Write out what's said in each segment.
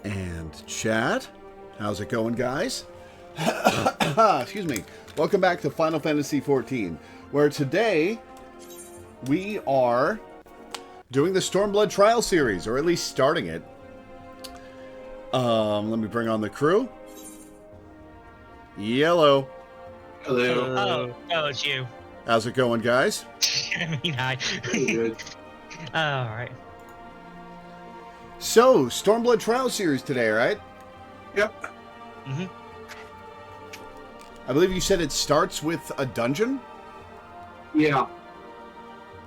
And chat, how's it going, guys? Excuse me. Welcome back to Final Fantasy XIV, where today we are doing the Stormblood Trial series, or at least starting it. Let me bring on the crew. Yellow. Hello. Oh, it's you. How's it going, guys? I mean, hi. Good. All right. So, Stormblood Trial series today, right? Yep. Mm-hmm. I believe you said it starts with a dungeon? Yeah.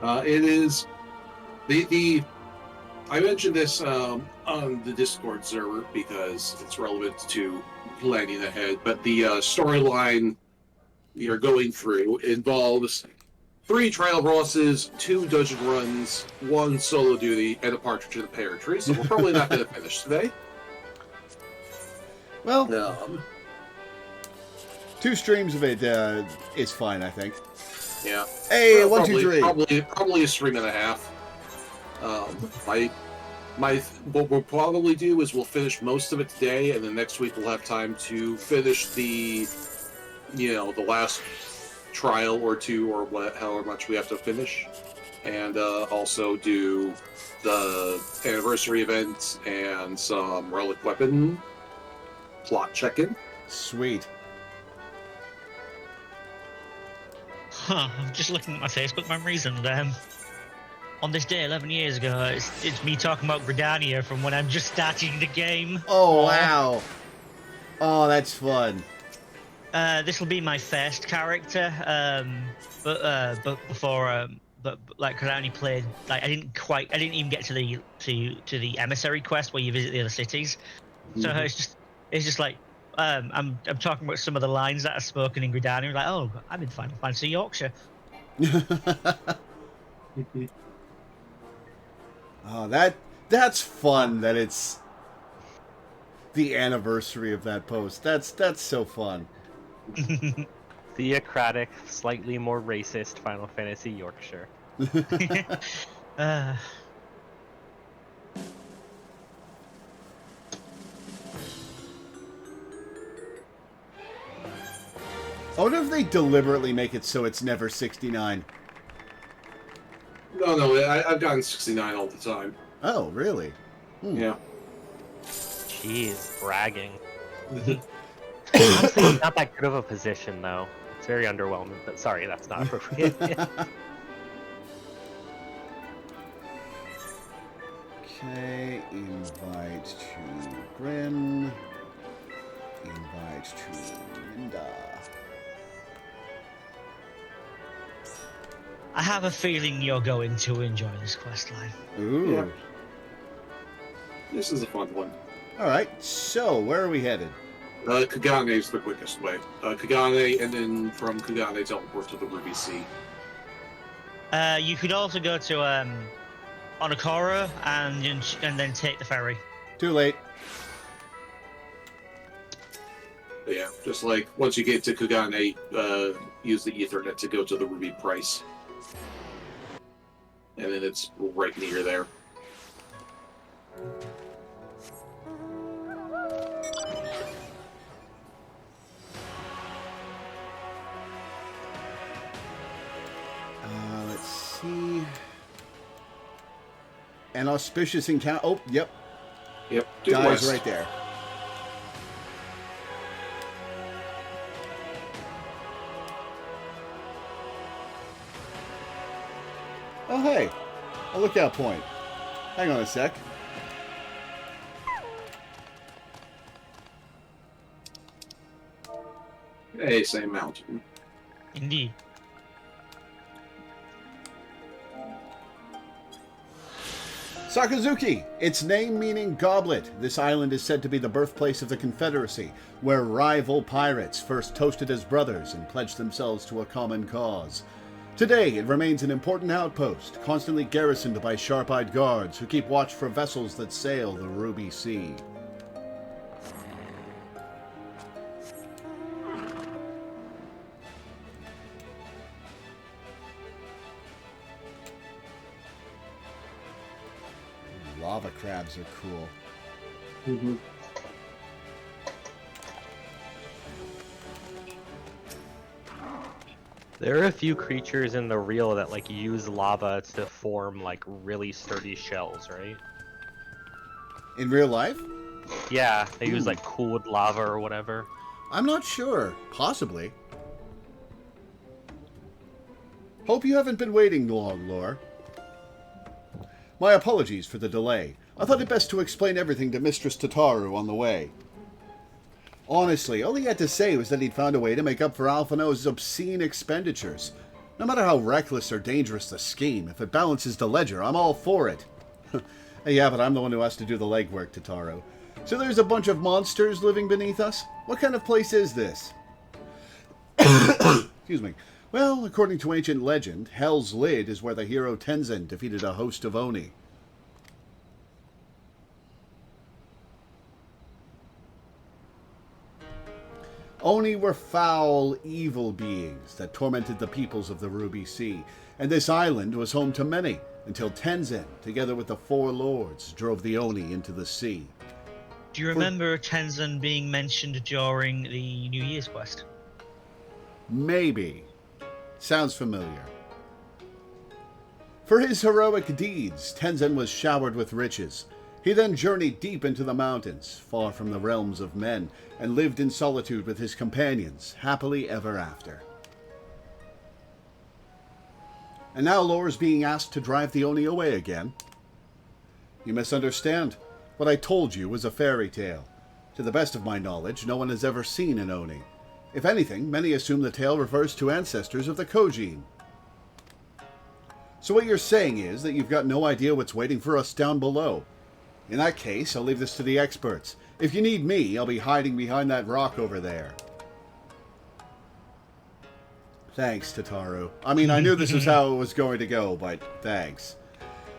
It is the I mentioned this on the Discord server because it's relevant to planning ahead, but the storyline we are going through involves 3 trial bosses, 2 dungeon runs, 1 solo duty, and a partridge in a pear tree, so we're probably not going to finish today. Well, 2 streams of it is fine, I think. Yeah. Hey, Well, 1, 2, 3. Probably a stream and a half. What we'll probably do is we'll finish most of it today, and then next week we'll have time to finish the last trial or 2 or however much we have to finish, and also do the anniversary event and some relic weapon plot check-in. Sweet. Huh. I'm just looking at my Facebook memories, and on this day 11 years ago, it's me talking about Gridania from when I'm just starting the game. Oh, wow. Oh, that's fun. This will be my first character, but before, because I only played, like, I didn't even get to the emissary quest where you visit the other cities. So it's just like, I'm talking about some of the lines that are spoken in Gridania. Like, oh, I'm in Final Fantasy Yorkshire. Oh, that's fun that it's the anniversary of that post. That's so fun. Theocratic, slightly more racist Final Fantasy Yorkshire. I wonder if they deliberately make it so it's never 69. No, I've gotten 69 all the time. Oh, really? Yeah. Jeez, bragging. Honestly, it's not that good of a position, though. It's very underwhelming, but sorry, that's not appropriate. Okay, invite to Bryn. Invite to Linda. I have a feeling you're going to enjoy this questline. Ooh. Yeah. This is a fun one. Alright, so where are we headed? Kagane is the quickest way. Kagane, and then from Kagane teleport to the Ruby Sea. You could also go to Onokoro and then take the ferry. Too late. But yeah, just like once you get to Kagane, use the Ethernet to go to the Ruby Price. And then it's right near there. Let's see. An auspicious encounter. Oh, yep. Yep. Guys right there. Oh, hey. A lookout point. Hang on a sec. Hey, same mountain. Indeed. Sakazuki, its name meaning goblet. This island is said to be the birthplace of the Confederacy, where rival pirates first toasted as brothers and pledged themselves to a common cause. Today, it remains an important outpost, constantly garrisoned by sharp-eyed guards who keep watch for vessels that sail the Ruby Sea. Lava crabs are cool. Mm-hmm. There are a few creatures in the real that like use lava to form like really sturdy shells, right? In real life? Yeah, they use like cooled lava or whatever. I'm not sure. Possibly. Hope you haven't been waiting long, Lore. My apologies for the delay. I thought it best to explain everything to Mistress Tataru on the way. Honestly, all he had to say was that he'd found a way to make up for Alphino's obscene expenditures. No matter how reckless or dangerous the scheme, if it balances the ledger, I'm all for it. Yeah, but I'm the one who has to do the legwork, Tataru. So there's a bunch of monsters living beneath us? What kind of place is this? Excuse me. Well, according to ancient legend, Hell's Lid is where the hero Tenzin defeated a host of Oni. Oni were foul, evil beings that tormented the peoples of the Ruby Sea, and this island was home to many, until Tenzin, together with the four lords, drove the Oni into the sea. Do you remember Tenzin being mentioned during the New Year's quest? Maybe. Sounds familiar. For his heroic deeds, Tenzin was showered with riches. He then journeyed deep into the mountains, far from the realms of men, and lived in solitude with his companions, happily ever after. And now Lore's being asked to drive the Oni away again. You misunderstand. What I told you was a fairy tale. To the best of my knowledge, no one has ever seen an Oni. If anything, many assume the tale refers to ancestors of the Kojin. So what you're saying is that you've got no idea what's waiting for us down below. In that case, I'll leave this to the experts. If you need me, I'll be hiding behind that rock over there. Thanks, Tataru. I mean, I knew this was how it was going to go, but thanks.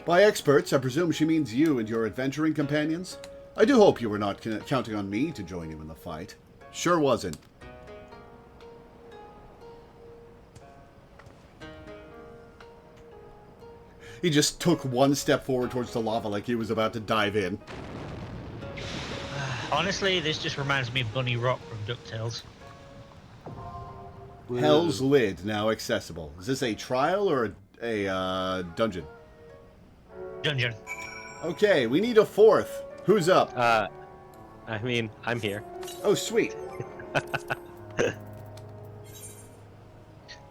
By experts, I presume she means you and your adventuring companions? I do hope you were not counting on me to join you in the fight. Sure wasn't. He just took one step forward towards the lava like he was about to dive in. Honestly, this just reminds me of Bunny Rock from DuckTales. Hell's Lid, now accessible. Is this a trial or a dungeon? Dungeon. Okay, we need a fourth. Who's up? I mean, I'm here. Oh, sweet.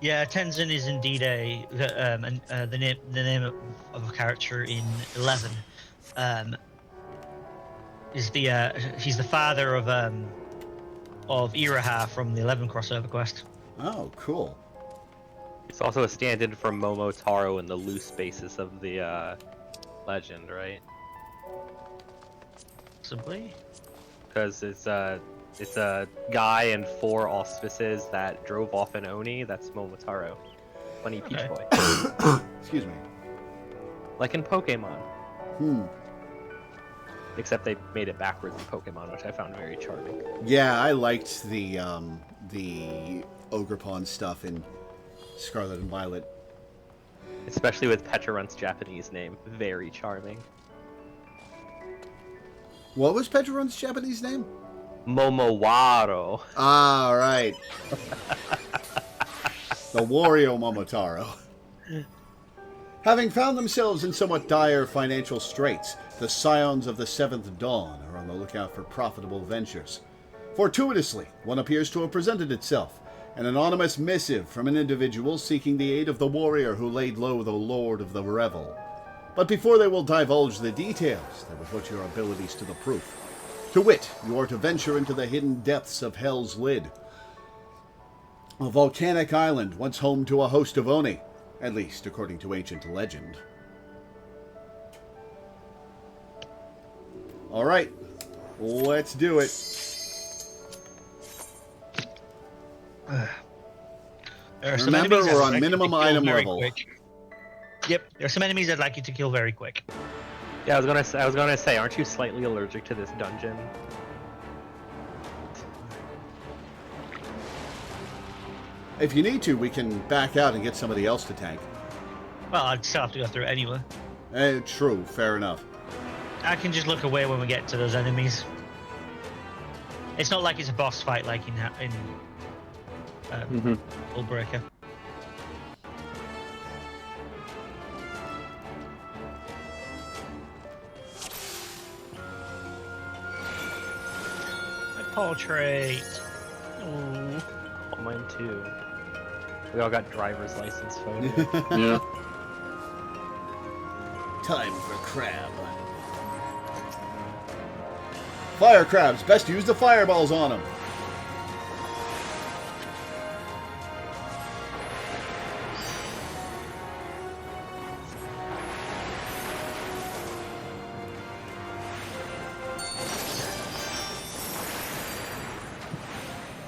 Yeah, Tenzin is indeed the name of a character in 11. He's the father of Iraha from the 11 crossover quest. Oh, cool. It's also a stand-in for Momotaro in the loose basis of the legend, right? Possibly. Because it's a guy and 4 auspices that drove off an Oni. That's Momotaro. Funny Peach Boy. Excuse me. Like in Pokemon. Hmm. Except they made it backwards in Pokemon, which I found very charming. Yeah, I liked the Ogerpon stuff in Scarlet and Violet. Especially with Pecharunt's Japanese name. Very charming. What was Pecharunt's Japanese name? Momowaro. Ah, right. The Wario Momotaro. Having found themselves in somewhat dire financial straits, the Scions of the Seventh Dawn are on the lookout for profitable ventures. Fortuitously, one appears to have presented itself, an anonymous missive from an individual seeking the aid of the warrior who laid low the Lord of the Revel. But before they will divulge the details, they will put your abilities to the proof. To wit, you are to venture into the hidden depths of Hell's Lid, a volcanic island once home to a host of Oni, at least according to ancient legend. Alright, let's do it. Remember, we're on minimum item level. Yep, there's some enemies I'd like you to kill very quick. Yeah, I was gonna say, aren't you slightly allergic to this dungeon? If you need to, we can back out and get somebody else to tank. Well, I'd still have to go through it anyway. True, fair enough. I can just look away when we get to those enemies. It's not like it's a boss fight like in Hullbreaker. My portrait. Oh, mine too. We all got driver's license photos. Yeah. Time for crab. Fire crabs. Best use the fireballs on them.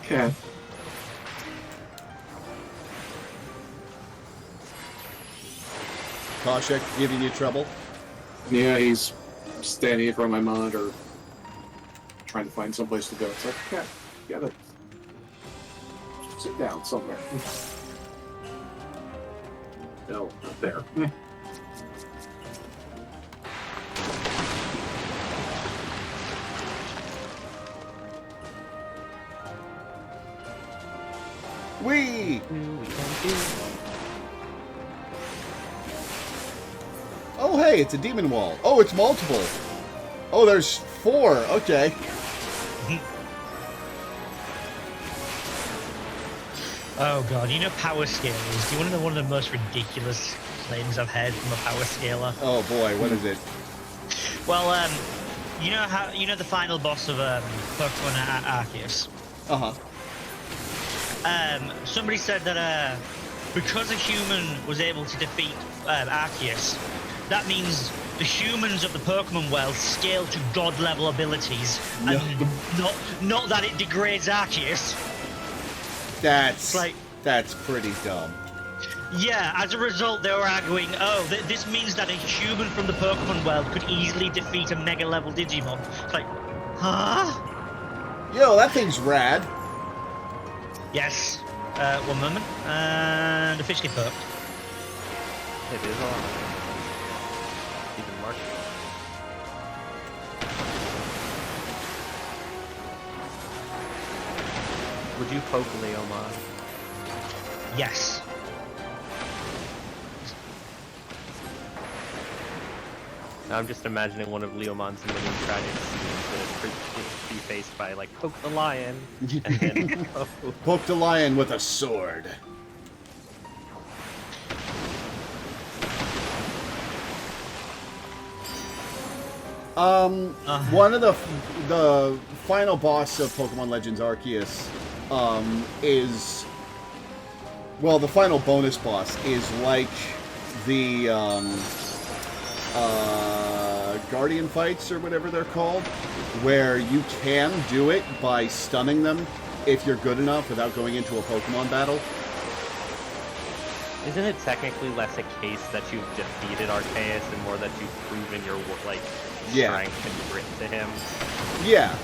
Okay. Koshik giving you trouble? Yeah, he's standing in front of my monitor, trying to find someplace to go. It's like, yeah, gotta sit down somewhere. No, not there. Whee! Oh, hey, it's a demon wall. Oh, it's multiple. Oh, there's 4. Okay. Oh god, you know power scalers? Do you want to know one of the most ridiculous claims I've heard from a power scaler? Oh boy, what is it? Well, you know the final boss of Pokemon Arceus? Uh-huh. Somebody said that because a human was able to defeat Arceus, that means the humans of the Pokemon world scale to god-level abilities, and not that it degrades Arceus. That's pretty dumb. Yeah, as a result, they were arguing, oh, this means that a human from the Pokemon world could easily defeat a mega-level Digimon. It's like, huh? Yo, that thing's rad. Yes. One moment. And the fish get perked. It is on. Even marked. Would you poke Leomon? Yes. Now I'm just imagining one of Leomon's many tragic scenes that be faced by, like, poke the lion, and then Poke the lion with a sword. One of the final boss of Pokemon Legends Arceus is, well, the final bonus boss is like the Guardian fights or whatever they're called, where you can do it by stunning them if you're good enough without going into a Pokemon battle. Isn't it technically less a case that you've defeated Arceus and more that you've proven your, like, strength and grit to him? Yeah.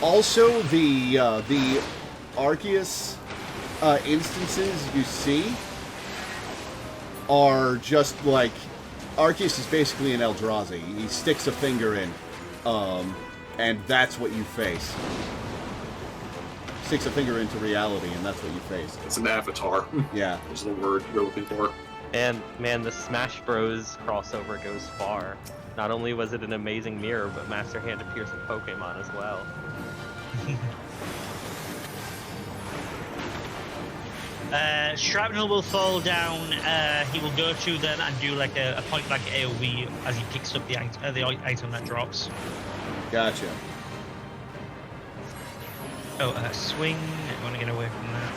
Also, the Arceus instances you see are just like, Arceus is basically an Eldrazi. He sticks a finger in, and that's what you face. Sticks a finger into reality, and that's what you face. It's an avatar. Yeah. Is the word you're looking for. And, man, the Smash Bros. Crossover goes far. Not only was it an amazing mirror, but Master Hand appears in Pokemon as well. Shrapnel will fall down. He will go to them and do like a point blank AoE as he picks up the item that drops. Gotcha. Oh, swing. I want to get away from that.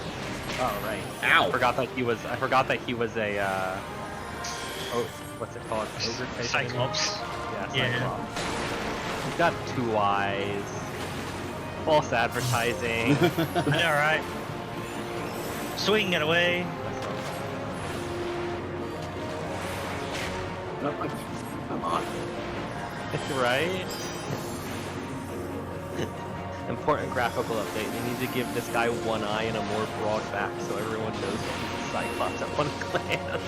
Oh right. Ow. I forgot that he was a oh, what's it called? Ogre type Cyclops. enemy? Yeah, Cyclops. He's got 2 eyes. False advertising. I know, right? Swing, get away. Come on. Right? Important graphical update. We need to give this guy 1 eye and a more broad back so everyone knows that he's a Cyclops at one glance.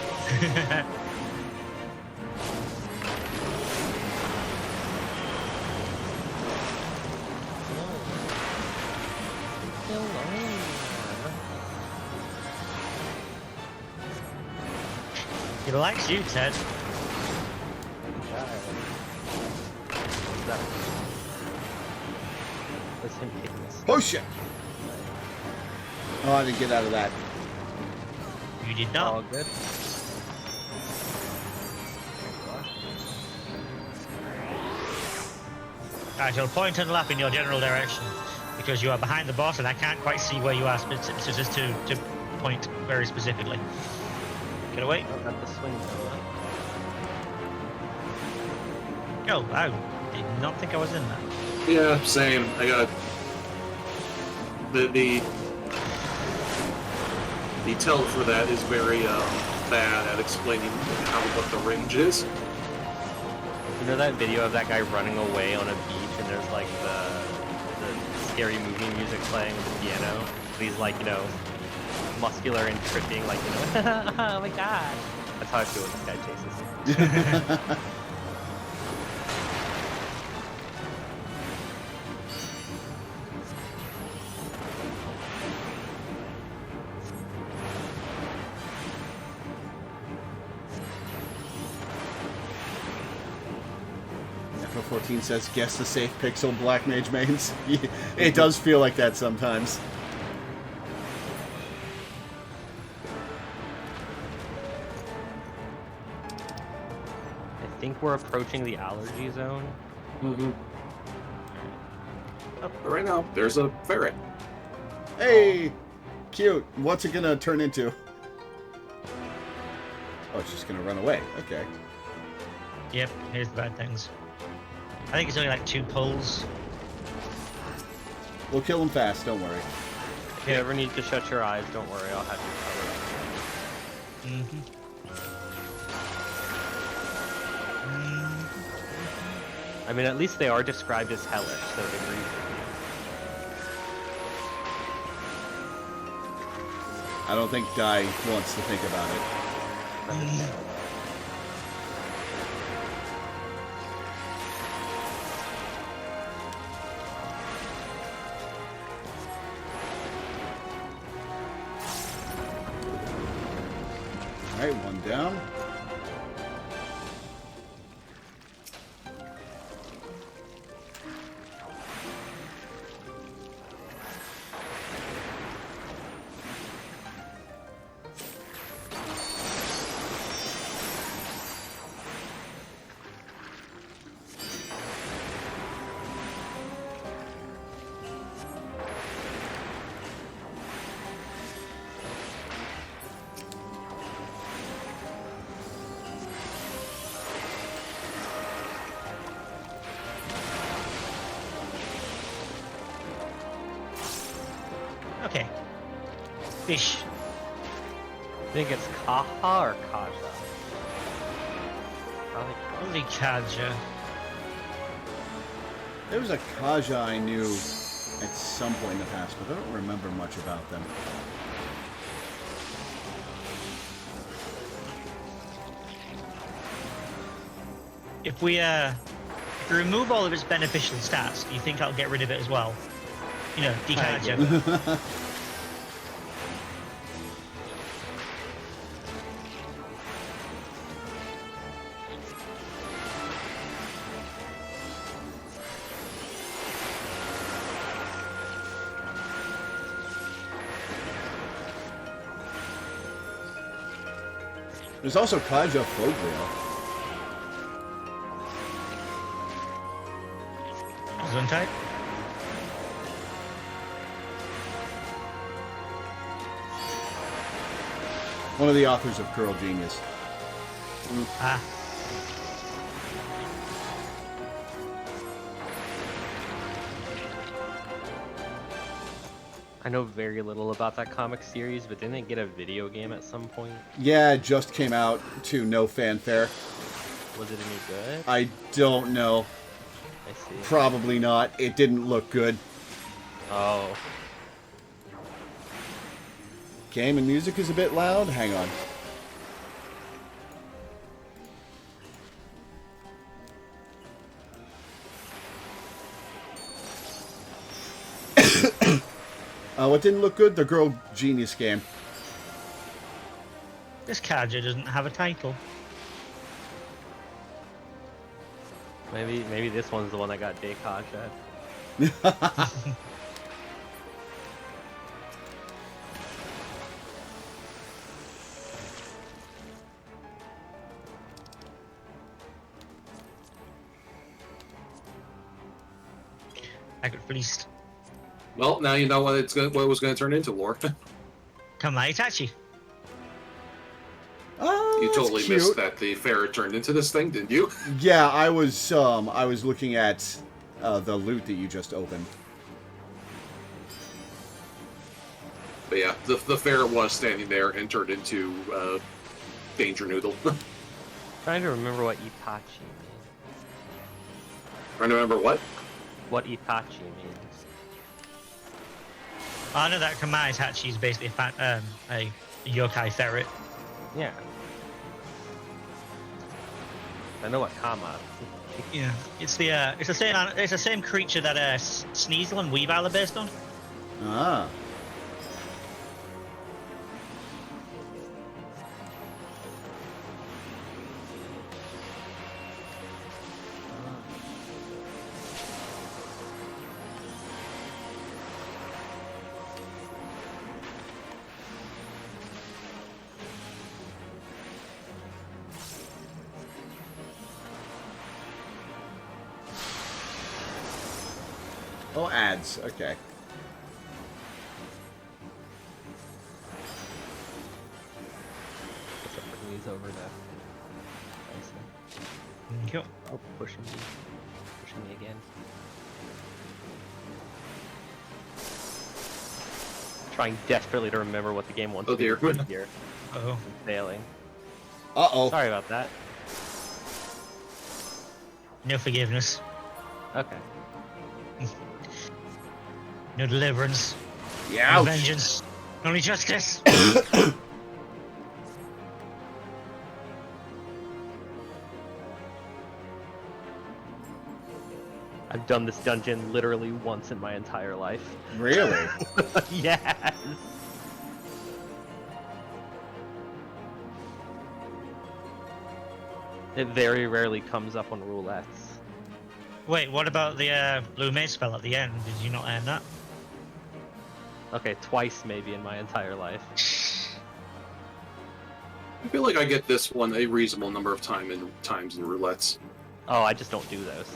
He likes you, Ted. That's him kicking us. Oh shit! Oh, I didn't get out of that. You did All not. good. I shall point and lap in your general direction because you are behind the boss and I can't quite see where you are just to point very specifically. Get away. I've got the swing going. Oh, I did not think I was in that. Yeah, same. I got the tell for that is very bad at explaining what the range is. You know that video of that guy running away on a beach and there's like the scary movie music playing with the piano? And he's like, you know, muscular and tripping, like, you know, oh my god. That's how I feel when this guy chases me. Echo 14 says, guess the safe pixel Black Mage mains. It does feel like that sometimes. I think we're approaching the allergy zone. Mm-hmm. But right now, there's a ferret. Hey! Cute. What's it gonna turn into? Oh, it's just gonna run away. Okay. Yep, here's the bad things. I think it's only like 2 pulls. We'll kill him fast, don't worry. If you ever need to shut your eyes, don't worry, I'll have you covered. Mm-hmm. I mean, at least they are described as hellish, so they agree. I don't think Dai wants to think about it. Alright, one down. Okay. Fish. I think it's Kaha or Kaja. Probably Holy Kaja. There was a Kaja I knew at some point in the past, but I don't remember much about them. If we remove all of its beneficial stats, do you think I'll get rid of it as well? You know, Kaja. There's also Kaja Fogreal. Gesundheit. One of the authors of Curl Genius. Ah. I know very little about that comic series, but didn't it get a video game at some point? Yeah, it just came out to no fanfare. Was it any good? I don't know. I see. Probably not. It didn't look good. Oh. Game and music is a bit loud. Hang on. What didn't look good? The Girl Genius game. This Kaja doesn't have a title. Maybe this one's the one that got Dekaj. I got fleeced. Well, now you know what it was going to turn into, Lore. Come on, Itachi. Oh, You that's totally cute. missed that the ferret turned into this thing, didn't you? Yeah, I was looking at the loot that you just opened. But yeah, the ferret was standing there and turned into Danger Noodle. Trying to remember what Itachi means. Trying to remember what? What Itachi means. I know that Kamai Itachi is basically a yokai ferret. Yeah. I know what Kama. Yeah, it's the same creature that Sneasel and Weavile are based on. Ah. Oh, ads. Okay. What's up with these over there? Cool. Oh, pushing me again. Trying desperately to remember what the game wants Oh, me to dear. do here. Oh, I'm failing. Uh-oh. Sorry about that. no forgiveness, Okay. no deliverance, Yeah. no vengeance, only justice. I've done this dungeon literally once in my entire life. Really? Yes! It very rarely comes up on roulettes. Wait, what about the blue mace spell at the end? Did you not earn that? Okay, twice maybe in my entire life. I feel like I get this one a reasonable number of times in roulettes. Oh, I just don't do those.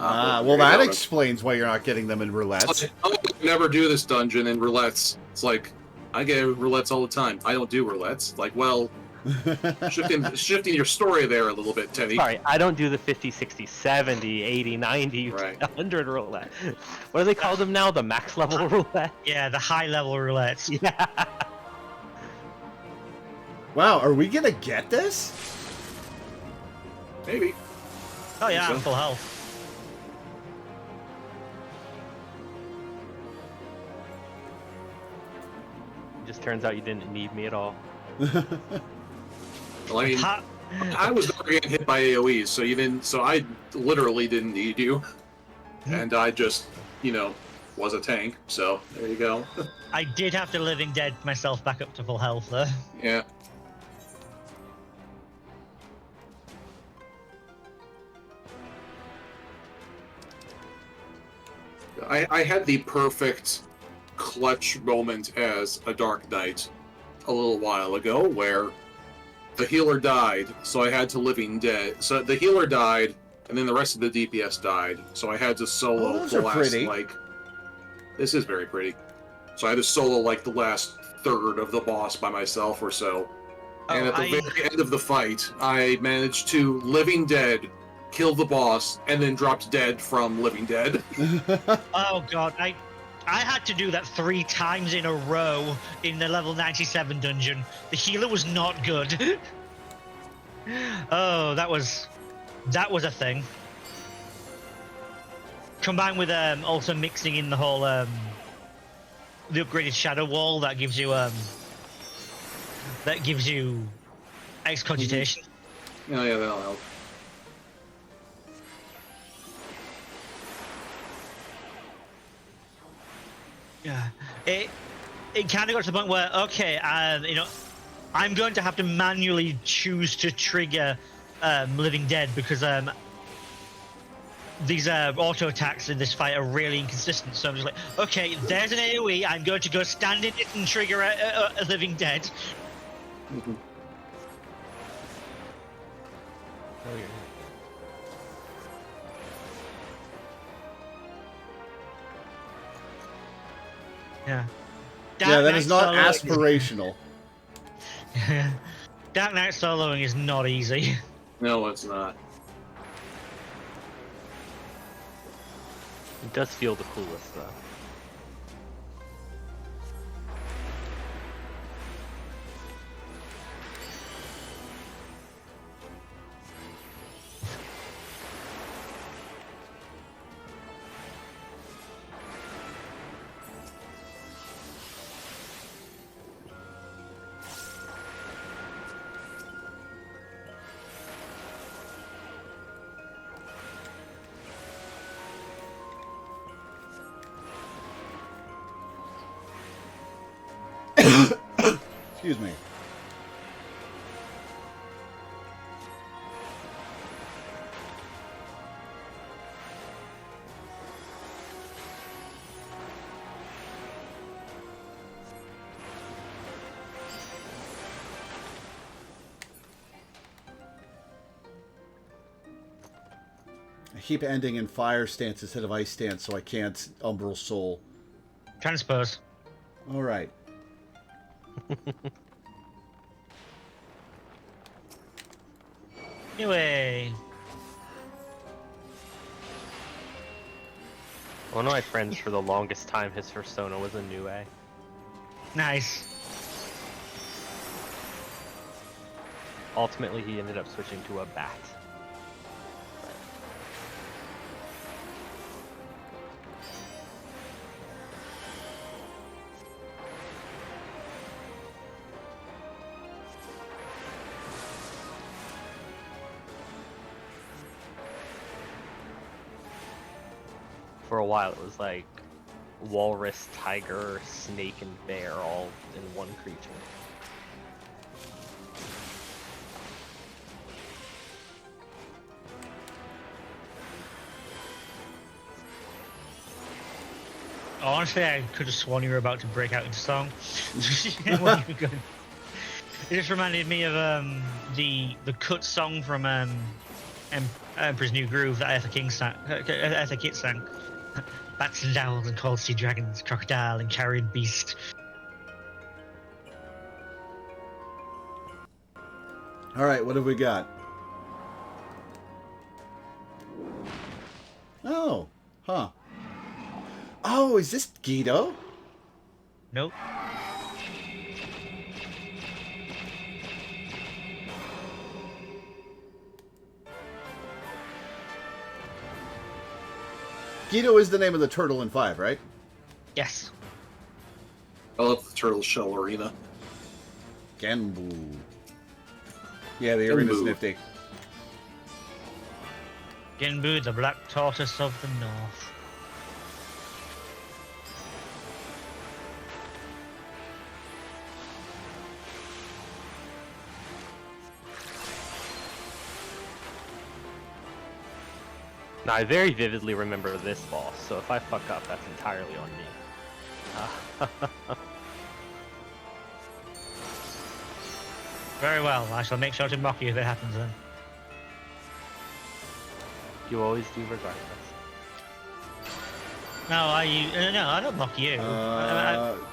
Ah, There well, you that go. explains why you're not getting them in roulettes. I would never do this dungeon in roulettes. It's like, I get roulettes all the time. I don't do roulettes. Like, well, shifting your story there a little bit, Teddy. Sorry, I don't do the 50, 60, 70, 80, 90, Right. 100 roulette. What do they call them now? The max level roulette? Yeah, the high level roulettes. Yeah. Wow, are we gonna get this? Maybe. Oh yeah, So- I'm full health. It just turns out you didn't need me at all. Well, I mean, Ha- I was never getting hit by AoEs, so you didn't. So I literally didn't need you, and I just, was a tank. So there you go. I did have to living dead myself back up to full health though. Yeah. I had the perfect clutch moment as a Dark Knight a little while ago where the healer died, so I had to living dead. So the healer died, and then the rest of the DPS died, so I had to solo Oh, those the are last, pretty. This is very pretty. So I had to solo, the last third of the boss by myself or so. And at the very end of the fight, I managed to living dead, kill the boss, and then dropped dead from living dead. Oh god, I had to do that 3 times in a row in the level 97 dungeon. The healer was not good. Oh, that was a thing. Combined with also mixing in the whole the upgraded shadow wall that gives you excogitation. Oh yeah, that'll help. Yeah, it kind of got to the point where okay, I'm going to have to manually choose to trigger Living Dead because these auto attacks in this fight are really inconsistent. So I'm just like, okay, there's an AoE. I'm going to go stand in it and trigger a Living Dead. Mhm. Oh, yeah. Yeah. Yeah, that Knight is not soloing aspirational. Dark Knight soloing is not easy. No, it's not. It does feel the coolest, though. Excuse me. I keep ending in fire stance instead of ice stance, so I can't Umbral Soul. Transpose. All right. Anyway. One of my friends, for the longest time, his persona was a Nue. Nice. Ultimately, he ended up switching to a bat. For a while, it was like walrus, tiger, snake, and bear all in one creature. Honestly, I could have sworn you were about to break out into song. When you were going. It just reminded me of the cut song from Emperor's New Groove that Ether Kit sang. Bats and owls and cold sea dragons, crocodile and carrion beast. All right, what have we got? Oh, huh. Oh, is this Guido? Nope. Guido is the name of the turtle in 5, right? Yes. I love the turtle shell arena. Genbu. Yeah, the arena's Genbu. nifty. Genbu, the black tortoise of the north. Now, I very vividly remember this boss, so if I fuck up, that's entirely on me. Very well. I shall make sure to mock you if it happens then. You always do regardless. No, I don't mock you.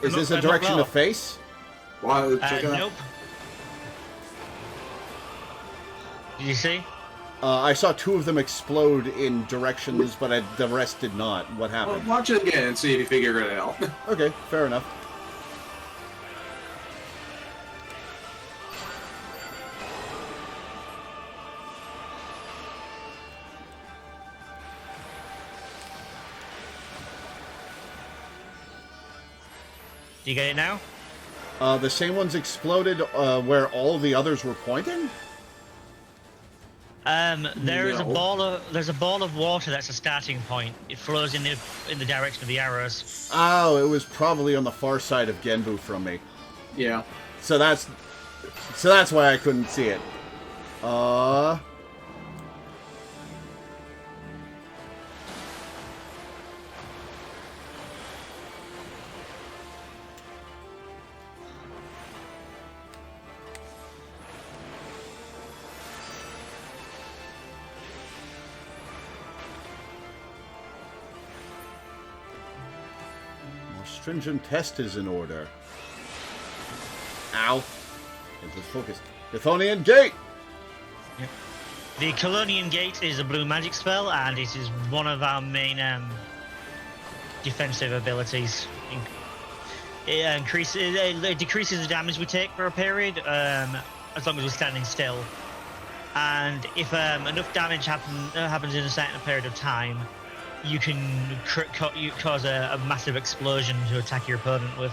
Is this a direction to face? Wow, check it out. Nope. Did you see? I saw 2 of them explode in directions, but the rest did not. What Well, happened? watch it again and see if you figure it out. Okay, fair enough. Do you get it now? The same ones exploded where all the others were pointing? There's No. a ball of water that's a starting point. It flows in the direction of the arrows. Oh, it was probably on the far side of Genbu from me. Yeah. So that's So that's why I couldn't see it. More stringent test is in order. Ow. It was focused. Chthonian Gate! The Colonian Gate is a blue magic spell, and it is one of our main defensive abilities. It decreases the damage we take for a period, as long as we're standing still. And if enough damage happens in a certain period of time, you can cause a massive explosion to attack your opponent with.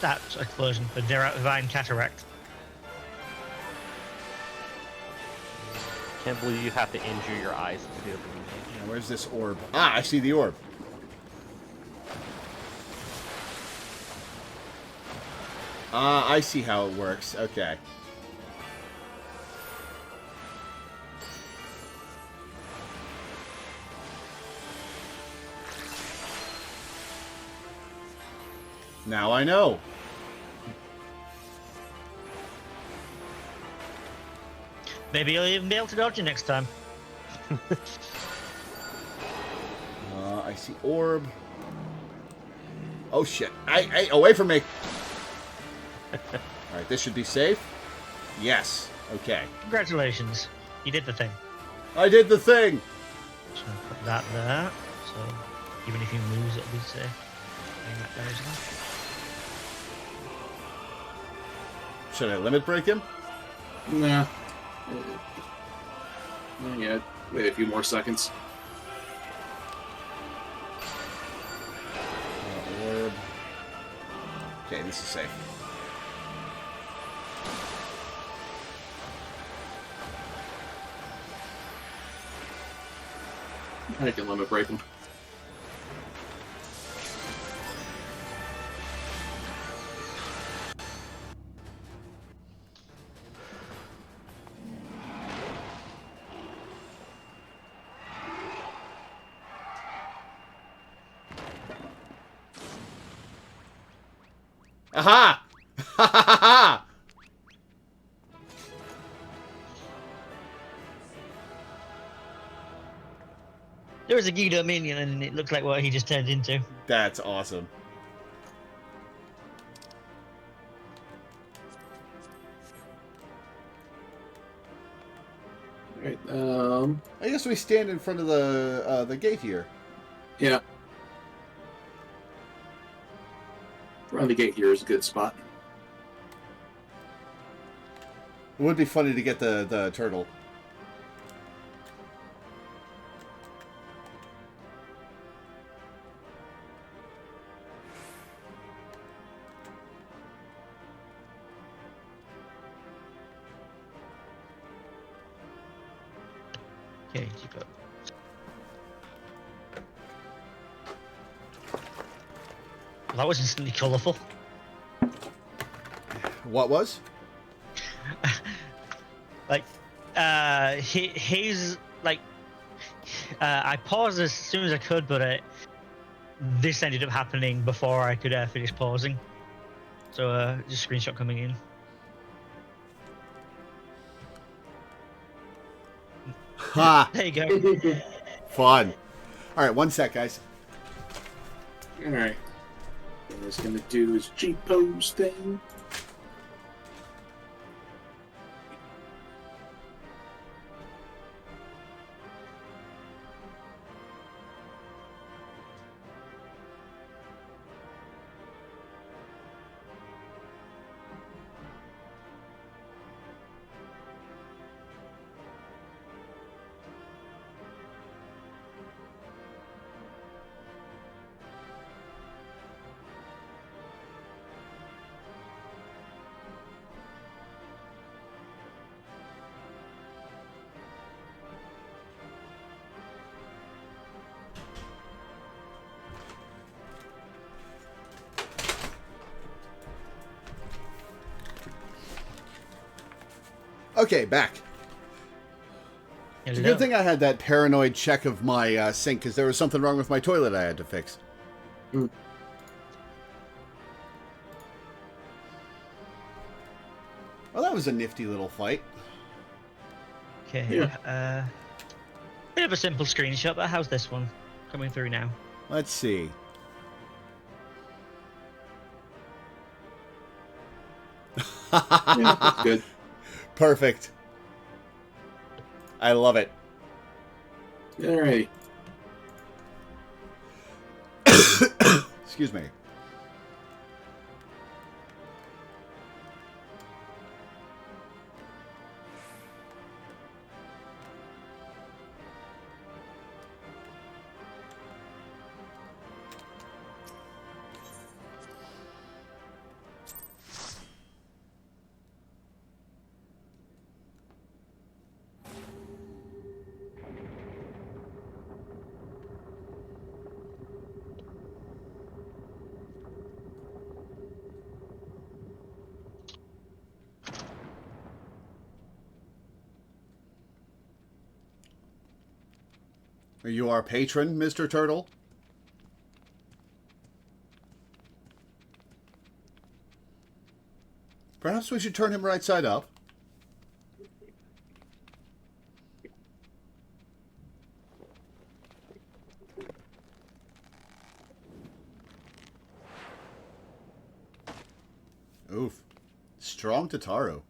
That explosion, the Divine Cataract. Can't believe you have to injure your eyes to be able to use it. Now, where's this orb? Ah, I see the orb. Ah, I see how it works. Okay. Now I know. Maybe you'll even be able to dodge it next time. I see orb. Oh shit! Hey, away from me! All right, this should be safe. Yes. Okay. Congratulations, you did the thing. I did the thing. So put that there. So even if you lose, it'll be safe. Bring that there as well. Should I limit break him? Nah. Not yet. Wait a few more seconds. Orb. Okay, this is safe. I can limit break him. Aha! Ha ha ha ha! There was a Guido minion, and it looked like what he just turned into. That's awesome. Alright, I guess we stand in front of the gate here. yeah. Around the gate here is a good spot. It would be funny to get the turtle. Okay, keep up. Well, that was instantly colourful. What was? Like, he's like, I paused as soon as I could, but this ended up happening before I could finish pausing. So, just screenshot coming in. Ha! There you go. Fun. All right, one sec, guys. Alright. What I was gonna do is G-pose thing. Okay, back. It's a good thing I had that paranoid check of my sink, because there was something wrong with my toilet I had to fix. Mm. Well, that was a nifty little fight. Okay. Yeah. Bit of a simple screenshot, but how's this one coming through now? Let's see. Yeah, that's good. Perfect. I love it. All right. Excuse me. Are you our patron, Mr. Turtle? Perhaps we should turn him right side up. Oof. Strong Tataru.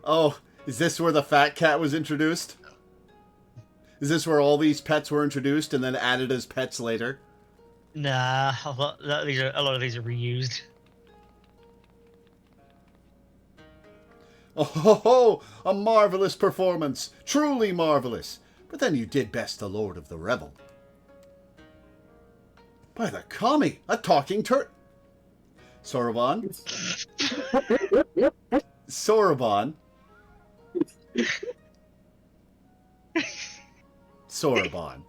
Oh, is this where the fat cat was introduced? Is this where all these pets were introduced and then added as pets later? Nah, a lot of these are reused. Oh, ho, ho, a marvelous performance. Truly marvelous. But then you did best the Lord of the Revel. By the kami, a talking Soroban? Soroban? Soroban.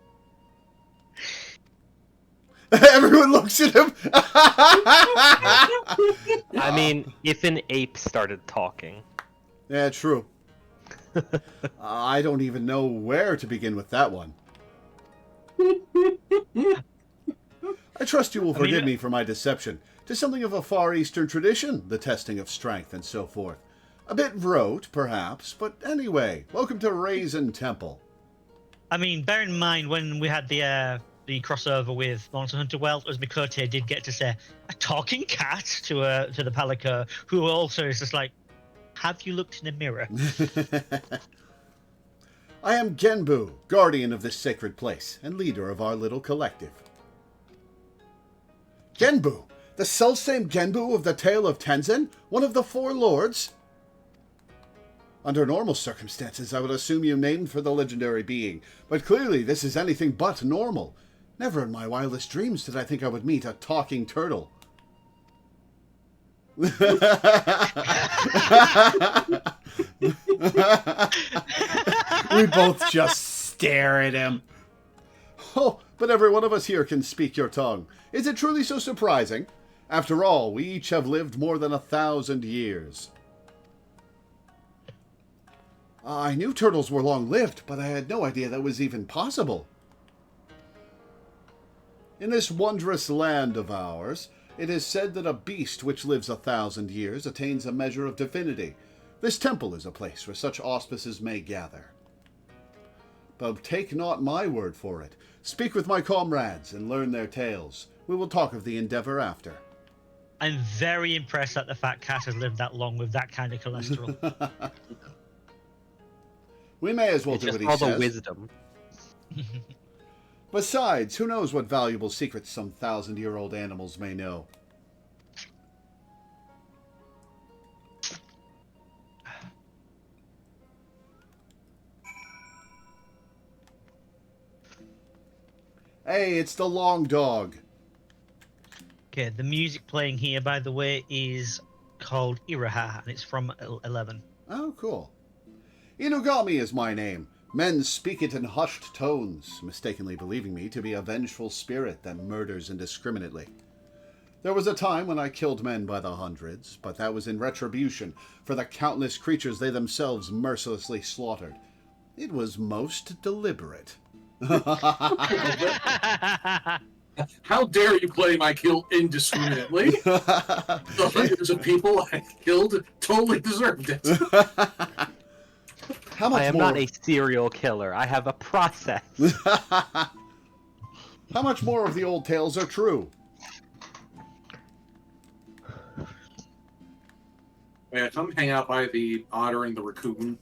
Everyone looks at him. I mean, if an ape started talking. Yeah, true. I don't even know where to begin with that one. I trust you will forgive me for my deception. 'Tis something of a Far Eastern tradition, the testing of strength and so forth. A bit rote, perhaps, but anyway, welcome to Raisin Temple. I mean, bear in mind when we had the crossover with Monster Hunter World, as Mikote did get to say a talking cat to the Palico, who also is just like, have you looked in a mirror? I am Genbu, guardian of this sacred place, and leader of our little collective. Genbu! The selfsame Genbu of the Tale of Tenzin? One of the four lords? Under normal circumstances, I would assume you named for the legendary being, but clearly this is anything but normal. Never in my wildest dreams did I think I would meet a talking turtle. We both just stare at him. Oh, but every one of us here can speak your tongue. Is it truly so surprising? After all, we each have lived more than 1,000 years. I knew turtles were long-lived, but I had no idea that was even possible. In this wondrous land of ours, it is said that a beast which lives 1,000 years attains a measure of divinity. This temple is a place where such auspices may gather. But take not my word for it. Speak with my comrades and learn their tales. We will talk of the endeavor after. I'm very impressed that the fat cat has lived that long with that kind of cholesterol. We may as well It's do just what he all the says. wisdom. Besides, who knows what valuable secrets some 1,000-year-old animals may know. Hey, it's the long dog. Okay, the music playing here, by the way, is called Iraha, and it's from 11. Oh, cool. Inugami is my name. Men speak it in hushed tones, mistakenly believing me to be a vengeful spirit that murders indiscriminately. There was a time when I killed men by the hundreds, but that was in retribution for the countless creatures they themselves mercilessly slaughtered. It was most deliberate. How dare you claim I killed indiscriminately? The hundreds of people I killed totally deserved it. How much I am more... not a serial killer. I have a process. How much more of the old tales are true? Yeah, come hang out by the otter and the raccoon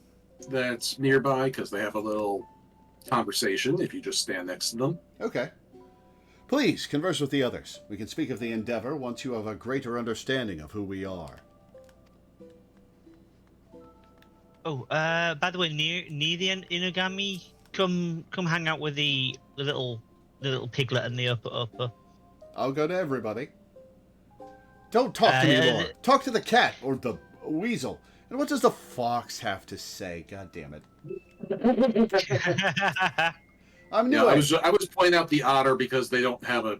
that's nearby, because they have a little conversation if you just stand next to them. Okay. Please, converse with the others. We can speak of the endeavor once you have a greater understanding of who we are. Oh, by the way, near the Inugami, come hang out with the little piglet and the upper. Oh, I'll go to everybody. Don't talk to me, Laura. Talk to the cat or the weasel. And what does the fox have to say? God damn it. I'm new. Yeah, I was pointing out the otter because they don't have a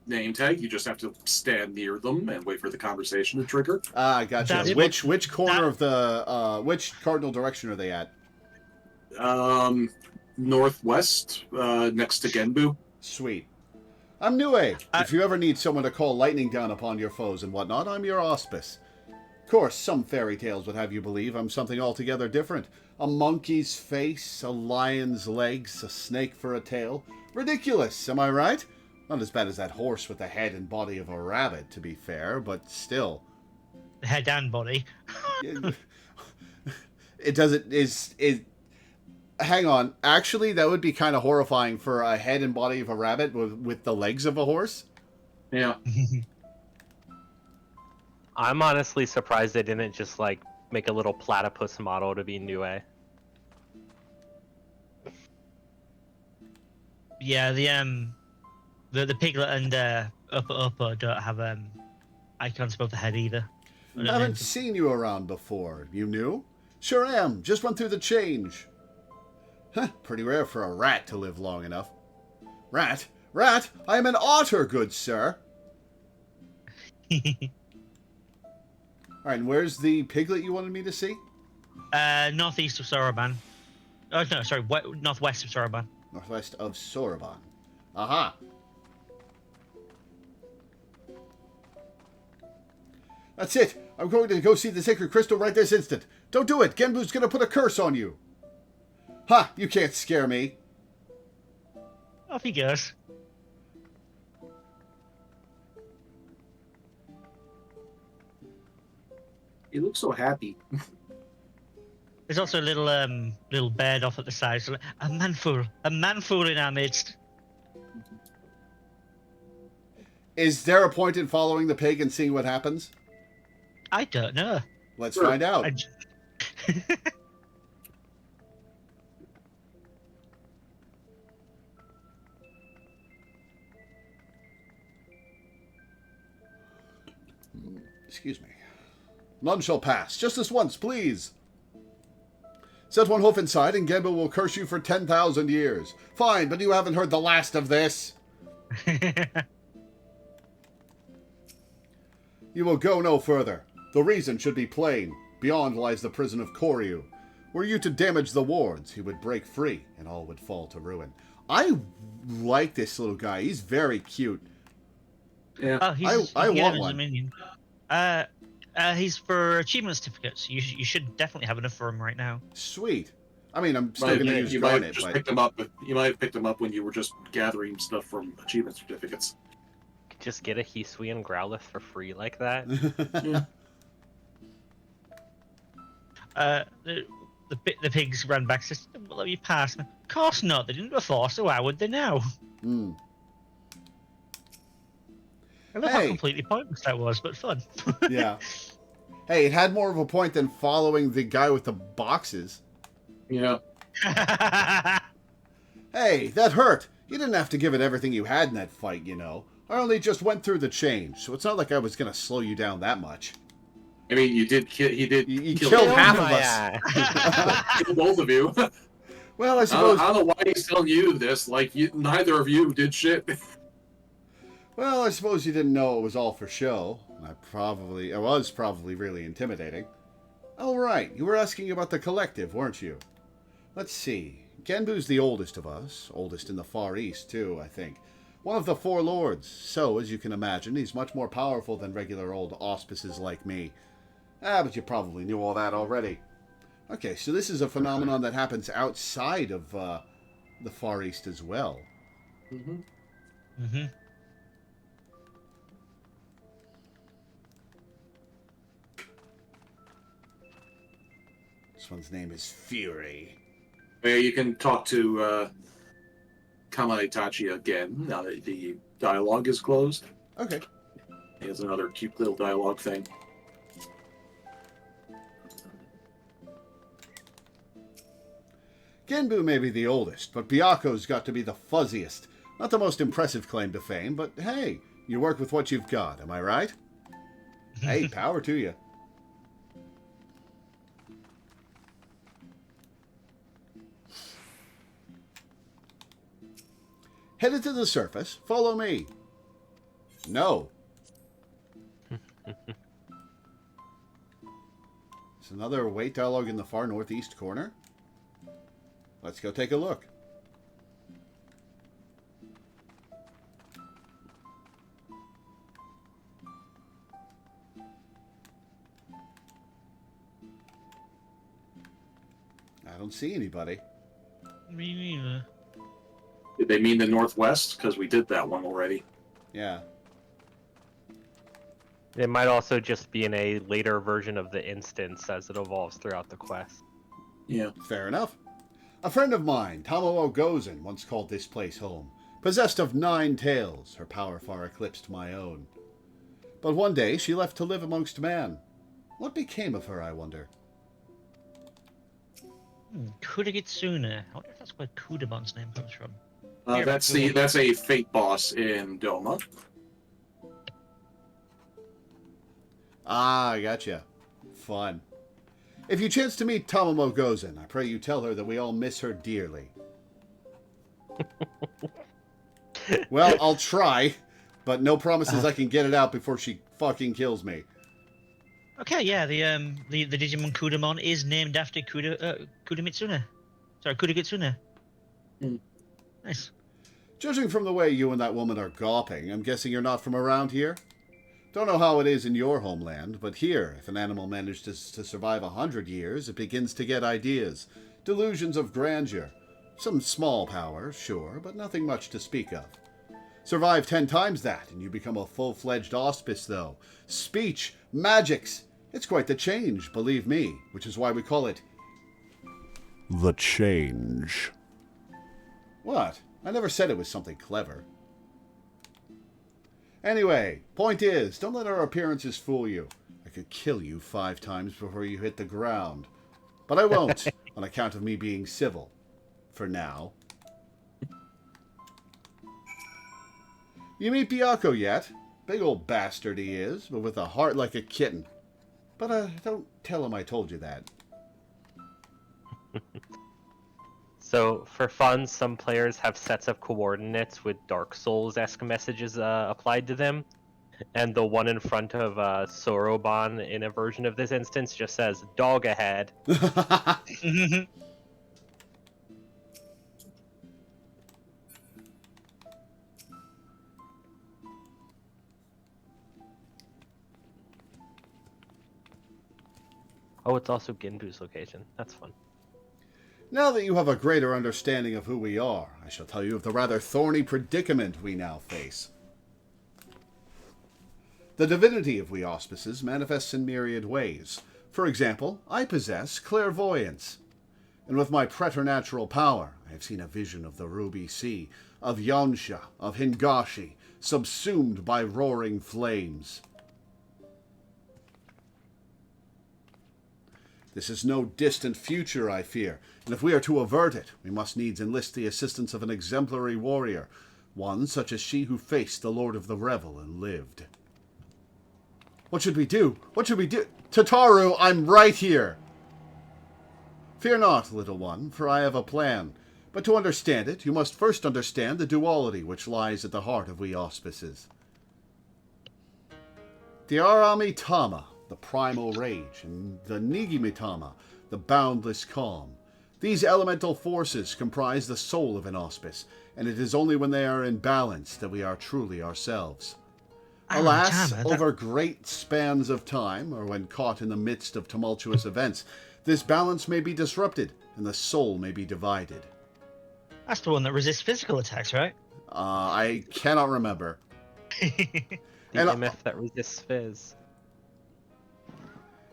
name tag. You just have to stand near them and wait for the conversation to trigger. Ah, gotcha. Which corner of the which cardinal direction are they at? Northwest, next to Genbu. Sweet. I'm Nue. If you ever need someone to call lightning down upon your foes and whatnot, I'm your auspice. Of course, some fairy tales would have you believe I'm something altogether different. A monkey's face, a lion's legs, a snake for a tail. Ridiculous, am I right? Not as bad as that horse with the head and body of a rabbit, to be fair, but still. Head and body. It doesn't... Hang on. Actually, that would be kind of horrifying for a head and body of a rabbit with the legs of a horse. Yeah. I'm honestly surprised they didn't just, like, make a little platypus model to be Nue. Yeah, the piglet and upper don't have icons above the head either. I haven't seen you around before. You new? Sure am. Just went through the change. Huh, pretty rare for a rat to live long enough. Rat? Rat? I am an otter, good sir. Alright, and where's the piglet you wanted me to see? Northeast of Soroban. Oh, no, sorry, northwest of Soroban. Northwest of Soroban. Aha. That's it. I'm going to go see the sacred crystal right this instant. Don't do it. Genbu's going to put a curse on you. Ha! You can't scare me. Off he goes. You look so happy. There's also a little bird off at the side. So a manful in our midst. Is there a point in following the pig and seeing what happens? I don't know. Let's find out. Excuse me. None shall pass. Just this once, please. Set one hoof inside, and Genbu will curse you for 10,000 years. Fine, but you haven't heard the last of this. You will go no further. The reason should be plain. Beyond lies the prison of Koryu. Were you to damage the wards, he would break free, and all would fall to ruin. I like this little guy. He's very cute. Yeah. Oh, I want one. Minion. He's for achievement certificates. You should definitely have enough for him right now. Sweet. I mean, I'm still going to use Garnet, but... You might have picked him up when you were just gathering stuff from achievement certificates. Just get a Hisui and Growlithe for free like that. Yeah. The pigs ran back and said, "Will let you pass?" Of course not. They didn't before, so why would they now? Mm. I love how completely pointless that was, but fun. Yeah. Hey, it had more of a point than following the guy with the boxes. Yeah. Hey, that hurt. You didn't have to give it everything you had in that fight, you know. I only just went through the change, so it's not like I was going to slow you down that much. I mean, you did You killed half of us. Kill both of you. Well, I suppose... I don't know why he's telling you this. Like, neither of you did shit. Well, I suppose you didn't know it was all for show. I was probably really intimidating. All right, you were asking about the collective, weren't you? Let's see. Genbu's the oldest of us. Oldest in the Far East, too, I think. One of the four lords. So, as you can imagine, he's much more powerful than regular old auspices like me. But you probably knew all that already. Okay, so this is a phenomenon that happens outside of the Far East as well. Mm-hmm. Mm-hmm. This one's name is Fury. Yeah, you can talk to Kama Itachi again now that the dialogue is closed. Okay. He has another cute little dialogue thing. Genbu may be the oldest, but Byakko's got to be the fuzziest. Not the most impressive claim to fame, but hey, you work with what you've got, am I right? Hey, power to you. Headed to the surface, follow me. No. It's another wait dialogue in the far northeast corner. Let's go take a look. I don't see anybody. Me neither. Did they mean the Northwest? Because we did that one already. Yeah. It might also just be in a later version of the instance as it evolves throughout the quest. Yeah. Fair enough. A friend of mine, Tamamo Gozen, once called this place home. Possessed of 9 tails, her power far eclipsed my own. But one day she left to live amongst man. What became of her, I wonder? Kudagitsune. I wonder if that's where Kudamon's name comes from. That's a fate boss in Doma. Ah, I gotcha. Fun. If you chance to meet Tamamo Gozen, I pray you tell her that we all miss her dearly. Well, I'll try, but no promises I can get it out before she fucking kills me. Okay, yeah, the Digimon Kudamon is named after Kudamitsune. Sorry, Kudagitsune. Mm. Nice. Judging from the way you and that woman are gawping, I'm guessing you're not from around here? Don't know how it is in your homeland, but here, if an animal manages to survive 100 years, it begins to get ideas, delusions of grandeur. Some small power, sure, but nothing much to speak of. Survive 10 times that, and you become a full-fledged auspice, though. Speech, magics, it's quite the change, believe me, which is why we call it the change. What? I never said it was something clever. Anyway, point is, don't let our appearances fool you. I could kill you 5 times before you hit the ground. But I won't, on account of me being civil. For now. You meet Byakko yet? Big old bastard he is, but with a heart like a kitten. But don't tell him I told you that. So, for fun, some players have sets of coordinates with Dark Souls-esque messages applied to them. And the one in front of Soroban in a version of this instance just says, dog ahead. Oh, it's also Genbu's location. That's fun. Now that you have a greater understanding of who we are, I shall tell you of the rather thorny predicament we now face. The divinity of we auspices manifests in myriad ways. For example, I possess clairvoyance. And with my preternatural power, I have seen a vision of the Ruby Sea, of Yonsha, of Hingashi, subsumed by roaring flames. This is no distant future, I fear, and if we are to avert it, we must needs enlist the assistance of an exemplary warrior, one such as she who faced the Lord of the Revel and lived. What should we do? What should we do? Tataru, I'm right here! Fear not, little one, for I have a plan. But to understand it, you must first understand the duality which lies at the heart of we auspices. The Aramitama, the primal rage, and the Nigimitama, the boundless calm. These elemental forces comprise the soul of an auspice, and it is only when they are in balance that we are truly ourselves. Alas, Aramitama, over great spans of time, or when caught in the midst of tumultuous events, this balance may be disrupted, and the soul may be divided. That's the one that resists physical attacks, right? I cannot remember. The And- MF that resists fizz.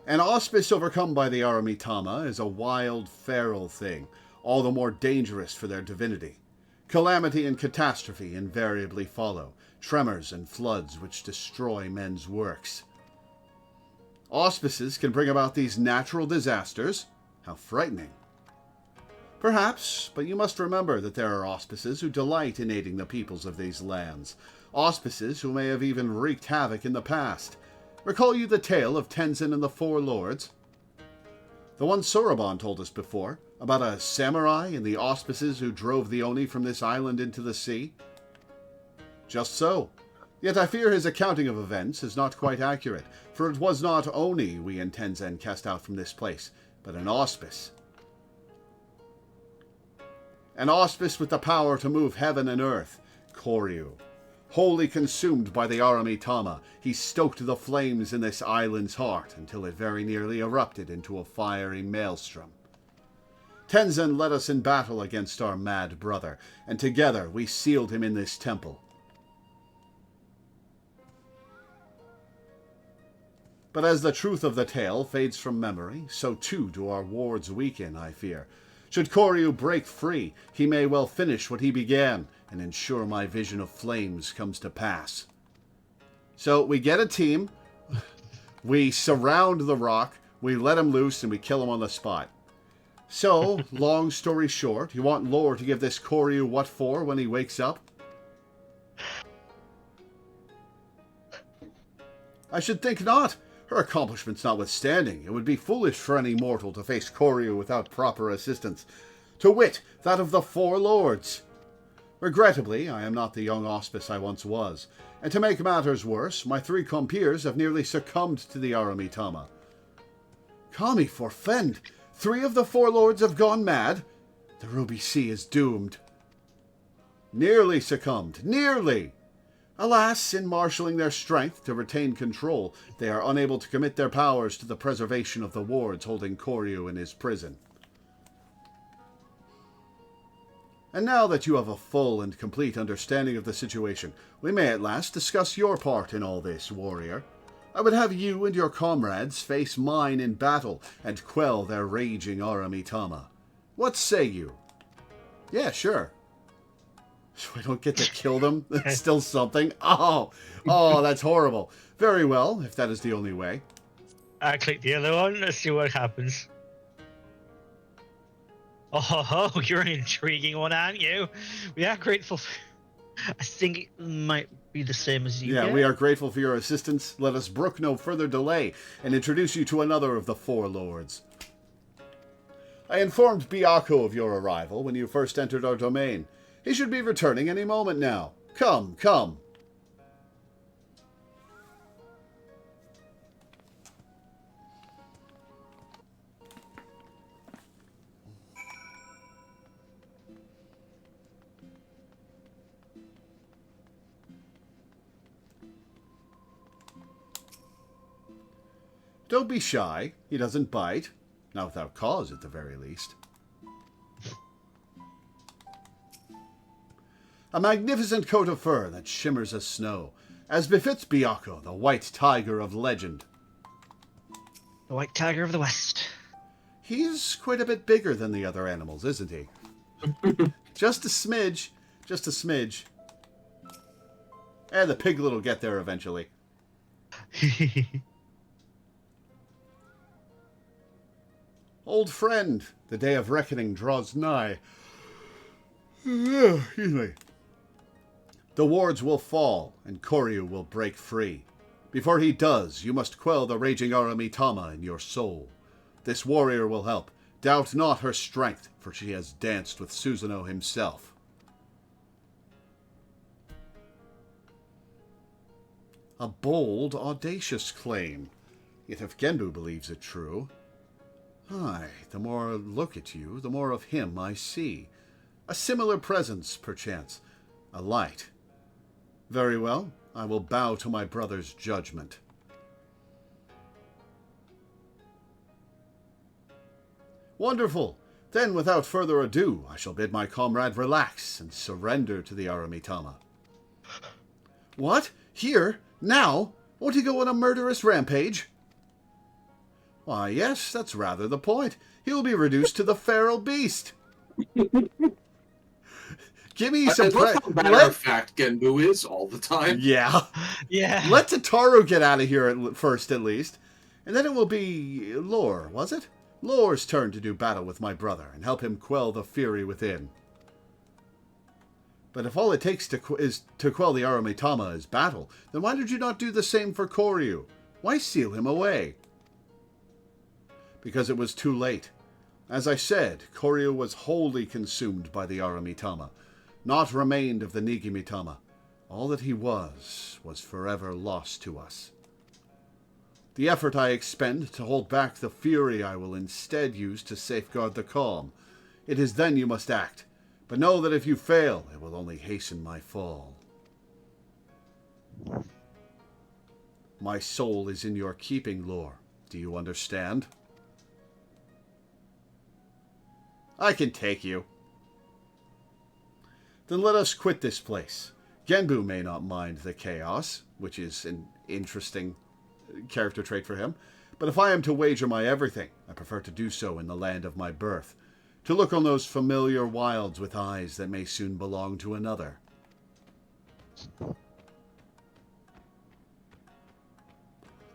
An auspice overcome by the Aramitama is a wild, feral thing, all the more dangerous for their divinity. Calamity and catastrophe invariably follow, tremors and floods which destroy men's works. Auspices can bring about these natural disasters. How frightening. Perhaps, but you must remember that there are auspices who delight in aiding the peoples of these lands. Auspices who may have even wreaked havoc in the past. Recall you the tale of Tenzin and the Four Lords? The one Soroban told us before, about a samurai and the auspices who drove the Oni from this island into the sea? Just so. Yet I fear his accounting of events is not quite accurate, for it was not Oni we and Tenzin cast out from this place, but an auspice. An auspice with the power to move heaven and earth, Koryu. Wholly consumed by the Aramitama, he stoked the flames in this island's heart until it very nearly erupted into a fiery maelstrom. Tenzin led us in battle against our mad brother, and together we sealed him in this temple. But as the truth of the tale fades from memory, so too do our wards weaken, I fear. Should Koryu break free, he may well finish what he began, and ensure my vision of flames comes to pass. So we get a team, we surround the rock, we let him loose, and we kill him on the spot. So, long story short, you want Lore to give this Koryu what for when he wakes up? I should think not. Her accomplishments notwithstanding, it would be foolish for any mortal to face Koryu without proper assistance. To wit, that of the Four Lords. Regrettably, I am not the young auspice I once was, and to make matters worse, my 3 compeers have nearly succumbed to the Aramitama. Kami forfend! 3 of the Four Lords have gone mad? The Ruby Sea is doomed. Nearly succumbed. Nearly! Alas, in marshalling their strength to retain control, they are unable to commit their powers to the preservation of the wards holding Koryu in his prison. And now that you have a full and complete understanding of the situation, we may at last discuss your part in all this, warrior. I would have you and your comrades face mine in battle and quell their raging Aramitama. What say you? Yeah, sure. So we don't get to kill them? That's still something? Oh, that's horrible. Very well, if that is the only way. I click the other one. Let's see what happens. Oh, you're an intriguing one, aren't you? We are grateful. I think it might be the same as you. Yeah, we are grateful for your assistance. Let us brook no further delay and introduce you to another of the Four Lords. I informed Byakko of your arrival when you first entered our domain. He should be returning any moment now. Come, come. Don't be shy. He doesn't bite. Not without cause, at the very least. A magnificent coat of fur that shimmers as snow, as befits Byakko, the white tiger of legend. The white tiger of the West. He's quite a bit bigger than the other animals, isn't he? Just a smidge. Just a smidge. And the piglet will get there eventually. Old friend, the day of reckoning draws nigh. Excuse me. The wards will fall, and Koryu will break free. Before he does, you must quell the raging Aramitama in your soul. This warrior will help. Doubt not her strength, for she has danced with Susanoo himself. A bold, audacious claim. Yet if Genbu believes it true... Aye, the more I look at you, the more of him I see. A similar presence, perchance. A light. Very well, I will bow to my brother's judgment. Wonderful! Then, without further ado, I shall bid my comrade relax and surrender to the Aramitama. What? Here? Now? Won't he go on a murderous rampage? Why, yes, that's rather the point. He will be reduced to the feral beast. Give me some... matter of fact, Genbu is all the time. Yeah. Yeah. Let Tataru get out of here first, at least. And then it will be Lore, was it? Lore's turn to do battle with my brother and help him quell the fury within. But if all it takes is to quell the Aramitama is battle, then why did you not do the same for Koryu? Why seal him away? Because it was too late. As I said, Koryu was wholly consumed by the Aramitama. Naught remained of the Nigimitama. All that he was forever lost to us. The effort I expend to hold back the fury I will instead use to safeguard the calm. It is then you must act. But know that if you fail, it will only hasten my fall. My soul is in your keeping, Lore. Do you understand? I can take you. Then let us quit this place. Genbu may not mind the chaos, which is an interesting character trait for him, but if I am to wager my everything, I prefer to do so in the land of my birth, to look on those familiar wilds with eyes that may soon belong to another.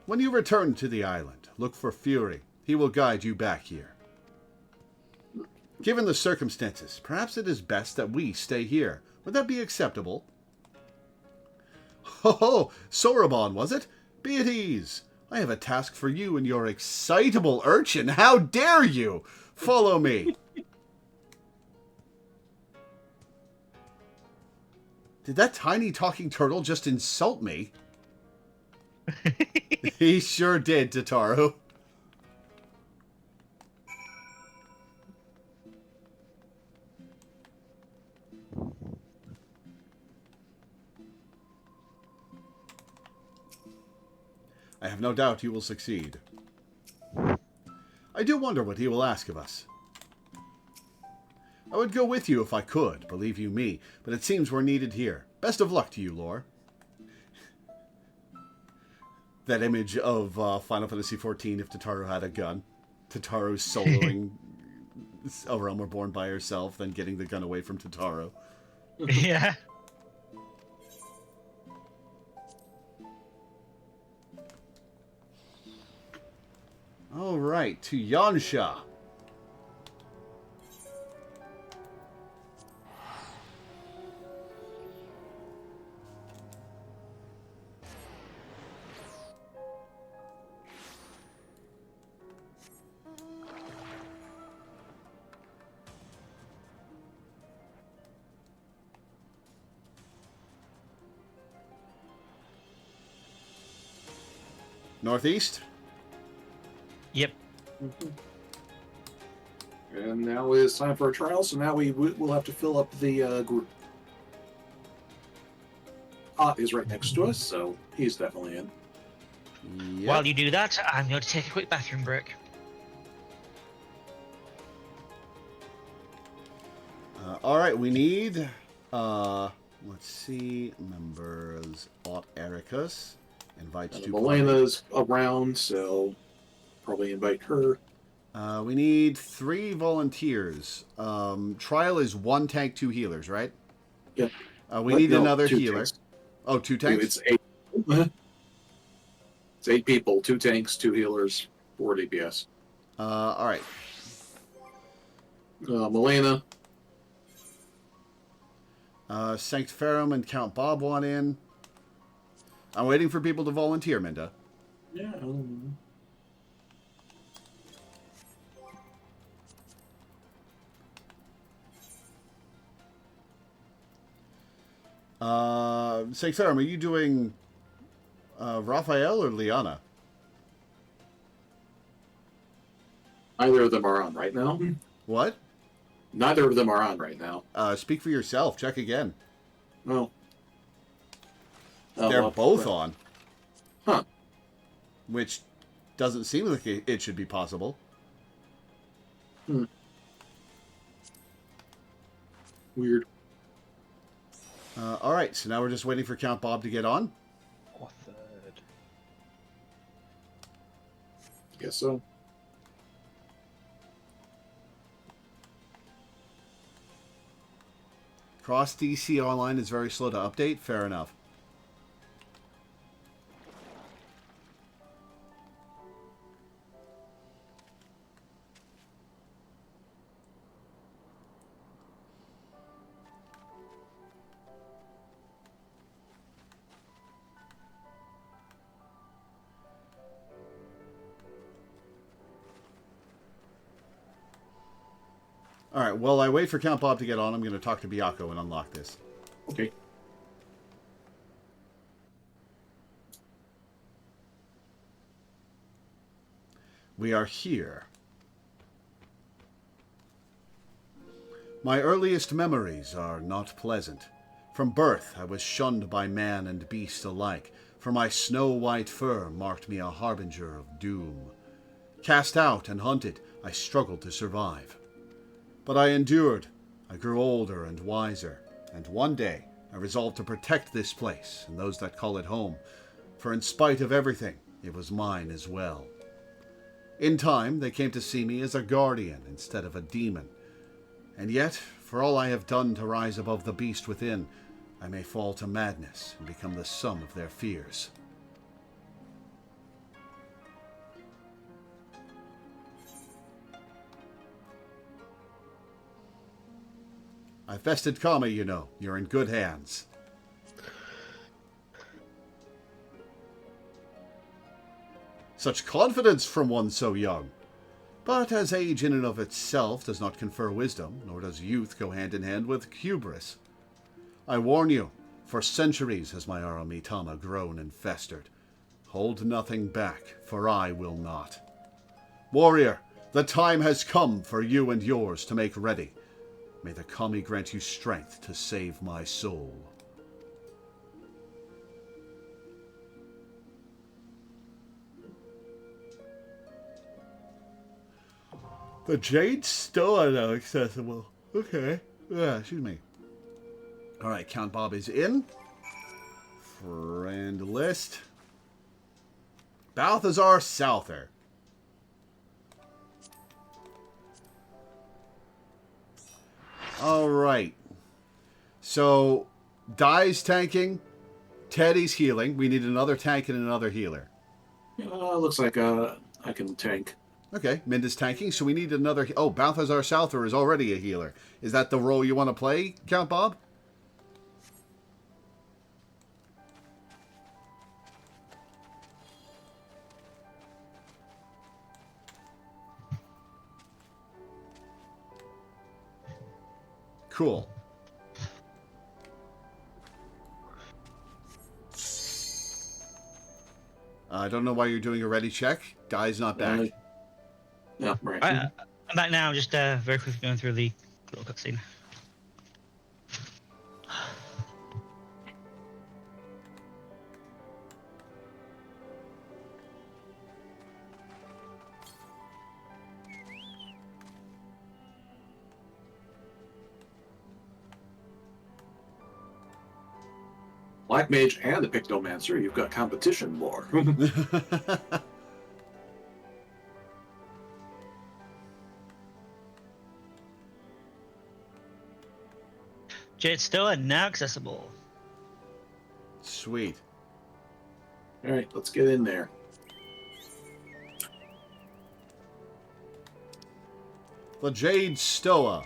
When you return to the island, look for Fury. He will guide you back here. Given the circumstances, perhaps it is best that we stay here. Would that be acceptable? Ho ho! Sorobon, was it? Be at ease. I have a task for you and your excitable urchin. How dare you! Follow me. Did that tiny talking turtle just insult me? He sure did, Tataru. I have no doubt you will succeed. I do wonder what he will ask of us. I would go with you if I could, believe you me, but it seems we're needed here. Best of luck to you, Lore. That image of Final Fantasy XIV if Tataru had a gun. Tataru soloing A Realm Reborn by herself, then getting the gun away from Tataru. Yeah. All right, to Yansha. Northeast? Yep. And now it's time for a trial, so now we'll have to fill up the group. Is right next to us, so he's definitely in. Yep. While you do that, I'm going to take a quick bathroom break. All right, we need, let's see, members, Ericus, invite to Melena's around, so probably invite her. We need 3 volunteers. Trial is 1 tank, 2 healers, right? Yep. We need another 2 healer. tanks. Oh, 2 tanks? It's 8. It's 8 people, 2 tanks, 2 healers, 4 DPS. All right. Melena. Sanctiferum and Count Bob want in. I'm waiting for people to volunteer, Minda. Yeah. Sanctiferum, are you doing Raphael or Liana? Neither of them are on right now. What? Neither of them are on right now. Speak for yourself. Check again. No. They're both on. Huh. Which doesn't seem like it should be possible. Weird. Alright, so now we're just waiting for Count Bob to get on. Authored. Guess so. Cross DC Online is very slow to update. Fair enough. Alright, while I wait for Count Bob to get on, I'm going to talk to Byakko and unlock this. Okay. We are here. My earliest memories are not pleasant. From birth, I was shunned by man and beast alike, for my snow-white fur marked me a harbinger of doom. Cast out and hunted, I struggled to survive. But I endured. I grew older and wiser, and one day I resolved to protect this place and those that call it home, for in spite of everything, it was mine as well. In time, they came to see me as a guardian instead of a demon. And yet, for all I have done to rise above the beast within, I may fall to madness and become the sum of their fears. I've bested Kami, you know. You're in good hands. Such confidence from one so young. But as age in and of itself does not confer wisdom, nor does youth go hand in hand with hubris. I warn you, for centuries has my Aramitama grown and festered. Hold nothing back, for I will not. Warrior, the time has come for you and yours to make ready. May the Kami grant you strength to save my soul. The Jade Stoa now accessible. Okay. Yeah, excuse me. Alright, Count Bob is in. Friend list. Balthazar Souther. Alright. So, Dai's tanking. Teddy's healing. We need another tank and another healer. Looks like I can tank. Okay, Minda's tanking, so we need another... Oh, Balthazar Souther is already a healer. Is that the role you want to play, Count Bob? Cool. I don't know why you're doing a ready check. Dai's not back. Yeah, right. I'm back now. Just very quickly going through the little cutscene. Black Mage and the Pictomancer, you've got competition more. Jade Stoa now accessible. Sweet. All right, let's get in there. The Jade Stoa.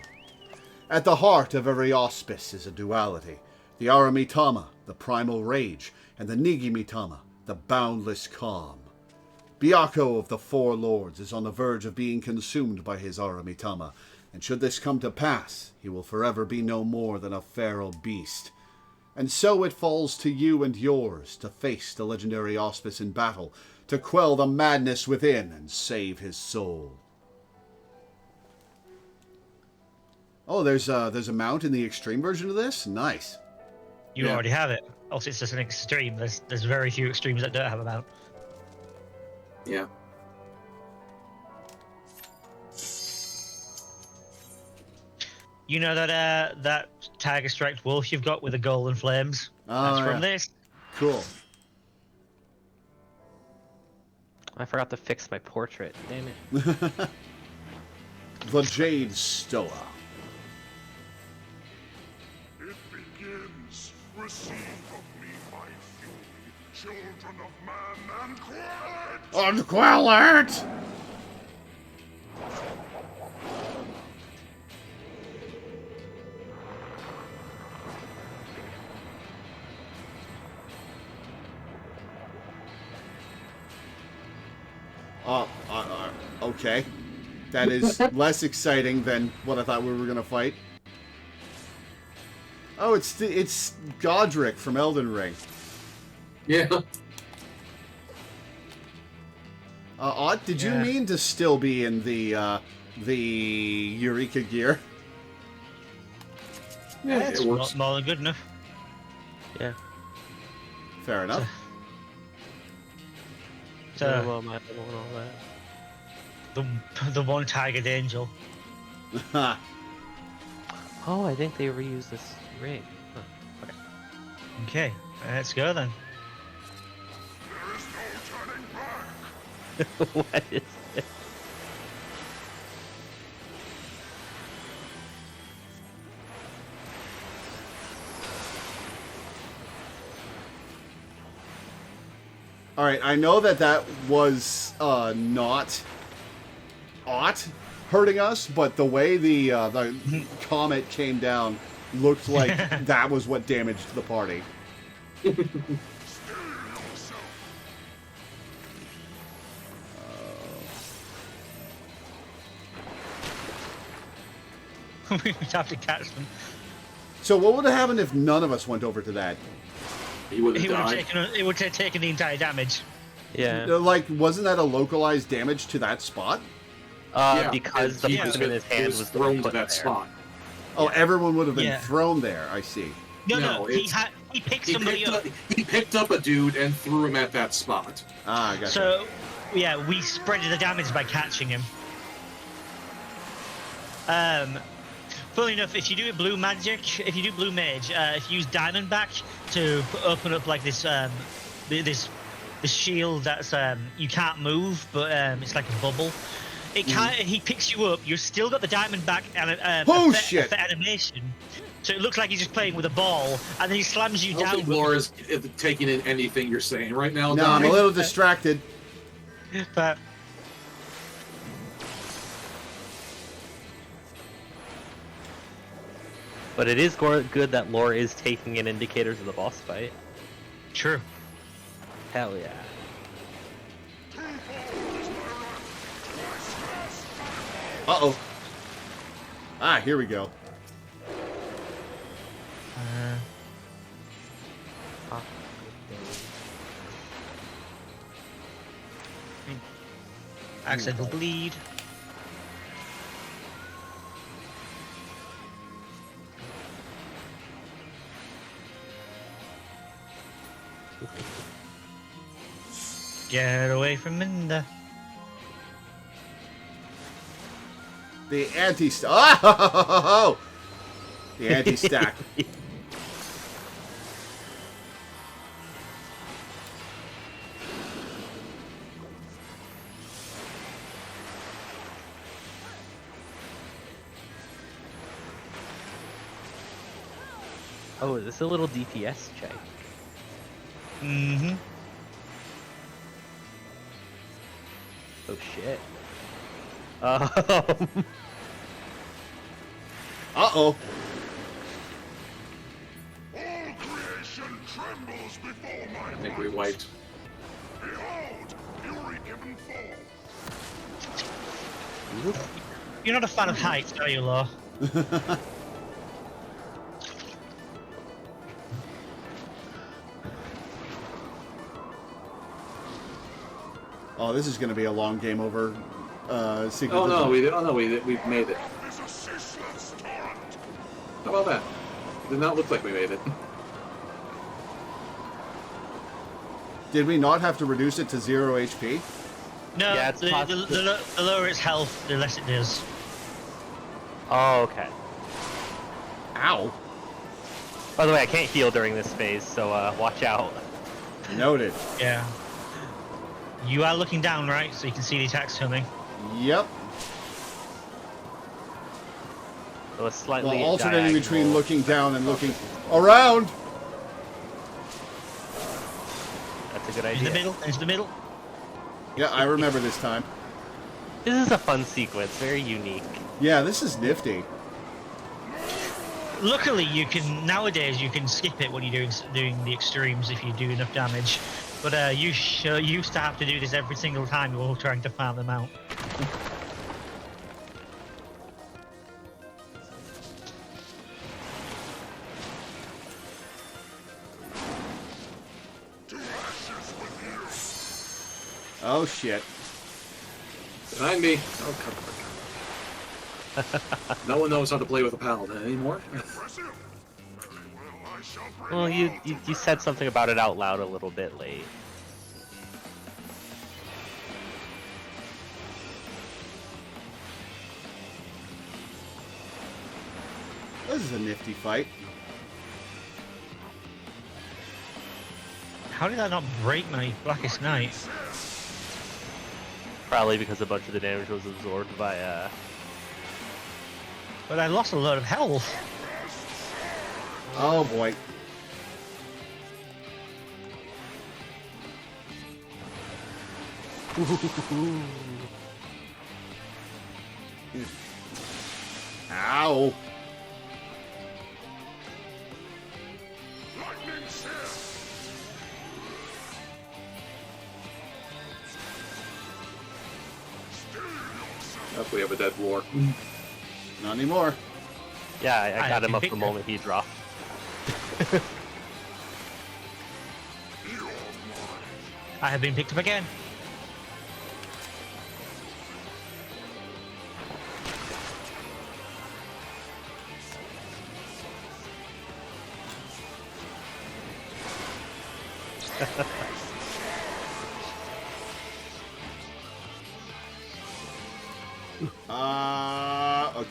At the heart of every auspice is a duality. The Aramitama, the primal rage, and the Nigimitama, the boundless calm. Byakko of the Four Lords is on the verge of being consumed by his Aramitama, and should this come to pass, he will forever be no more than a feral beast. And so it falls to you and yours to face the legendary Auspice in battle, to quell the madness within and save his soul. Oh, there's a mount in the extreme version of this? Nice. You Yeah. already have it. Also, it's just an extreme. There's very few extremes that don't have a mount. Yeah. You know that that Tiger Striped Wolf you've got with the golden flames? Oh, That's from yeah. this. Cool. I forgot to fix my portrait. Damn it. The Jade Stoa. It begins. Receive of me my fury, children of man, and quell it! Unquell it! Okay. That is less exciting than what I thought we were going to fight. Oh, it's Godric from Elden Ring. Yeah. Ott, did you Yeah. mean to still be in the Eureka gear? Yeah, It's it works. more than good enough. Yeah. Fair enough. So, Well, my little and all that. the one Tiger Angel. Oh, I think they reused this ring. Huh. Okay, let's go then. There is no turning back! Okay. What is this? All right, I know that was not Ott hurting us, but the way the comet came down looked like that was what damaged the party. Still yourself! We'd have to catch them. So what would have happened if none of us went over to that? He would He have would have died. taken. It would have taken the entire damage. Yeah. Like, wasn't that a localized damage to that spot? Yeah, Because the he weapon was- in his he hand was was thrown to put that there. spot. Oh, everyone would have been Yeah. thrown there. I see. No, No, he it's- picked He somebody picked, up. he picked up a dude and threw him at that spot. Ah, I gotcha. So, yeah, we spread the damage by catching him. Funnily enough, if you do blue magic, if you do blue mage, if you use Diamondback to open up like this, this shield that's you can't move, but it's like a bubble. It can't. He picks you up. You've still got the Diamondback and Oh, shit. effect animation. So it looks like he's just playing with a ball, and then he slams you I don't down. think Laura's taking in anything you're saying right now. No, I'm a Donnie. little distracted. But But it is good that Lore is taking in indicators of the boss fight. true. Hell yeah. Uh-oh. Ah, here we go. Accidental bleed. Get away from Minda. The anti-stack. Oh! The anti-stack. Oh, is this a little DPS check? Mm-hmm. Oh shit. Uh-oh. All creation trembles before my I think we wiped. Behold, fury given fall. You're not a fan of heights, are you, Law? Oh, this is going to be a long game over sequence. Oh no, we've made it. Is a ceaseless torrent. How about that? Did not look like we made it. Did we not have to reduce it to 0 HP? No, Yeah, it's the lower its health, the less it does. Oh, okay. Ow. By the way, I can't heal during this phase, so watch out. Noted. Yeah. You are looking down, right? So you can see the attacks coming. Yep. So a slightly Well, alternating diagonal. between looking down and looking around. That's a good In idea. the middle. Into the middle. Yeah, I remember this time. This is a fun sequence, very unique. Yeah, this is nifty. Luckily, nowadays you can skip it when you're doing the extremes if you do enough damage. But you used to have to do this every single time you were trying to farm them out. To ashes with you. Oh shit. Behind me. Oh, come on. No one knows how to play with a paladin anymore. Impressive. Very well, I shall bring Well, all you said something about it out loud a little bit late. This is a nifty fight. How did that not break my Blackest Night? Probably because a bunch of the damage was absorbed by But I lost a lot of health. Oh boy. Ow. lightning sear. Still yourself. Oh, we have a dead war. Not anymore. Yeah, I I got him can up pick the that. moment he dropped. You're mine. I have been picked up again.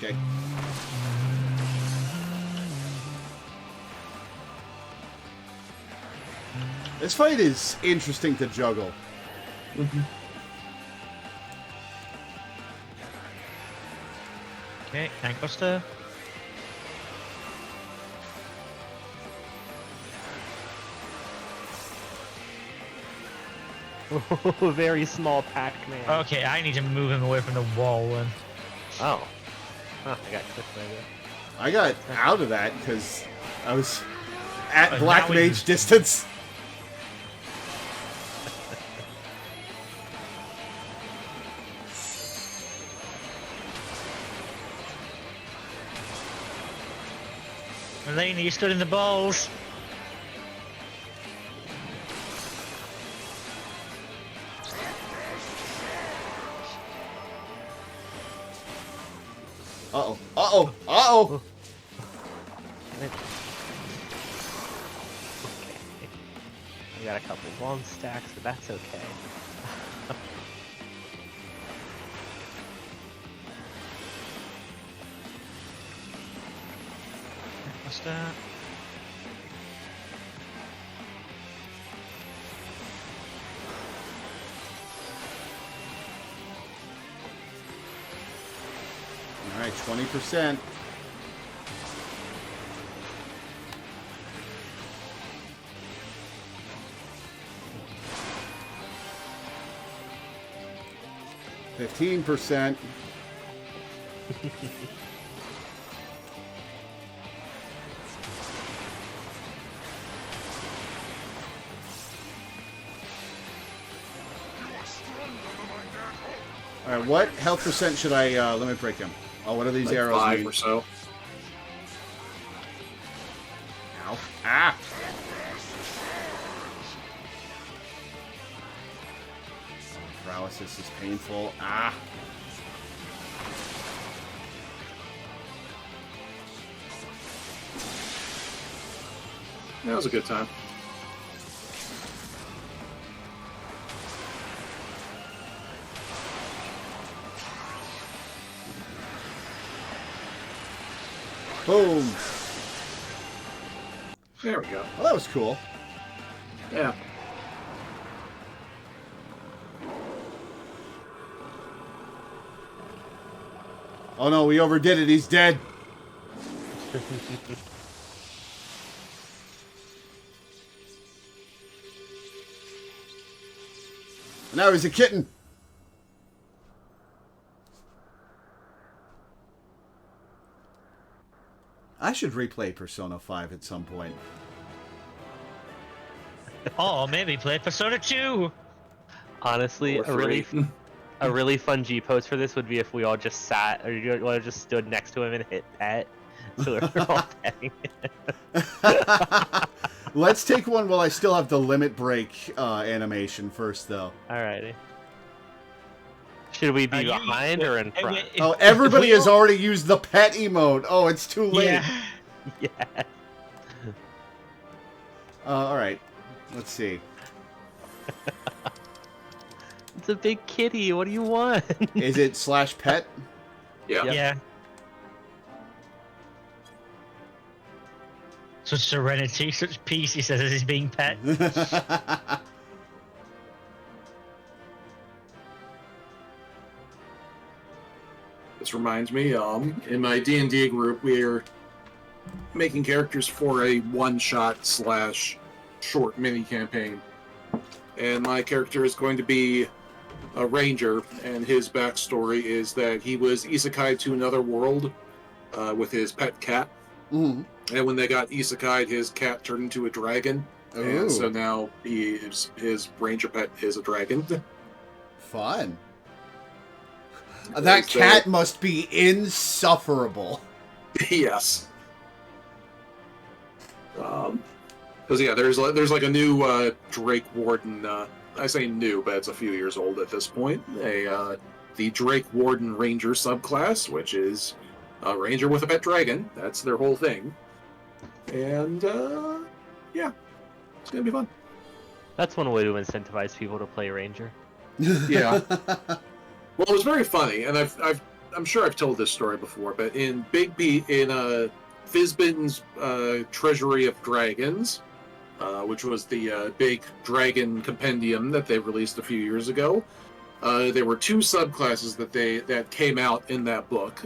Okay. This fight is interesting to juggle. Okay, tank buster. Very small Pac-Man. Okay, I need to move him away from the wall then. Oh. Huh, I got clipped right there. I got out of that because I was at Now Black we- Mage distance. Elena, you stood in the balls. Uh-oh. Uh-oh. Uh-oh. Okay. I got a couple long stacks, but that's okay. What's that? All right, 20%. %. All right, what health percent should I limit break him? Oh, what are these Like arrows 5 mean? or so. Ow. Ah! paralysis is painful. Ah. That was a good time. Boom. There we go. Well, that was cool. Yeah. Oh no, we overdid it. He's dead. Now he's a kitten. I should replay Persona 5 at some point. Or maybe play Persona 2. Honestly, Or three. a really fun G pose for this would be if we all just sat or you all just stood next to him and hit pet. So we're all petting it. Let's take one while I still have the limit break animation first, though. Alrighty. Should we be behind or in front? Oh, everybody has already used the pet emote. Oh, it's too late. Yeah. Yeah. Alright. Let's see. It's a big kitty. What do you want? Is it /pet? Yeah. Yep. Yeah. Such serenity, such peace, he says, as he's being pet. This reminds me, in my D&D group, we're making characters for a one-shot / short mini-campaign. And my character is going to be a ranger, and his backstory is that he was isekai to another world with his pet cat. Mhm. And when they got isekai, his cat turned into a dragon. Ooh. And so now his ranger pet is a dragon. Fun. That cat must be insufferable. Yes. Because yeah, there's like a new Drake Warden. I say new, but it's a few years old at this point. The Drake Warden Ranger subclass, which is a ranger with a pet dragon. That's their whole thing. And yeah, it's gonna be fun. That's one way to incentivize people to play Ranger. Yeah. Well, it was very funny, and I'm sure I've told this story before, but in Fizbin's Treasury of Dragons, which was the big dragon compendium that they released a few years ago, there were two subclasses that came out in that book: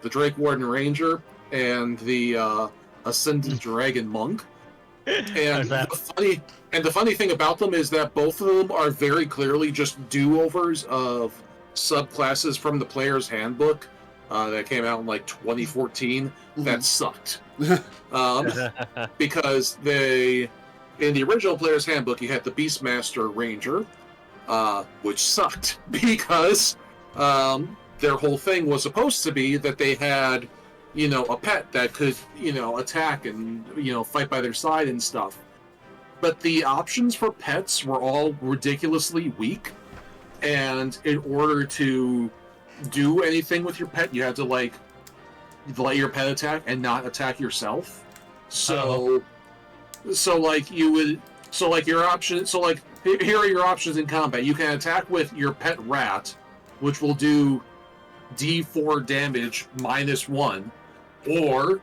the Drake Warden Ranger and the Ascendant Dragon Monk. And the funny thing about them is that both of them are very clearly just do-overs of subclasses from the Player's Handbook that came out in like 2014 that sucked. Because in the original Player's Handbook, you had the Beastmaster Ranger, which sucked because their whole thing was supposed to be that they had, a pet that could, attack and, fight by their side and stuff. But the options for pets were all ridiculously weak. And in order to do anything with your pet, you had to let your pet attack and not attack yourself. So your options. So here are your options in combat. You can attack with your pet rat, which will do D4 damage -1, or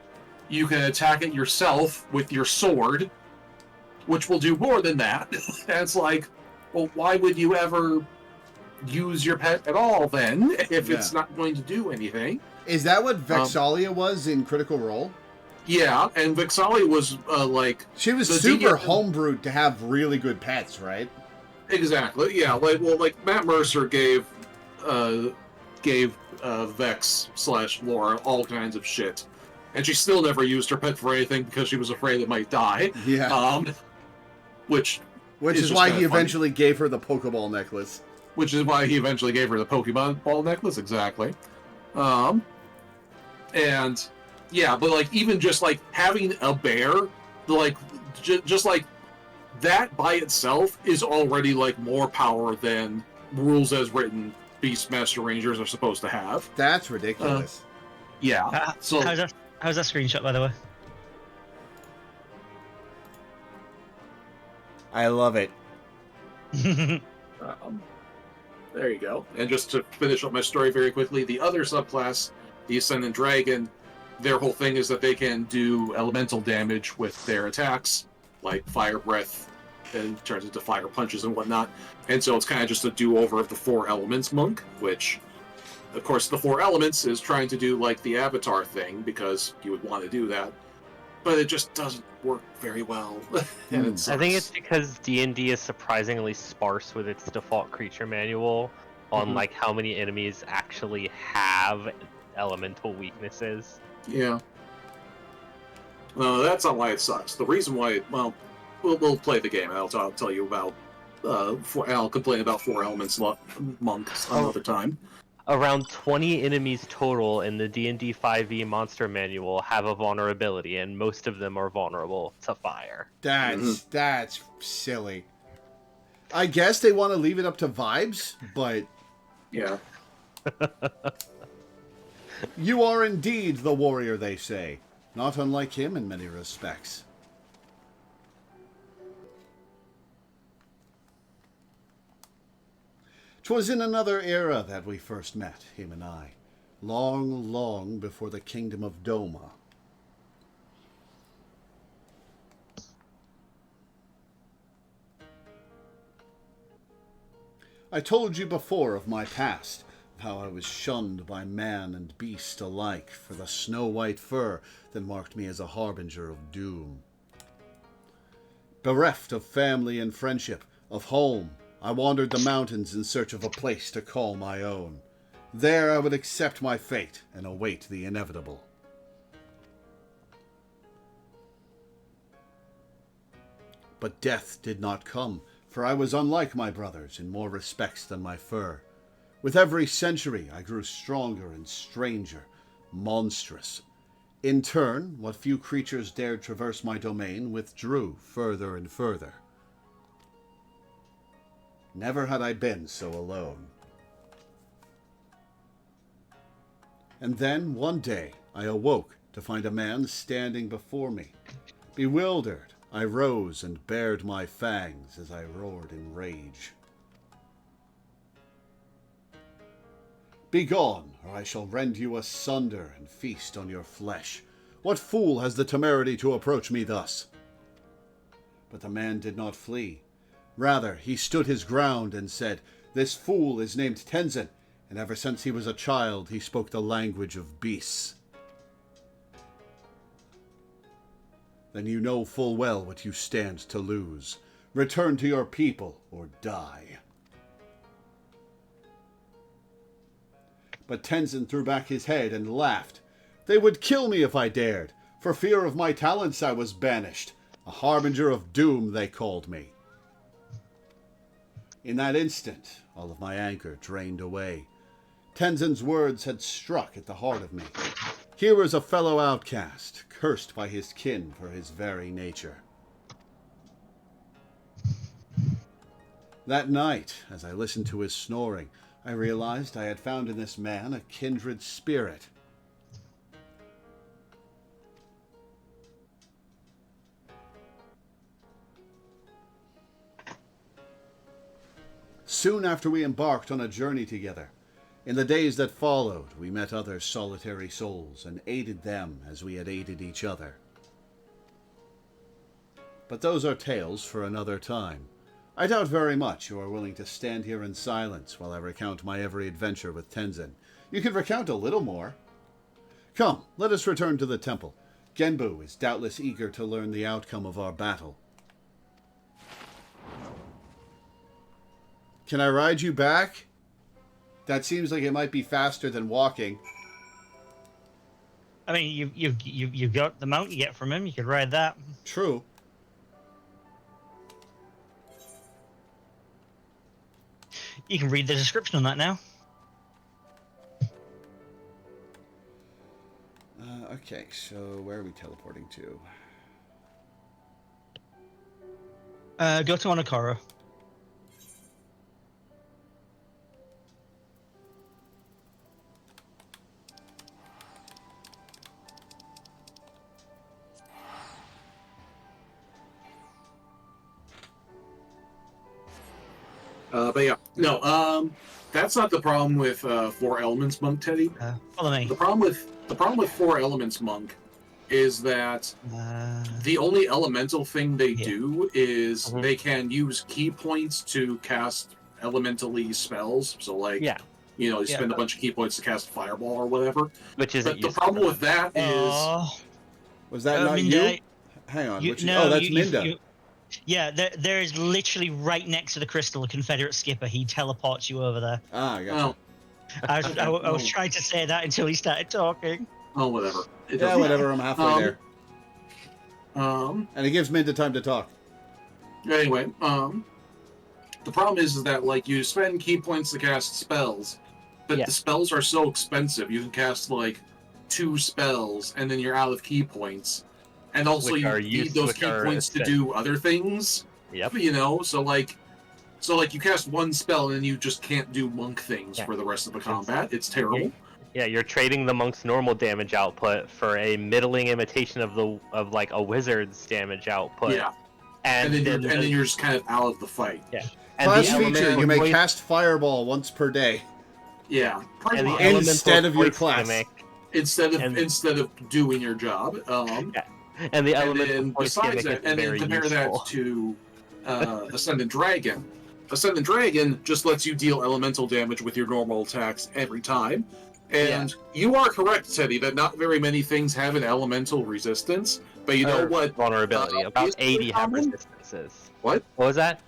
you can attack it yourself with your sword, which will do more than that. And it's like, well, why would you ever use your pet at all then if it's not going to do anything? Is that what Vexalia was in Critical Role? Yeah, and Vexalia was she was super homebrewed to have really good pets, right? Exactly. Yeah. Like Matt Mercer gave Vex / Laura all kinds of shit, and she still never used her pet for anything because she was afraid it might die. Yeah. Which is why he eventually gave her the Pokeball necklace. Which is why he eventually gave her the Pokemon Ball necklace, exactly. And yeah, but even just having a bear, just that by itself is already more power than rules as written Beastmaster Rangers are supposed to have. That's ridiculous. Yeah. So How's that screenshot, by the way? I love it. there you go. And just to finish up my story very quickly, the other subclass, the Ascendant Dragon, their whole thing is that they can do elemental damage with their attacks, like Fire Breath, and turns into fire punches and whatnot. And so it's kind of just a do-over of the Four Elements monk, which, of course, the Four Elements is trying to do like the Avatar thing, because you would want to do that. But it just doesn't work very well. And it I think sucks. it's because D&D is surprisingly sparse with its default creature manual on like how many enemies actually have elemental weaknesses. Yeah. No, that's not why it sucks. The reason why, well, we'll play the game, and I'll tell you about. I'll complain about Four Elements monks another time. Around 20 enemies total in the D&D 5e monster manual have a vulnerability, and most of them are vulnerable to fire. That's silly. I guess they want to leave it up to vibes, but Yeah. you are indeed the warrior, they say. Not unlike him in many respects. 'Twas in another era that we first met, him and I. Long, long before the kingdom of Doma. I told you before of my past, of how I was shunned by man and beast alike for the snow-white fur that marked me as a harbinger of doom. Bereft of family and friendship, of home, I wandered the mountains in search of a place to call my own. There I would accept my fate and await the inevitable. But death did not come, for I was unlike my brothers in more respects than my fur. With every century I grew stronger and stranger, monstrous. In turn, what few creatures dared traverse my domain withdrew further and further. Never had I been so alone. And then, one day, I awoke to find a man standing before me. Bewildered, I rose and bared my fangs as I roared in rage. Begone, or I shall rend you asunder and feast on your flesh. What fool has the temerity to approach me thus? But the man did not flee. Rather, he stood his ground and said, This fool is named Tenzin, and ever since he was a child he spoke the language of beasts. Then you know full well what you stand to lose. Return to your people or die. But Tenzin threw back his head and laughed. They would kill me if I dared. For fear of my talents I was banished. A harbinger of doom they called me. In that instant, all of my anger drained away. Tenzin's words had struck at the heart of me. Here was a fellow outcast, cursed by his kin for his very nature. That night, as I listened to his snoring, I realized I had found in this man a kindred spirit. Soon after we embarked on a journey together. In the days that followed, we met other solitary souls and aided them as we had aided each other. But those are tales for another time. I doubt very much you are willing to stand here in silence while I recount my every adventure with Tenzin. You can recount a little more. Come, let us return to the temple. Genbu is doubtless eager to learn the outcome of our battle. Can I ride you back? That seems like it might be faster than walking. I mean, you've got the mount you get from him. You could ride that. True. You can read the description on that now. Okay, so where are we teleporting to? Go to Onokoro. But yeah, no. That's not the problem with Four Elements Monk, Teddy. Follow me. The problem with Four Elements Monk is that the only elemental thing they do is they can use key points to cast elementally spells. So like, you spend a bunch of key points to cast Fireball or whatever. Which isn't But the problem with that is... Was that not Minda, you? Hang on. No, that's Minda. Yeah, there is literally right next to the crystal a Confederate skipper. He teleports you over there. Ah, I gotcha. I was trying to say that until he started talking. Oh, whatever. Whatever. I'm halfway there. And it gives Minda time to talk. Anyway, the problem is that like you spend key points to cast spells, but the spells are so expensive. You can cast like 2 spells, and then you're out of key points. And also you need those key points to do other things. Yep. So like you cast 1 spell and you just can't do monk things for the rest of the combat. It's terrible. Yeah, you're trading the monk's normal damage output for a middling imitation of like a wizard's damage output. Yeah. And then you're just kind of out of the fight. Yeah. Class feature, you may cast Fireball once per day. Yeah. Instead of your class. Instead of doing your job. And the element and besides that, and then compare that to Ascendant Dragon. Ascendant Dragon just lets you deal elemental damage with your normal attacks every time. And you are correct, Teddy, that not very many things have an elemental resistance. But you know what? Vulnerability. About 80 have resistances. What? What was that?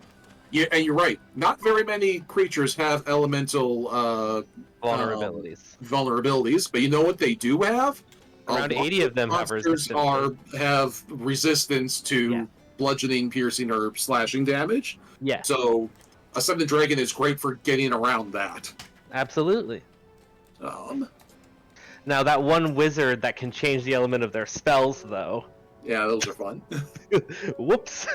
Yeah, and you're right. Not very many creatures have elemental vulnerabilities. But you know what they do have? Around 80 of them have resistance. Have resistance to bludgeoning, piercing, or slashing damage. Yeah. So, Ascendant Dragon is great for getting around that. Absolutely. Now, that one wizard that can change the element of their spells, though. Yeah, those are fun. Whoops.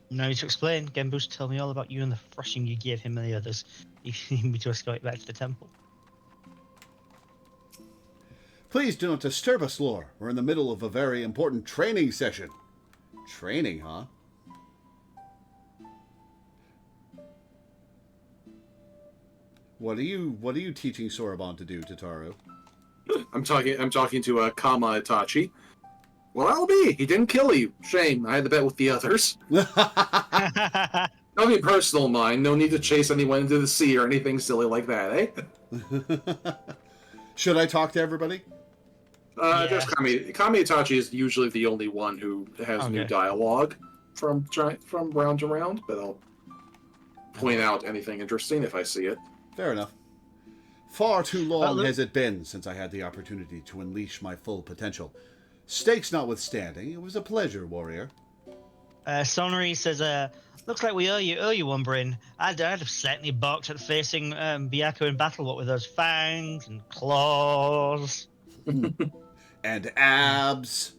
No need to explain. Genbu's tell me all about you and the thrashing you gave him and the others. You need me to escort back to the temple. Please do not disturb us, Lore. We're in the middle of a very important training session. Training, huh? What are you teaching Soroban to do, Tataru? I'm talking to Kama Itachi. Well, I'll be. He didn't kill you. Shame. I had to bet with the others. Nothing personal, mine. No need to chase anyone into the sea or anything silly like that, eh? Should I talk to everybody? Just Kami Itachi is usually the only one who has new dialogue from round to round, but I'll point out anything interesting if I see it. Fair enough. Far too long has it been since I had the opportunity to unleash my full potential. Stakes notwithstanding, it was a pleasure, warrior. Sonnery says, looks like we owe you one, Bryn. I'd have certainly balked at facing Byakko in battle, what with those fangs and claws. And abs.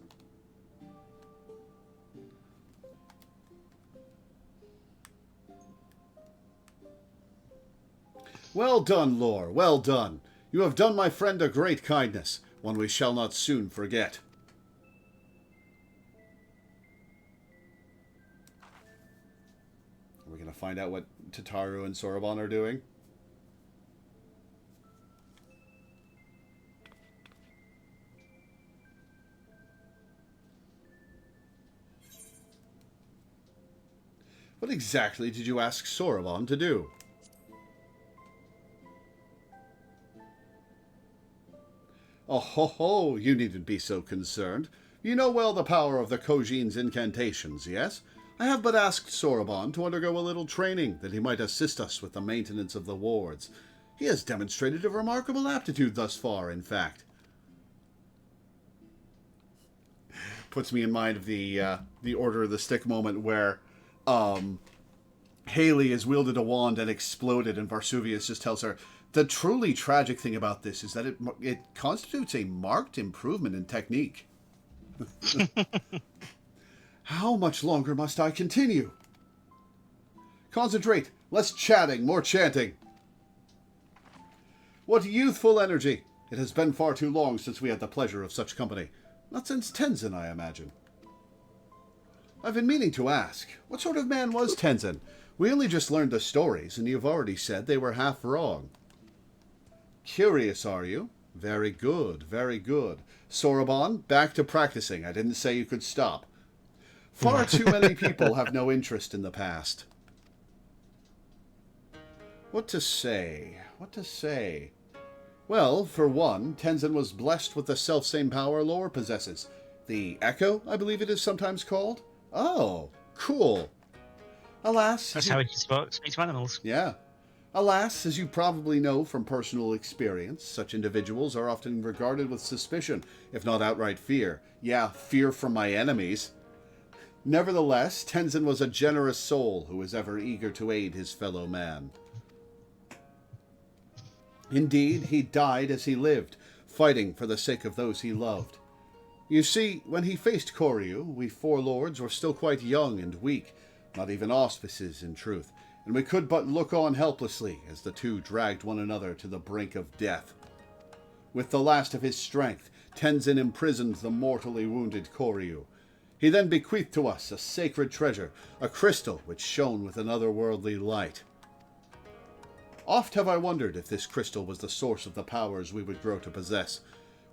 Well done, Lore, well done. You have done my friend a great kindness, one we shall not soon forget. Are we going to find out what Tataru and Soroban are doing? What exactly did you ask Soroban to do? Oh ho ho, you needn't be so concerned. You know well the power of the Kojin's incantations, yes? I have but asked Soroban to undergo a little training, that he might assist us with the maintenance of the wards. He has demonstrated a remarkable aptitude thus far, in fact. Puts me in mind of the Order of the Stick moment where Haley has wielded a wand and exploded, and Varsuvius just tells her, the truly tragic thing about this is that it constitutes a marked improvement in technique. How much longer must I continue? Concentrate. Less chatting, more chanting. What youthful energy. It has been far too long since we had the pleasure of such company. Not since Tenzin, I imagine. I've been meaning to ask, what sort of man was Tenzin? We only just learned the stories, and you've already said they were half wrong. Curious, are you? Very good, very good. Soroban, back to practicing. I didn't say you could stop. Far too many people have no interest in the past. What to say? What to say? Well, for one, Tenzin was blessed with the self-same power Lore possesses. The Echo, I believe it is sometimes called. Oh, cool. Alas... That's how he speaks to animals. Yeah. Alas, as you probably know from personal experience, such individuals are often regarded with suspicion, if not outright fear. Yeah, fear from my enemies. Nevertheless, Tenzin was a generous soul who was ever eager to aid his fellow man. Indeed, he died as he lived, fighting for the sake of those he loved. You see, when he faced Koryu, we four lords were still quite young and weak, not even auspices in truth, and we could but look on helplessly as the two dragged one another to the brink of death. With the last of his strength, Tenzin imprisoned the mortally wounded Koryu. He then bequeathed to us a sacred treasure, a crystal which shone with an otherworldly light. Oft have I wondered if this crystal was the source of the powers we would grow to possess.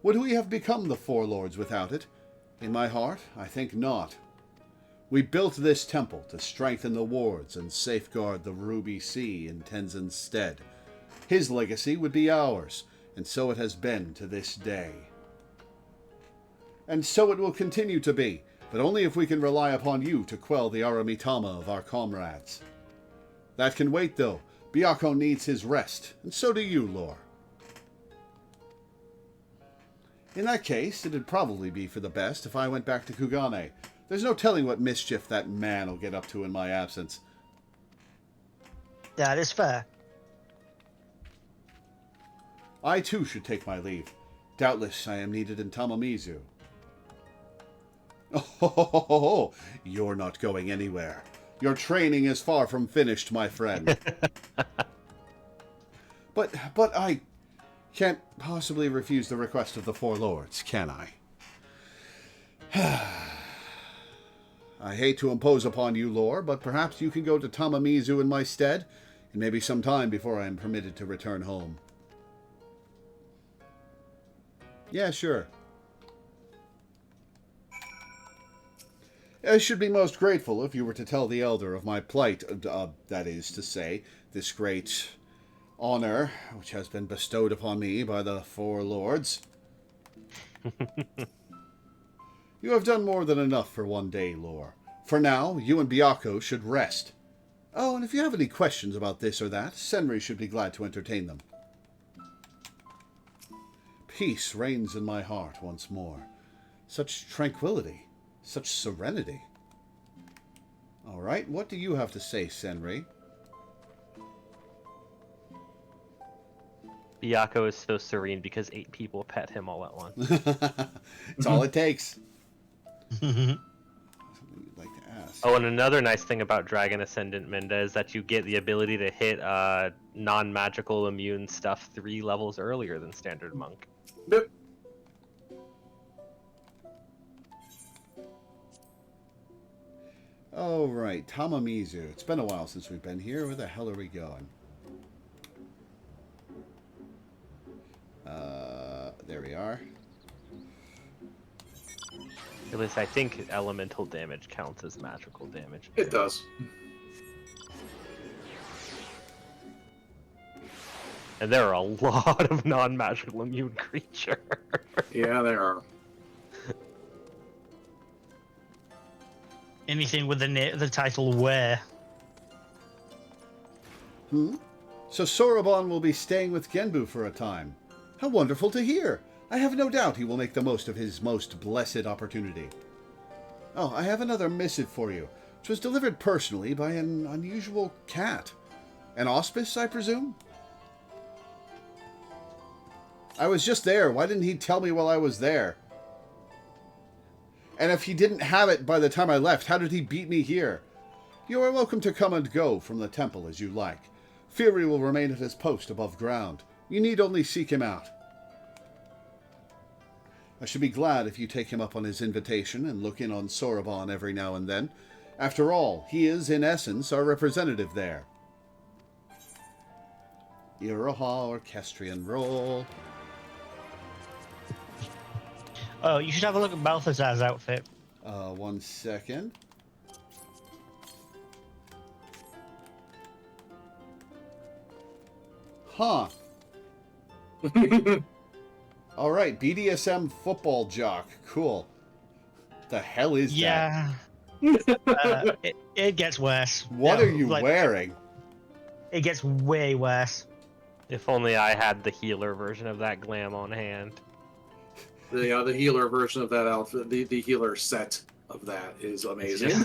Would we have become the Four Lords without it? In my heart, I think not. We built this temple to strengthen the wards and safeguard the Ruby Sea in Tenzin's stead. His legacy would be ours, and so it has been to this day. And so it will continue to be, but only if we can rely upon you to quell the Aramitama of our comrades. That can wait, though. Byakko needs his rest, and so do you, Lore. In that case, it'd probably be for the best if I went back to Kugane. There's no telling what mischief that man will get up to in my absence. That is fair. I too should take my leave. Doubtless I am needed in Tamamizu. Oh, you're not going anywhere. Your training is far from finished, my friend. But I can't possibly refuse the request of the Four Lords, can I? I hate to impose upon you, Lore, but perhaps you can go to Tamamizu in my stead. It may be some time before I am permitted to return home. Yeah, sure. I should be most grateful if you were to tell the Elder of my plight, that is to say, this great honor which has been bestowed upon me by the Four Lords. You have done more than enough for one day, Lore. For now, you and Byakko should rest. Oh, and if you have any questions about this or that, Senri should be glad to entertain them. Peace reigns in my heart once more. Such tranquility. Such serenity. All right, what do you have to say, Senri? Byakko is so serene because 8 people pet him all at once. It's all it takes. Something you'd like to ask. Oh, and another nice thing about Dragon Ascendant Minda is that you get the ability to hit non-magical immune stuff 3 levels earlier than Standard Monk. Yep. Oh, right. Tamamizu. It's been a while since we've been here. Where the hell are we going? There we are. At least I think elemental damage counts as magical damage. It does. And there are a lot of non-magical immune creatures. Yeah, there are. Anything with the title Where? So Soroban will be staying with Genbu for a time. How wonderful to hear! I have no doubt he will make the most of his most blessed opportunity. Oh, I have another missive for you, which was delivered personally by an unusual cat. An auspice, I presume? I was just there. Why didn't he tell me while I was there? And if he didn't have it by the time I left, how did he beat me here? You are welcome to come and go from the temple as you like. Fury will remain at his post above ground. You need only seek him out. I should be glad if you take him up on his invitation and look in on Soroban every now and then. After all, he is, in essence, our representative there. Iroha Orchestrion Roll. Oh, you should have a look at Balthazar's outfit. 1 second. Huh. All right, BDSM football jock. Cool. The hell is that? Yeah. It gets worse. What are you wearing? It gets way worse. If only I had the healer version of that glam on hand. The healer version of that outfit, the healer set of that is amazing.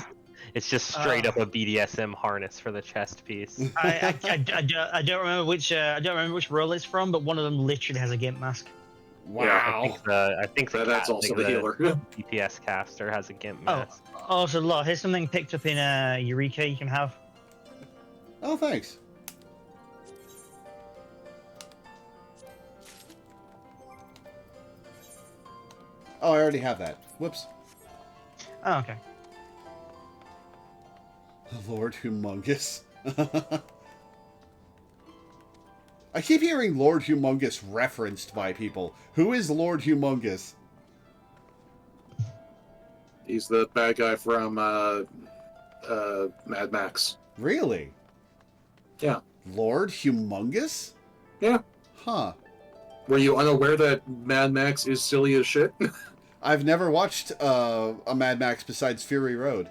It's just straight up a BDSM harness for the chest piece. I don't remember which role it's from, but one of them literally has a gimp mask. Wow. Yeah, I think That's also the healer. DPS caster has a gimp mask. Oh, so Law, here's something picked up in Eureka you can have. Oh, thanks. Oh, I already have that. Whoops. Oh, okay. Lord Humongous. I keep hearing Lord Humongous referenced by people. Who is Lord Humongous? He's the bad guy from Mad Max. Really? Yeah. Lord Humongous? Yeah. Huh. Were you unaware that Mad Max is silly as shit? I've never watched a Mad Max besides Fury Road.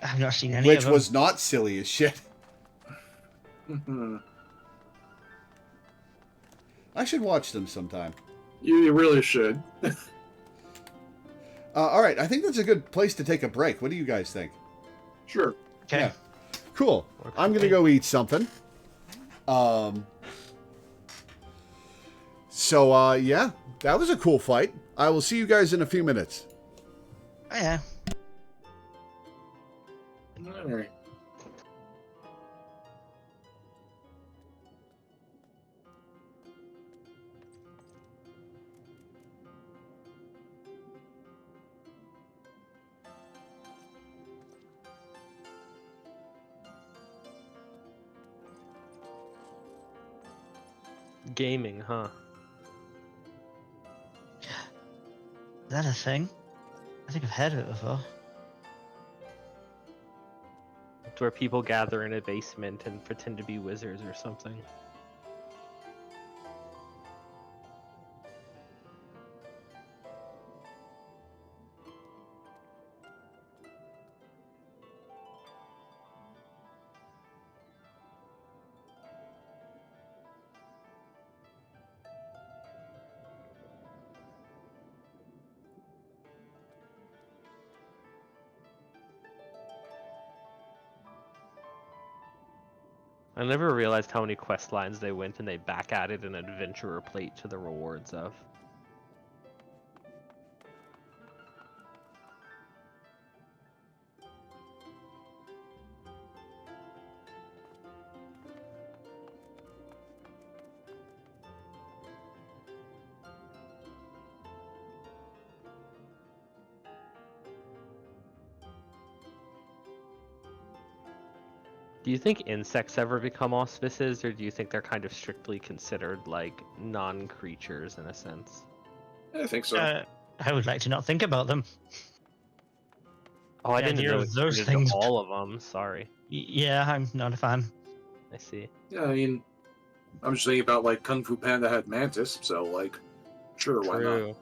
I've not seen any Which of them. was not silly as shit. I should watch them sometime. You really should. All right, I think that's a good place to take a break. What do you guys think? Sure. Okay. Yeah. Cool. I'm going to go eat something. So, yeah, that was a cool fight. I will see you guys in a few minutes. Oh, yeah. Alright. Gaming, huh? Is that a thing? I think I've heard of it before. It's where people gather in a basement and pretend to be wizards or something. I never realized how many quest lines they went and they back added an adventurer plate to the rewards of. Do you think insects ever become auspices, or do you think they're kind of strictly considered like non-creatures in a sense? I think so. I would like to not think about them. Oh, I The didn't idea know of it those included things- all of them. Sorry. Yeah, I'm not a fan. I see. Yeah, I mean, I'm just thinking about, like, Kung Fu Panda had Mantis, so, like, sure, why not? True.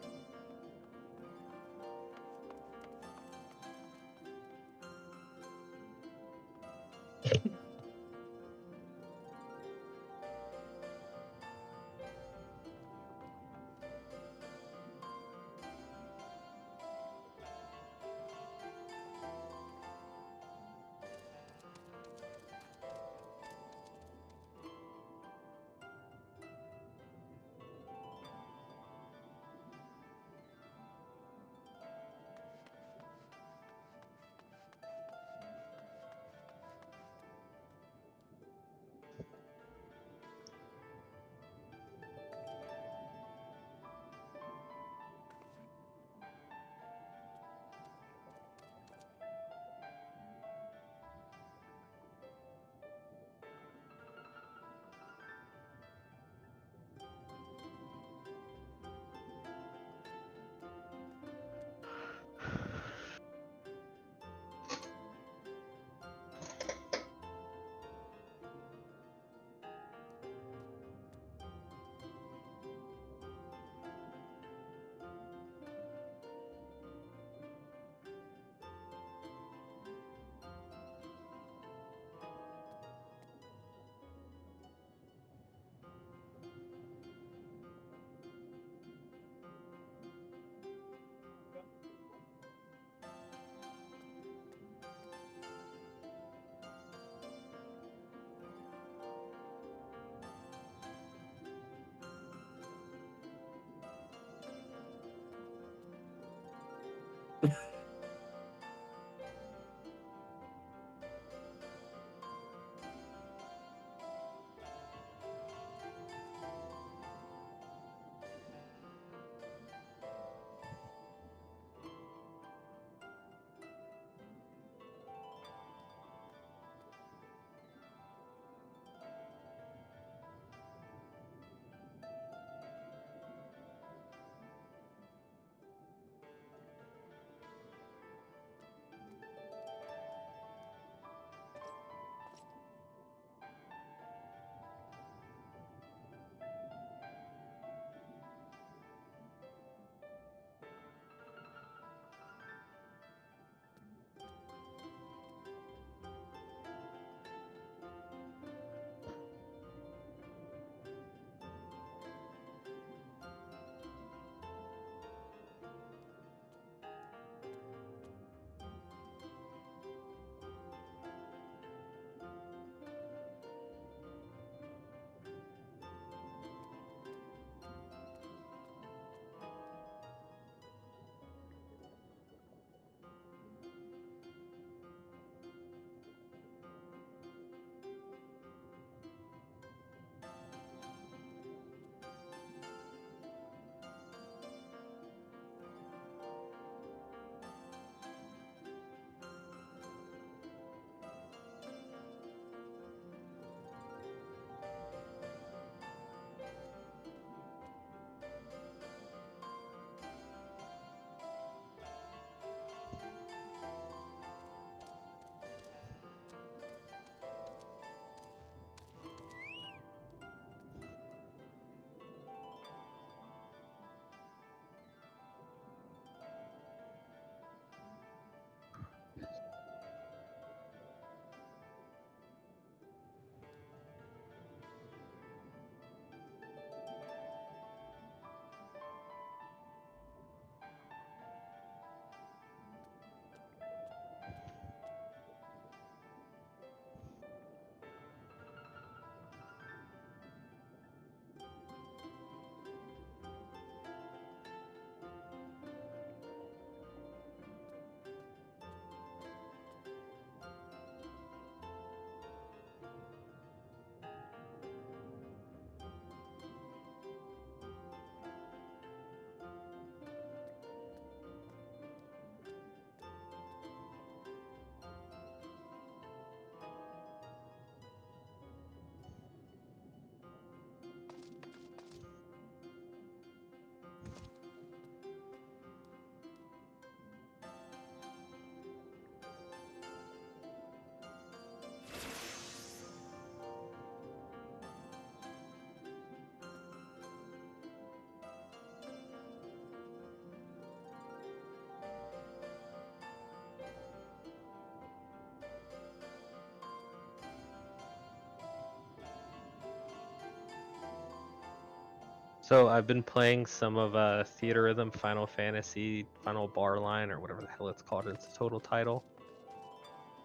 So I've been playing some of Theatrhythm Final Fantasy Final Bar Line, or whatever the hell it's called. It's the total title.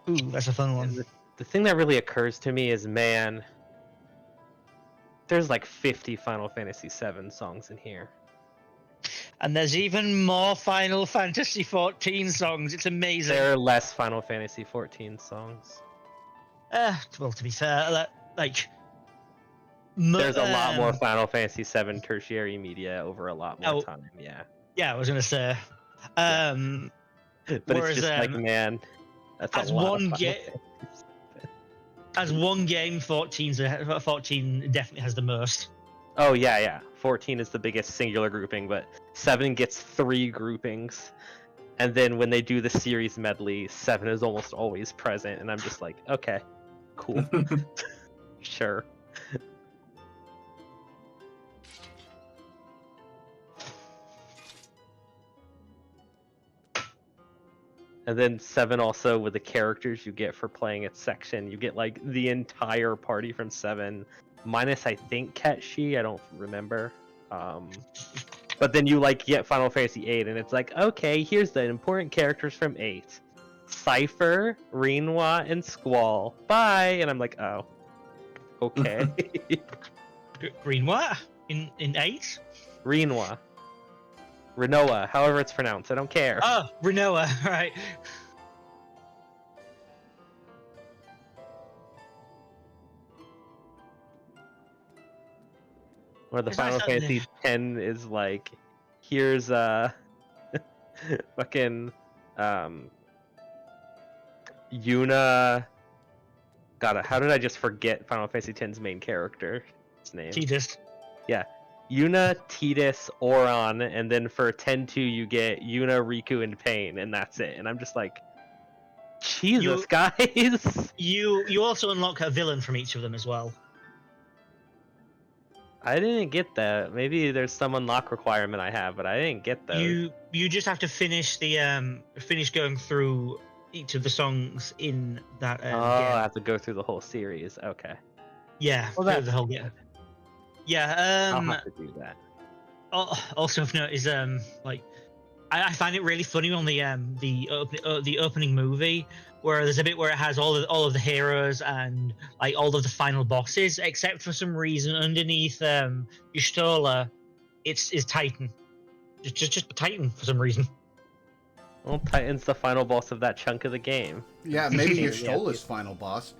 Ooh, that's a fun And one. the thing that really occurs to me is, man, there's like 50 Final Fantasy VII songs in here. And there's even more Final Fantasy XIV songs. It's amazing. There are less Final Fantasy XIV songs. Well, to be fair, There's a lot more Final Fantasy VII tertiary media over a lot more time. Yeah. Yeah, I was gonna say. But whereas, it's just like, man, that's as a lot one of game, as one game, 14 definitely has the most. Oh yeah. 14 is the biggest singular grouping, but 7 gets 3 groupings. And then when they do the series medley, 7 is almost always present, and I'm just like, okay, cool. Sure. And then 7 also, with the characters you get for playing its section, you get like the entire party from 7, minus I think Ketshi, I don't remember. But then you like get Final Fantasy 8, and it's like, okay, here's the important characters from 8. Cypher, Rinwa, and Squall. Bye! And I'm like, oh. Okay. Green what? In 8? Rinwa. Rinoa, however it's pronounced, I don't care. Oh, Rinoa, right. Where the There's Final not Fantasy something- X is like, here's fucking Yuna. God, how did I just forget Final Fantasy X's main character? His name. Tidus. Yeah. Yuna, Tidus, Oron, and then for 10-2 you get Yuna, Riku, and Pain, and that's it. And I'm just like, Jesus, guys! You also unlock a villain from each of them as well. I didn't get that. Maybe there's some unlock requirement I have, but I didn't get those. You just have to finish going through each of the songs in that I game. have to go through the whole series. Okay. Yeah, Well, through that's the whole game. Yeah. I'll have to do that. Also of note is I find it really funny on the opening movie where there's a bit where it has all of the heroes and like all of the final bosses, except for some reason underneath Yustola, it's Titan. Just Titan for some reason. Well, Titan's the final boss of that chunk of the game. Yeah, maybe Yeah, Yustola's final boss.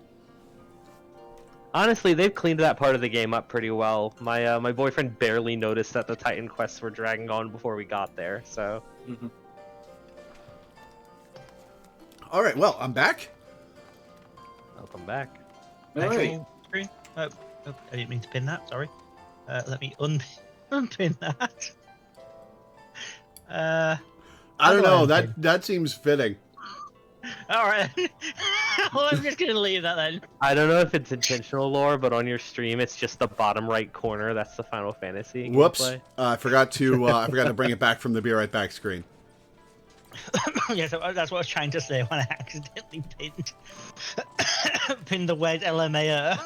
Honestly, they've cleaned that part of the game up pretty well. My boyfriend barely noticed that the Titan quests were dragging on before we got there, so... Mm-hmm. All right, well, I'm back. Welcome back. All right. Screen. I didn't mean to pin that. Sorry. Let me unpin that. I don't know. That seems fitting. All right. Well, I'm just gonna leave that then. I don't know if it's intentional lore, but on your stream, it's just the bottom right corner. That's the Final Fantasy Whoops! gameplay. I forgot to bring it back from the Be Right Back screen. Yeah, so that's what I was trying to say when I accidentally pinned the word LMAO.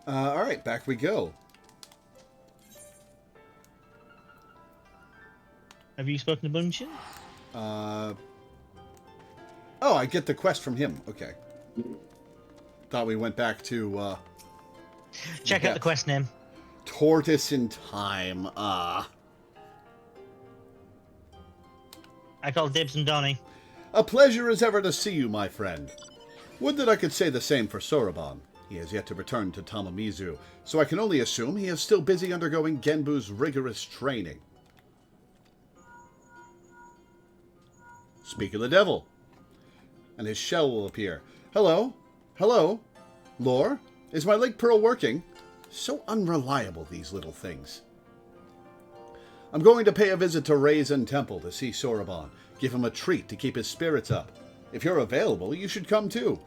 All right, back we go. Have you spoken to Bunchen? Oh, I get the quest from him. Okay. Thought we went back to Check out the quest name. Tortoise in Time. I call dibs and Donnie. A pleasure as ever to see you, my friend. Would that I could say the same for Soroban. He has yet to return to Tamamizu, so I can only assume he is still busy undergoing Genbu's rigorous training. Speak of the devil. And his shell will appear. Hello? Hello? Lore? Is my Lake Pearl working? So unreliable, these little things. I'm going to pay a visit to Raisin Temple to see Soroban. Give him a treat to keep his spirits up. If you're available, you should come too.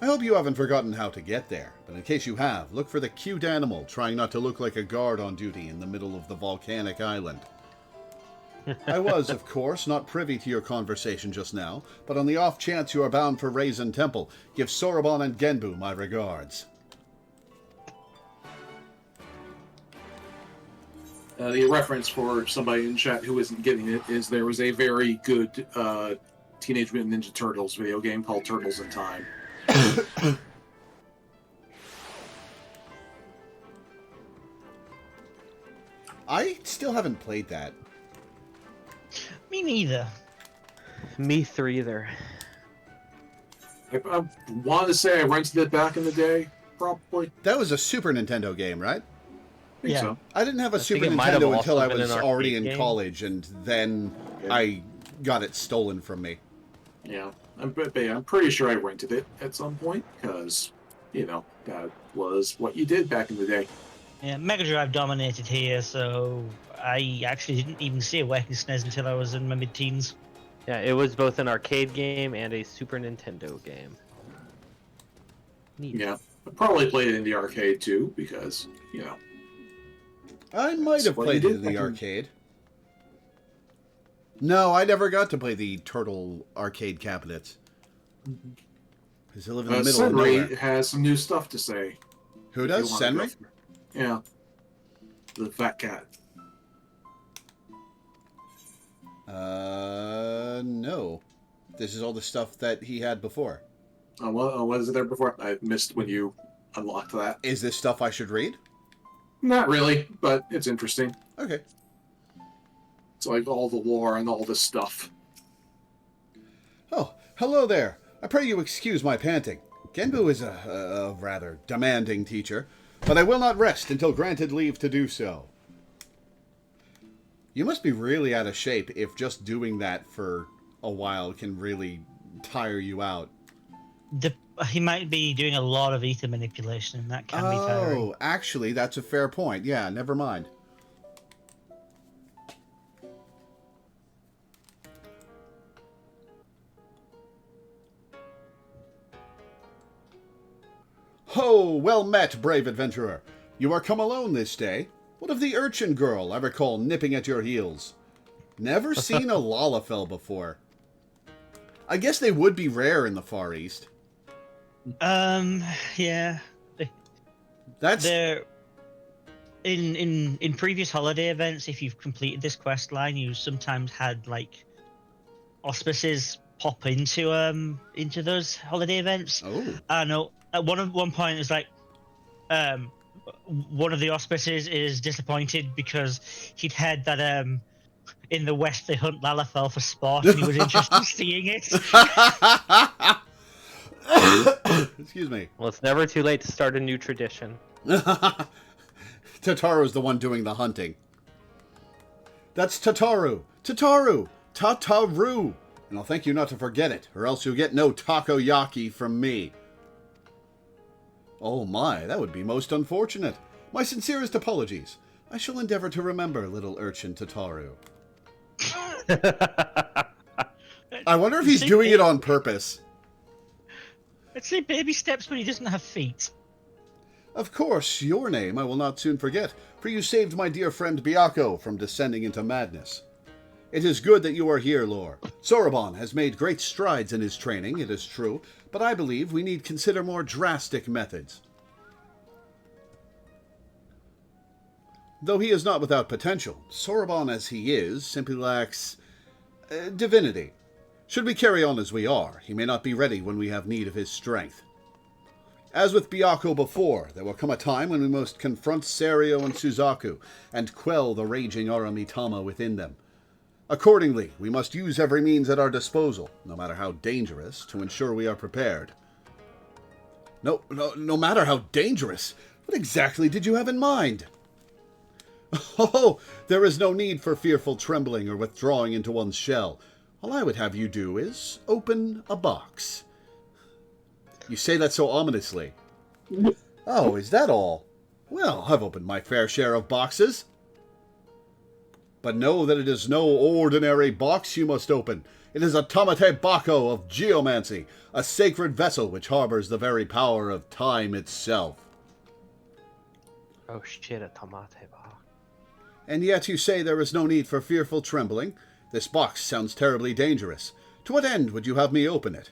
I hope you haven't forgotten how to get there, but in case you have, look for the cute animal trying not to look like a guard on duty in the middle of the volcanic island. I was, of course, not privy to your conversation just now, but on the off chance you are bound for Raisin Temple, give Soroban and Genbu my regards. The reference for somebody in chat who isn't getting it is there was a very good Teenage Mutant Ninja Turtles video game called Turtles in Time. I still haven't played that. Me neither. Me either. I want to say I rented it back in the day, probably. That was a Super Nintendo game, right? I think Yeah. so. I didn't have a I think Super it might have Nintendo until also I been was an already in arcade game. college, and then I got it stolen from me. Yeah, I'm pretty sure I rented it at some point because, that was what you did back in the day. Yeah, Mega Drive dominated here, so I actually didn't even see a working SNES until I was in my mid-teens. Yeah, it was both an arcade game and a Super Nintendo game. Neat. Yeah, I probably played it in the arcade too because, I might have That's what you played it did in the back in- arcade. No, I never got to play the Turtle arcade cabinets. Because they live in the middle of Senri nowhere. has some new stuff to say. Who if you does? wanna go Senri? through. Yeah. The fat cat. No. This is all the stuff that he had before. What is it there before? I missed when you unlocked that. Is this stuff I should read? Not really, but it's interesting. Okay. It's like all the lore and all this stuff. Oh, hello there. I pray you excuse my panting. Genbu is a rather demanding teacher, but I will not rest until granted leave to do so. You must be really out of shape if just doing that for a while can really tire you out. He might be doing a lot of ether manipulation, and that can be tiring. Oh, actually, that's a fair point. Yeah, never mind. Ho, well met, brave adventurer. You are come alone this day. What of the urchin girl I recall nipping at your heels? Never seen a Lalafell before. I guess they would be rare in the Far East. Yeah. That's They're in previous holiday events. If you've completed this quest line, you sometimes had like auspices pop into those holiday events. oh. I know at one point it was like one of the auspices is disappointed because he'd heard that in the West they hunt Lalafell for sport and he was interested in seeing it. Excuse me. Well, it's never too late to start a new tradition. Tataru's the one doing the hunting. That's Tataru. Tataru. Tataru. And I'll thank you not to forget it, or else you'll get no takoyaki from me. Oh my, that would be most unfortunate. My sincerest apologies. I shall endeavor to remember little urchin Tataru. I wonder if he's doing it on purpose. Let's say baby steps when he doesn't have feet. Of course, your name I will not soon forget, for you saved my dear friend Byakko from descending into madness. It is good that you are here, Lore. Soroban has made great strides in his training, it is true, but I believe we need consider more drastic methods. Though he is not without potential, Soroban as he is simply lacks divinity. Should we carry on as we are, he may not be ready when we have need of his strength. As with Byakko before, there will come a time when we must confront Serio and Suzaku, and quell the raging Aramitama within them. Accordingly, we must use every means at our disposal, no matter how dangerous, to ensure we are prepared. No matter how dangerous? What exactly did you have in mind? Oh, there is no need for fearful trembling or withdrawing into one's shell. All I would have you do is open a box. You say that so ominously. Oh, is that all? Well, I've opened my fair share of boxes. But know that it is no ordinary box you must open. It is a Tamate Bako of geomancy, a sacred vessel which harbors the very power of time itself. Oh shit, a tomate bar. And yet you say there is no need for fearful trembling. This box sounds terribly dangerous. To what end would you have me open it?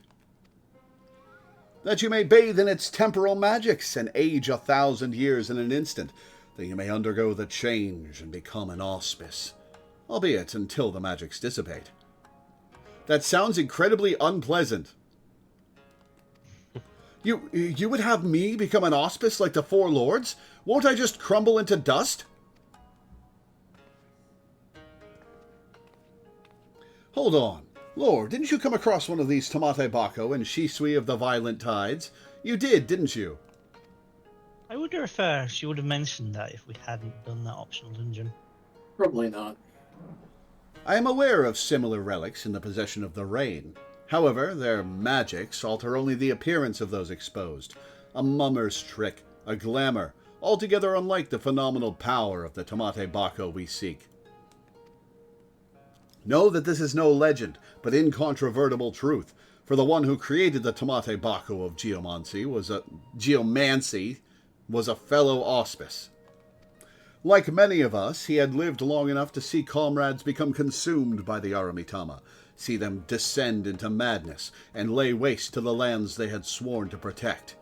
That you may bathe in its temporal magics and age 1,000 years in an instant. that you may undergo the change and become an auspice, albeit until the magics dissipate. That sounds incredibly unpleasant. You would have me become an auspice like the Four Lords? Won't I just crumble into dust? Hold on. Lord, didn't you come across one of these Tamate Bako in Shisui of the Violent Tides? You did, didn't you? I wonder if she would have mentioned that if we hadn't done that optional dungeon. Probably not. I am aware of similar relics in the possession of the Rain. However, their magics alter only the appearance of those exposed. A mummer's trick, a glamour, altogether unlike the phenomenal power of the Tamate Bako we seek. Know that this is no legend, but incontrovertible truth, for the one who created the Tamate Bako of geomancy was a fellow auspice. Like many of us, he had lived long enough to see comrades become consumed by the Aramitama, see them descend into madness, and lay waste to the lands they had sworn to protect.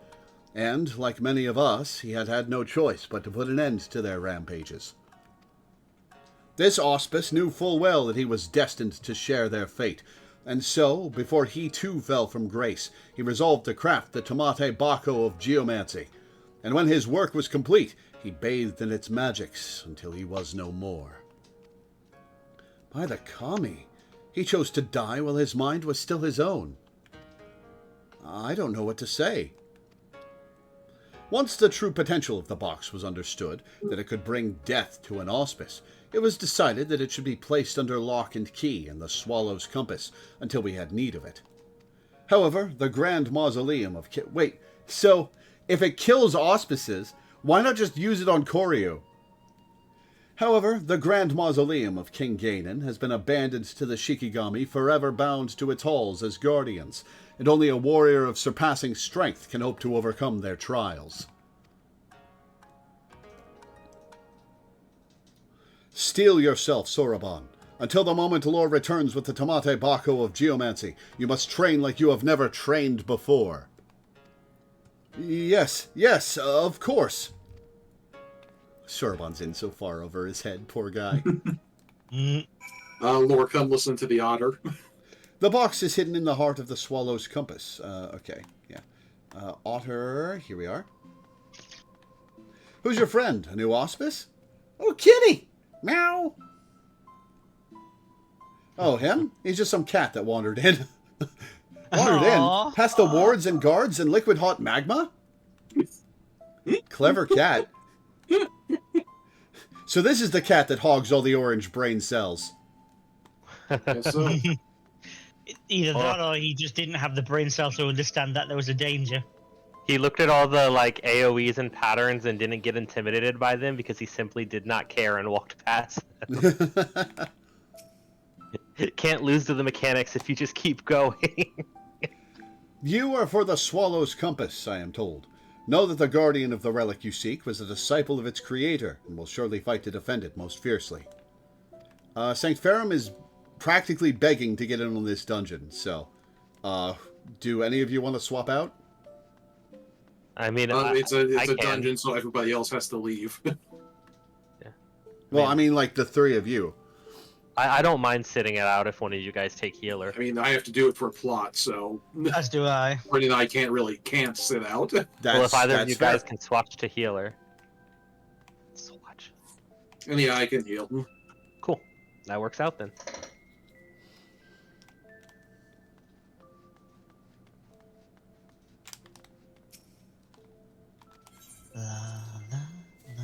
And, like many of us, he had had no choice but to put an end to their rampages. This auspice knew full well that he was destined to share their fate, and so, before he too fell from grace, he resolved to craft the Tamate Bako of geomancy, and when his work was complete, he bathed in its magics until he was no more. By the Kami, he chose to die while his mind was still his own. I don't know what to say. Once the true potential of the box was understood, that it could bring death to an auspice, it was decided that it should be placed under lock and key in the Swallow's Compass until we had need of it. However, the Grand Mausoleum of Wait, so if it kills auspices, why not just use it on Koryu? However, the Grand Mausoleum of King Ganon has been abandoned to the Shikigami, forever bound to its halls as guardians, and only a warrior of surpassing strength can hope to overcome their trials. Steel yourself, Soroban. Until the moment Lore returns with the Tamate Bako of geomancy, you must train like you have never trained before. Yes, of course. Soroban's in so far over his head, poor guy. Lore, come listen to the otter. The box is hidden in the heart of the Swallow's Compass. Okay, yeah. Otter, here we are. Who's your friend? A new auspice? Oh, kitty! Meow! Oh, him? He's just some cat that wandered in. In? Past the wards and guards and liquid hot magma? Clever cat. So this is the cat that hogs all the orange brain cells. Yes, so. Either that or he just didn't have the brain cells to understand that there was a danger. He looked at all the like AoEs and patterns and didn't get intimidated by them because he simply did not care and walked past them. Can't lose to the mechanics if you just keep going. You are for the Swallow's Compass, I am told. Know that the guardian of the relic you seek was a disciple of its creator, and will surely fight to defend it most fiercely. St. Ferrum is practically begging to get in on this dungeon, so... do any of you want to swap out? I mean, it's a can. dungeon, so everybody else has to leave. Yeah. Well, I mean, like, the three of you. I don't mind sitting it out if one of you guys take healer. I mean, I have to do it for plot, so... As do I. Brendan and I can't sit out. Well, if either of you fair. guys can swatch to healer. Swatch. And yeah, I can heal. Cool. That works out then. La, la, la.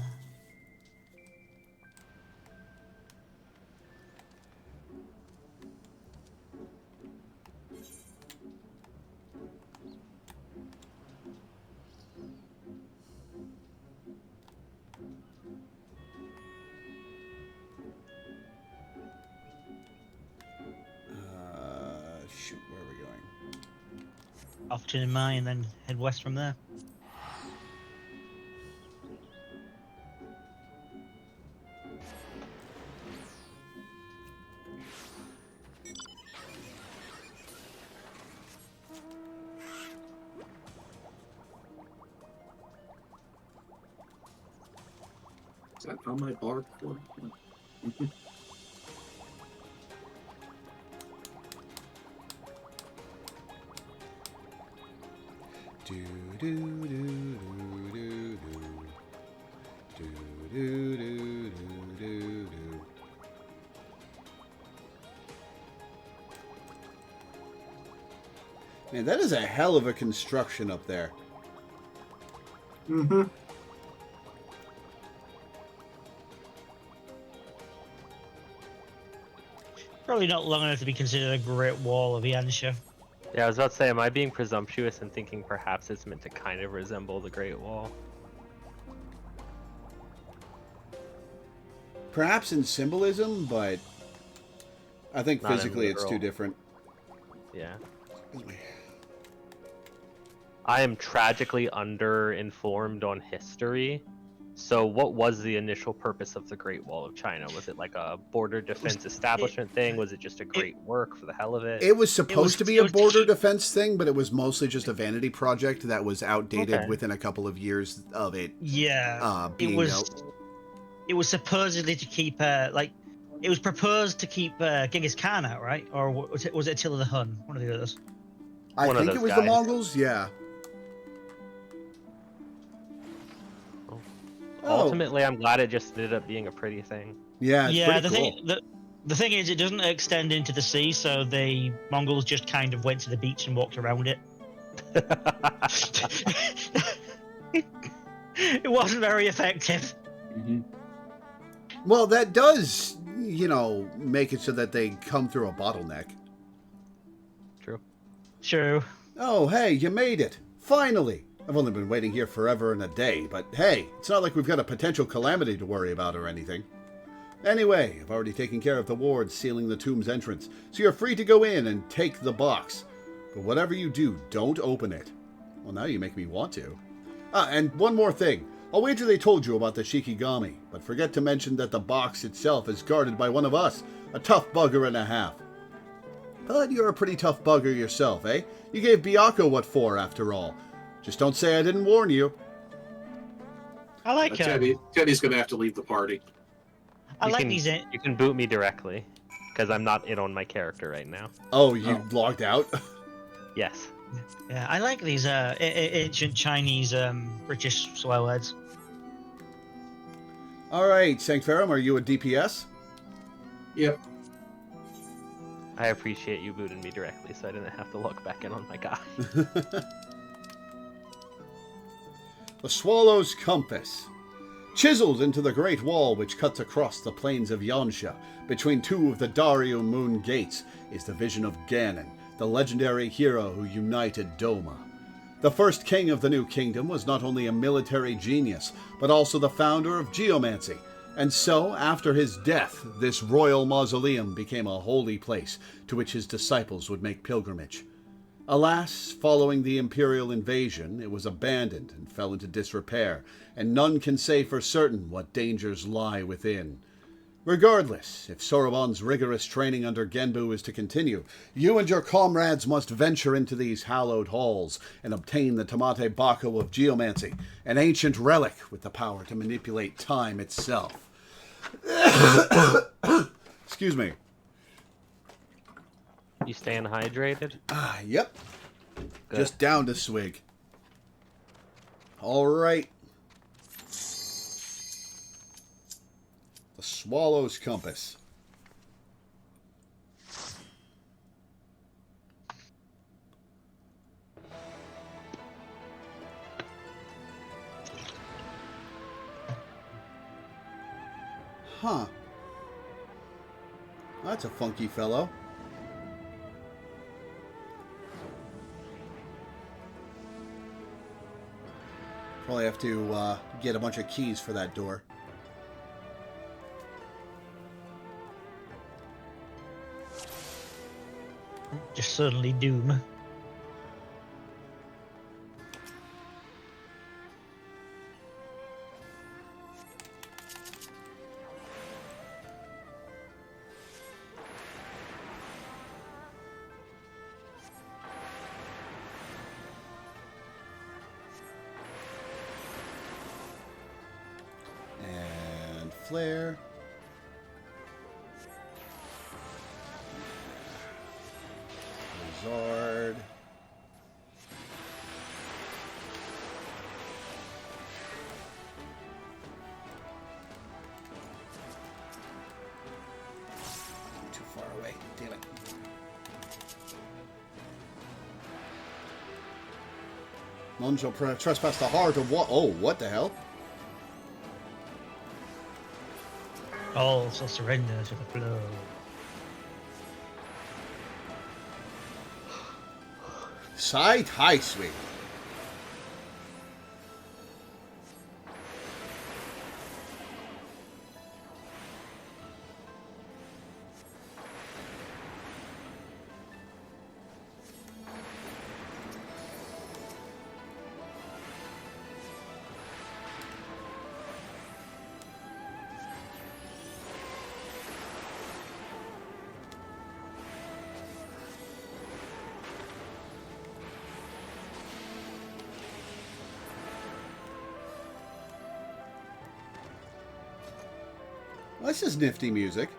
Shoot, where are we going? Off to Mai and then head west from there. Is that on my bar? Do do do do do do. Do do do do do do. Man, that is a hell of a construction up there. Mm-hmm. Probably not long enough to be considered a Great Wall of Yansha. Yeah, I was about to say, am I being presumptuous in thinking perhaps it's meant to kind of resemble the Great Wall? Perhaps in symbolism, but I think Not in physically it's too literal. different. Yeah. I am tragically underinformed on history. So what was the initial purpose of the Great Wall of China? Was it like a border defense establishment thing? Was it just a great work for the hell of it? It was supposed to be a border keep- defense thing, but it was mostly just a vanity project that was outdated Okay. within a couple of years of it Yeah, being it was. out. It was supposedly to keep it was proposed to keep Genghis Khan out, right? Or was it Attila the Hun? One of the others. I One of think it those was the guys. Mongols, yeah. Oh, Ultimately, I'm glad it just ended up being a pretty thing. yeah, it's Yeah, pretty cool. the thing is, it doesn't extend into the sea, so the Mongols just kind of went to the beach and walked around it. It wasn't very effective. Mm-hmm. Well, that does, make it so that they come through a bottleneck. True. True. Oh, hey, you made it. Finally. I've only been waiting here forever and a day, but hey, it's not like we've got a potential calamity to worry about or anything. Anyway, I've already taken care of the wards sealing the tomb's entrance, so you're free to go in and take the box. But whatever you do, don't open it. Well, now you make me want to. And one more thing. I'll wager they told you about the Shikigami, but forget to mention that the box itself is guarded by one of us, a tough bugger and a half. But you're a pretty tough bugger yourself, eh? You gave Byakko what for, after all. Just don't say I didn't warn you. I like Teddy's going to have to leave the party. I You like can- these. You can boot me directly, because I'm not in on my character right now. Oh, you logged out? Yes. Yeah, I like these ancient Chinese British swear words. Alright, Sanctferum, are you a DPS? Yep. I appreciate you booting me directly, so I didn't have to look back in on my guy. The Swallow's Compass. Chiseled into the great wall which cuts across the plains of Yansha, between two of the Dario Moon Gates, is the vision of Ganon, the legendary hero who united Doma. The first king of the new kingdom was not only a military genius, but also the founder of geomancy, and so, after his death, this royal mausoleum became a holy place to which his disciples would make pilgrimage. Alas, following the imperial invasion, it was abandoned and fell into disrepair, and none can say for certain what dangers lie within. Regardless, if Soroban's rigorous training under Genbu is to continue, you and your comrades must venture into these hallowed halls and obtain the Tamate Bako of Geomancy, an ancient relic with the power to manipulate time itself. Excuse me. You staying hydrated? Yep. Good. Just downed a swig. All right. The Swallow's Compass. Huh. That's a funky fellow. Probably have to get a bunch of keys for that door. Just suddenly doom. flare. Blizzard. Too far away. Damn it. None shall trespass the heart of what? Oh, what the hell? All shall surrender to the flow. Side high swing. This is nifty music.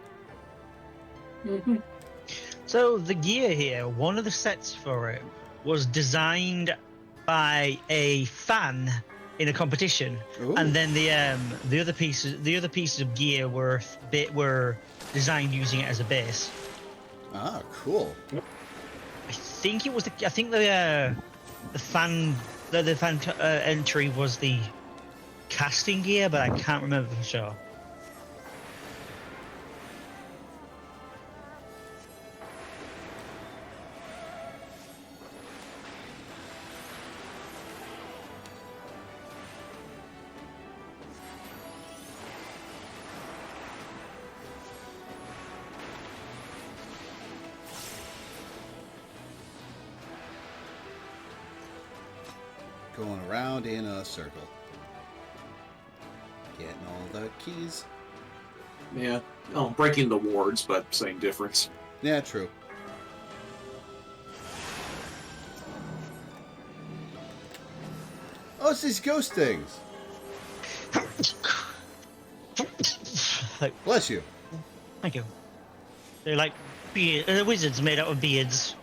So the gear here, one of the sets for it was designed by a fan in a competition, Ooh. and then the other pieces of gear were designed using it as a base. Ah, cool. I think it was the fan entry was the casting gear, but I can't remember for sure. Going around in a circle. Getting all the keys. Yeah. Oh, breaking the wards, but same difference. Yeah, true. Oh, it's these ghost things. Bless you. Thank you. They're like wizards made out of beards.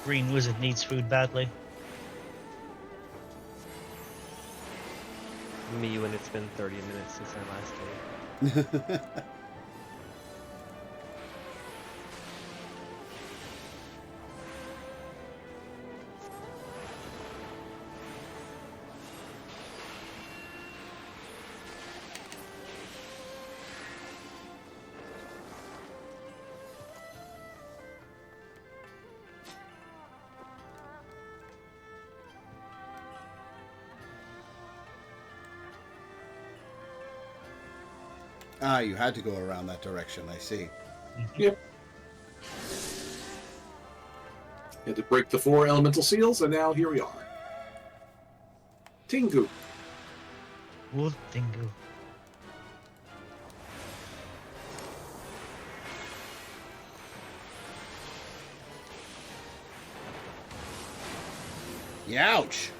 Green wizard needs food badly. Me when it's been 30 minutes since I last ate. Ah, you had to go around that direction, I see. Yep. Had to break the 4 elemental seals, and now here we are. Tengu. Wood Tingu. Youch!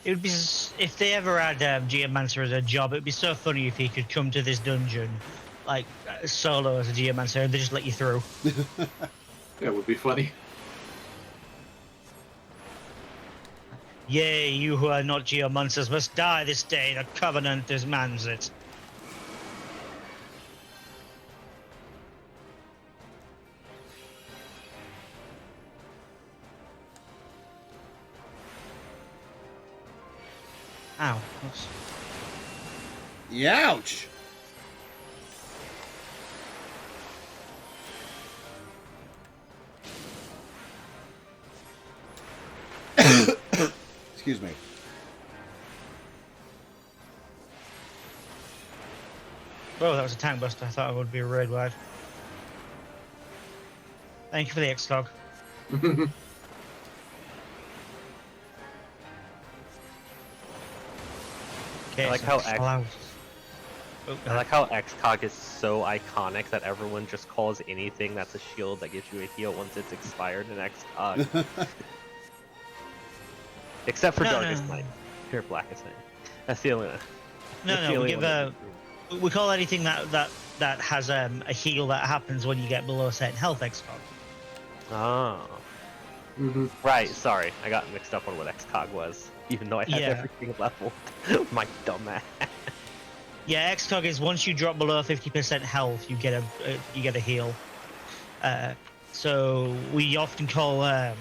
It would be if they ever had Geomancer as a job. It would be so funny if he could come to this dungeon, like solo as a Geomancer, and they just let you through. That would be funny. Yea, you who are not Geomancers must die this day. The Covenant demands it. Ow. Oops. Youch! Excuse me. Oh, that was a tank buster. I thought it would be a raid wide. Thank you for the X-Log. Okay, I like so how allows- I like how XCOG is so iconic that everyone just calls anything that's a shield that gives you a heal once it's expired in XCOG. Except for No, Darkest no. Night. Pure Blackest Night. That's the only one. No, That's the no, we only give one we call anything that has a heal that happens when you get below a certain health XCOG. Oh. Mm-hmm. Right, sorry. I got mixed up on what XCOG was. Even though I had Yeah. everything leveled. My dumbass. Yeah, XCOG is once you drop below 50% health, you get a heal. So we often call one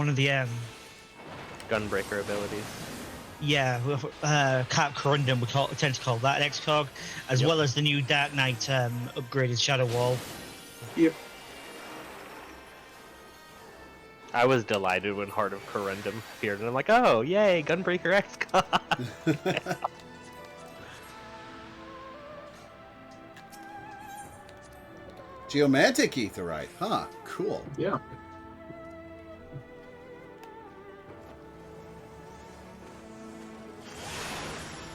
of the Gunbreaker abilities. Cap Corundum we tend to call that an XCOG, as Yep. well as the new Dark Knight upgraded Shadow Wall. Yep. I was delighted when Heart of Corundum appeared, and I'm like, oh, yay, Gunbreaker XCOG! Geomantic Aetheryte, huh? Cool. Yeah.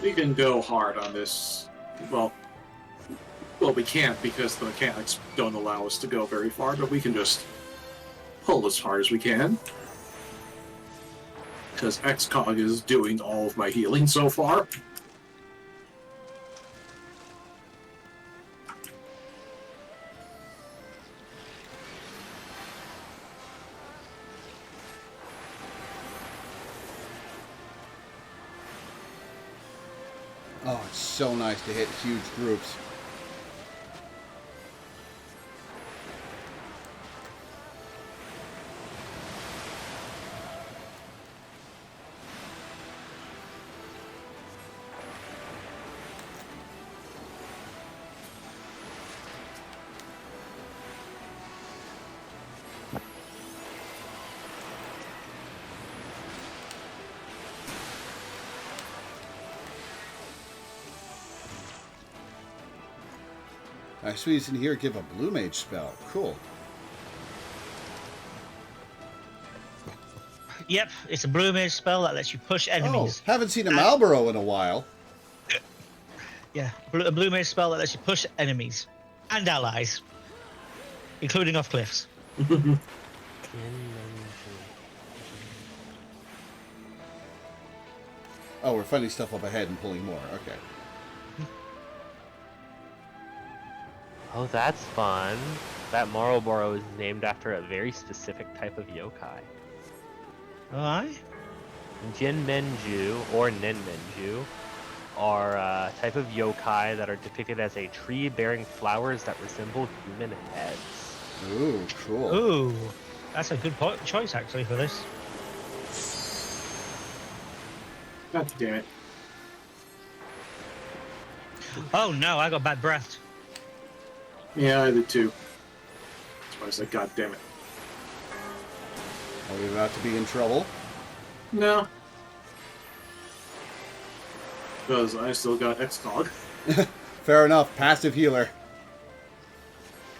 We can go hard on this. Well, we can't because the mechanics don't allow us to go very far, but we can just pull as hard as we can. Because XCOG is doing all of my healing so far. Oh, it's so nice to hit huge groups. I squeeze in here, give a blue mage spell. Cool. Yep, it's a blue mage spell that lets you push enemies. Oh, haven't seen a Malboro in a while. Yeah, a blue mage spell that lets you push enemies and allies, including off cliffs. Oh, we're finding stuff up ahead and pulling more. Okay. Oh, that's fun. That Marlboro is named after a very specific type of yokai. Aye. Jinmenju, or Ninmenju, are a type of yokai that are depicted as a tree bearing flowers that resemble human heads. Ooh, cool. Ooh, that's a good choice actually for this. God damn it. Oh no, I got bad breath. Yeah, I did too. That's why I said, God damn it. Are we about to be in trouble? No. Because I still got XCOG. Fair enough. Passive healer.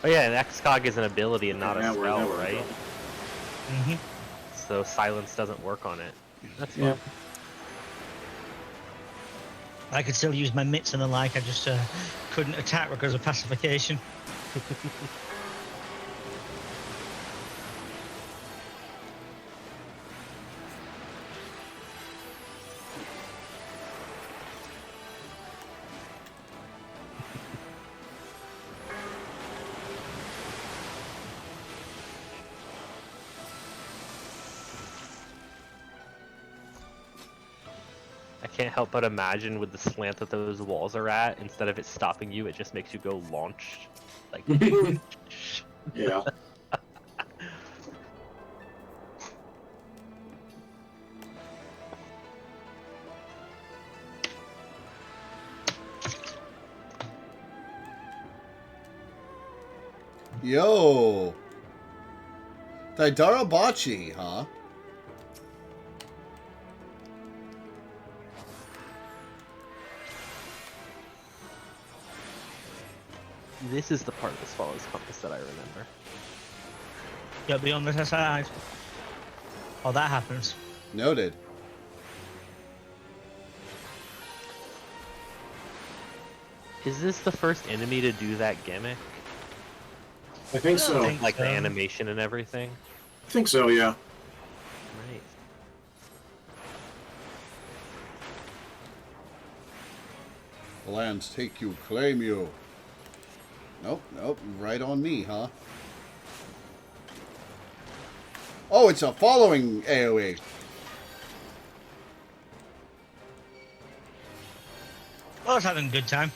Oh yeah, and XCOG is an ability and not a Now spell, we're right? going. Mm-hmm. So silence doesn't work on it. That's fun. Yeah. I could still use my mitts and the like. I just couldn't attack because of pacification. I can't help but imagine with the slant that those walls are at, instead of it stopping you, it just makes you go launch. Like, Yeah. Yo. Daidarabachi, huh? this is the part of the Swallow's Compass that I remember. You'll be on the side. Oh, that happens. Noted. Is this the first enemy to do that gimmick? I think so. think Like the so. animation and everything? I think so, yeah. Right. The lands take you, claim you. Nope, nope, right on me, huh? Oh, it's a following AoE. I was having a good time.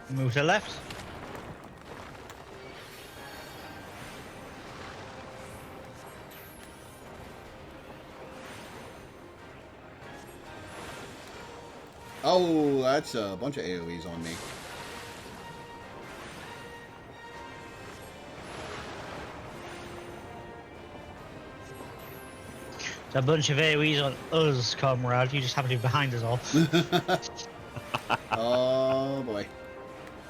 Move to the left. Oh, that's a bunch of AoEs on me. It's a bunch of AoEs on us, comrade. You just happen to be behind us all. Oh, boy.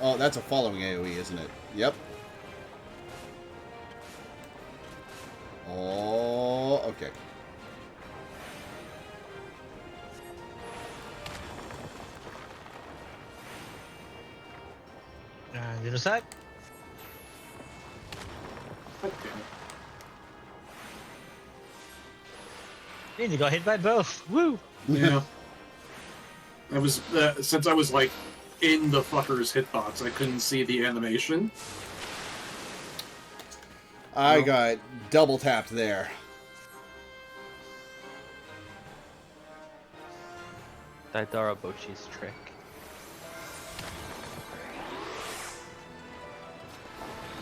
Oh, that's a following AoE, isn't it? Yep. Oh, okay. And the other side. Nearly got hit by both. Woo! Yeah. I was since I was like in the fucker's hitbox, I couldn't see the animation. I got double tapped there. Daidara Bochi's trick.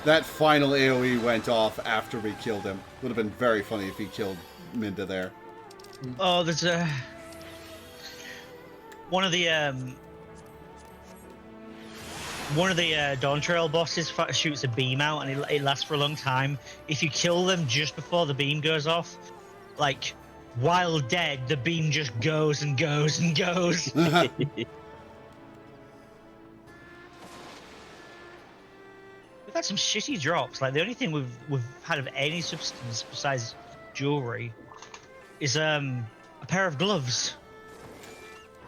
That final AoE went off after we killed him. Would have been very funny if he killed Minda there. Oh, there's a one of the Dawn Trail bosses shoots a beam out, and it lasts for a long time. If you kill them just before the beam goes off, like while dead, the beam just goes and goes and goes. We've had some shitty drops. Like the only thing we've had of any substance besides jewelry is a pair of gloves.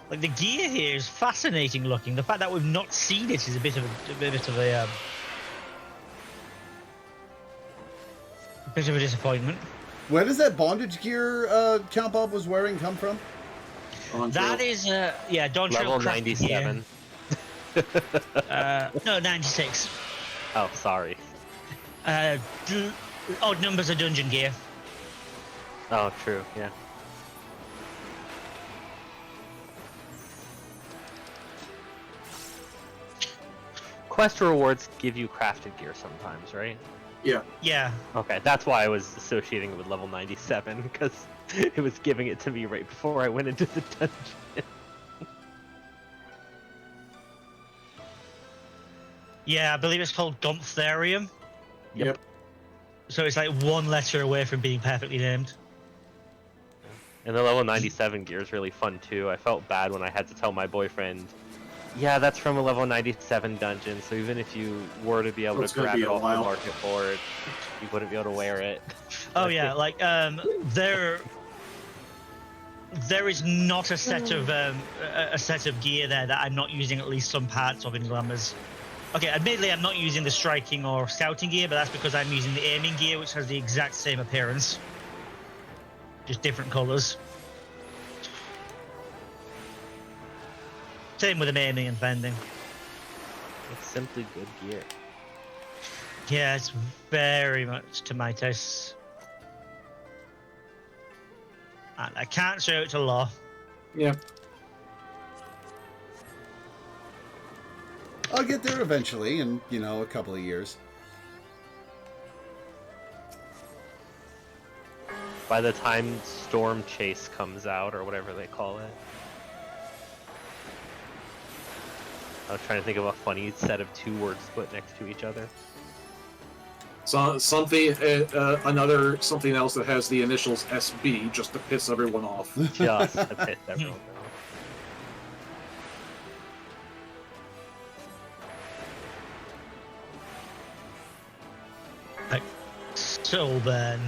Like the gear here is fascinating looking. The fact that we've not seen it is a bit of a disappointment. Where does that bondage gear Count Bob was wearing come from? That is Dawn Trail Level crafting 97. gear. No, 96. Oh, sorry. Odd numbers are dungeon gear. Oh, true, yeah. Quest rewards give you crafted gear sometimes, right? Yeah. Yeah. Okay, that's why I was associating it with level 97, because it was giving it to me right before I went into the dungeon. Yeah, I believe it's called Gomphtharium. Yep. So it's like one letter away from being perfectly named. And the level 97 gear is really fun too. I felt bad when I had to tell my boyfriend, yeah, that's from a level 97 dungeon, so even if you were to be able It's to gonna grab be it a off the while. market board, you wouldn't be able to wear it. Oh yeah, like there is not a set of gear there that I'm not using at least some parts of in Glamours. Okay, admittedly I'm not using the striking or scouting gear, but that's because I'm using the aiming gear, which has the exact same appearance, just different colors. Same with the aiming and fending. It's simply good gear. Yeah, it's very much to my taste. And I can't show it to Law. Yeah. I'll get there eventually in, a couple of years. By the time Storm Chase comes out, or whatever they call it. I was trying to think of a funny set of two words put next to each other. So something else that has the initials SB just to piss everyone off. Just to piss everyone off. Like soul burn.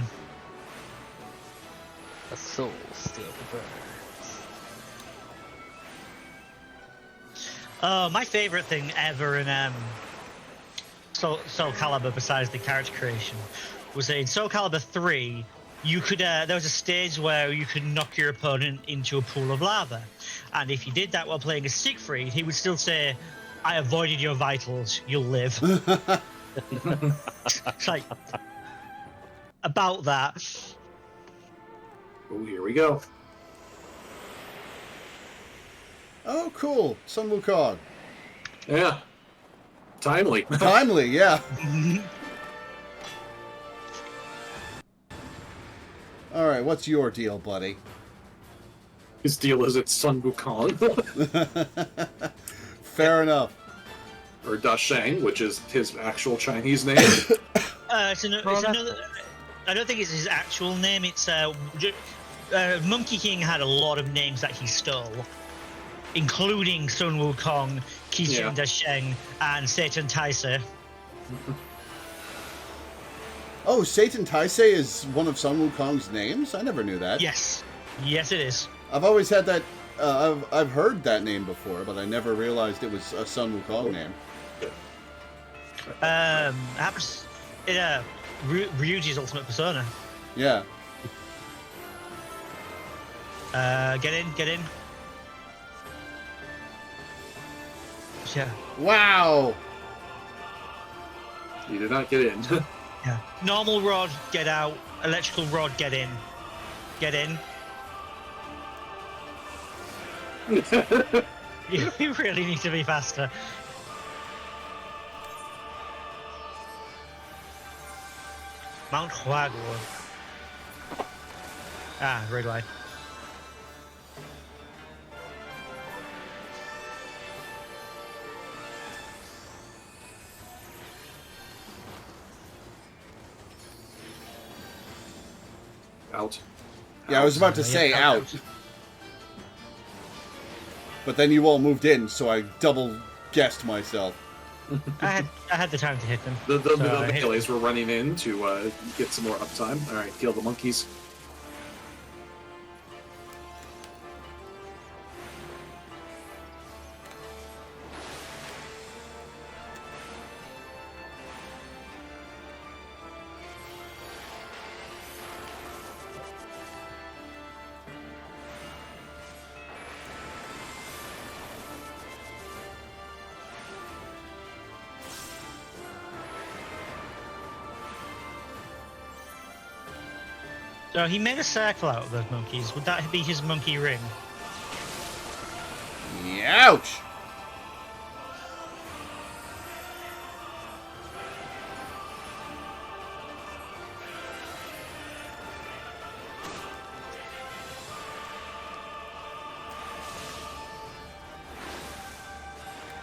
A soul still burns. Oh, my favorite thing ever in Soul Calibur, besides the character creation, was that in Soul Calibur 3, you could there was a stage where you could knock your opponent into a pool of lava, and if you did that while playing as Siegfried, he would still say, "I avoided your vitals. You'll live." It's like about that. Oh, here we go. Oh, cool. Sun Wukong. Yeah. Timely. Timely, yeah. All right, what's your deal, buddy? His deal is it's Sun Wukong. Fair enough. Or Da Shang, which is his actual Chinese name. It's another. I don't think it's his actual name. It's Monkey King had a lot of names that he stole, including Sun Wukong, Qixing Dasheng, and Satan Taisei. Oh, Satan Taisei is one of Sun Wukong's names? I never knew that. Yes. Yes, it is. I've always had that. I've heard that name before, but I never realized it was a Sun Wukong name. Happens in Ryuji's Ultimate Persona. Yeah. Get in. Yeah. Wow. You did not get in. Yeah. Normal rod, get out. Electrical rod, get in. Get in. You really need to be faster. Mount Huaguo. Ah, red light. Out. Yeah, I was about to say out. But then you all moved in, so I double guessed myself. I had the time to hit them. The So I hit melees were running in to get some more uptime. Alright, kill the monkeys. So he made a circle out of those monkeys. Would that be his monkey ring? Ouch!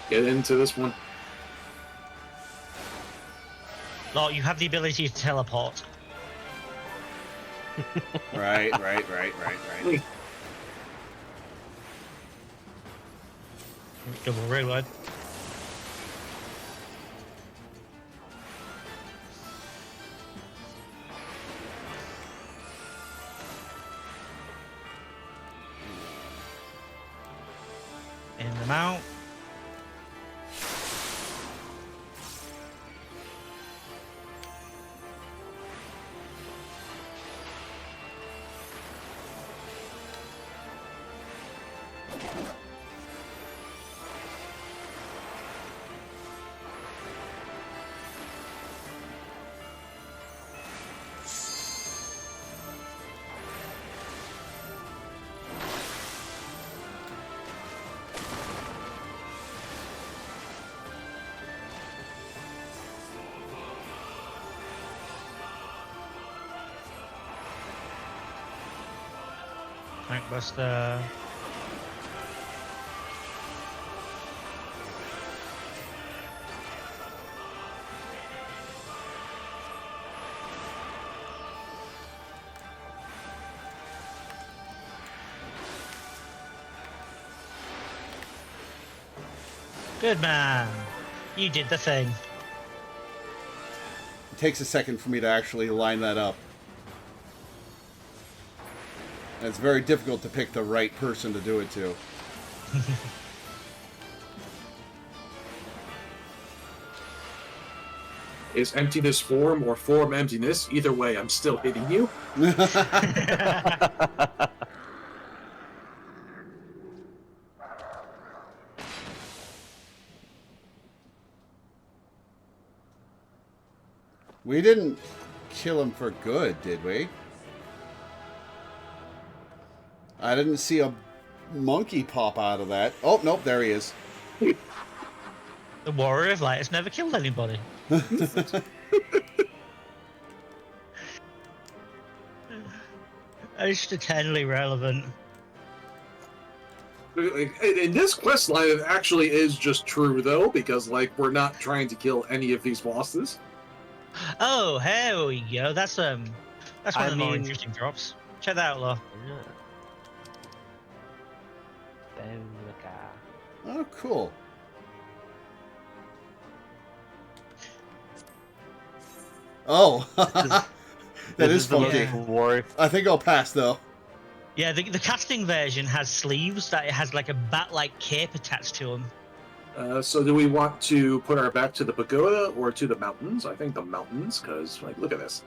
Get into this one. Oh, you have the ability to teleport. Right. Double reload. In them out. Tankbuster. Good man. You did the thing. It takes a second for me to actually line that up. And it's very difficult to pick the right person to do it to. Is emptiness form or form emptiness? Either way, I'm still hitting you. We didn't kill him for good, did we? I didn't see a monkey pop out of that. Oh, nope, there he is. The Warrior of Light has never killed anybody. It's eternally relevant. In this quest line, it actually is just true, though, because, like, we're not trying to kill any of these bosses. Oh, here we go. That's one of the more mean- interesting drops. Check that out, Law. Oh, cool. Oh, that is the funky. most war. I think I'll pass, though. Yeah, the casting version has sleeves that it has like a bat-like cape attached to them. So do we want to put our back to the pagoda or to the mountains? I think the mountains, because, like, look at this.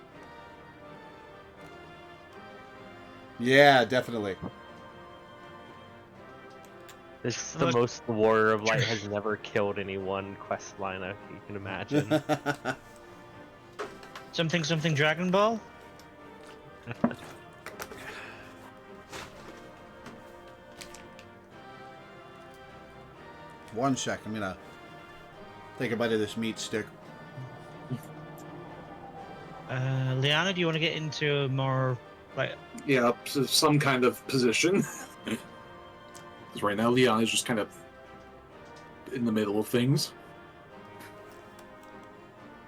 Yeah, definitely. This is the most the Warrior of Light has never killed any one quest line you can imagine. Something Dragon Ball? One sec, I'm gonna take a bite of this meat stick. Liana, do you want to get into more, like... Yeah, so some kind of position. Because right now, Leon is just kind of in the middle of things.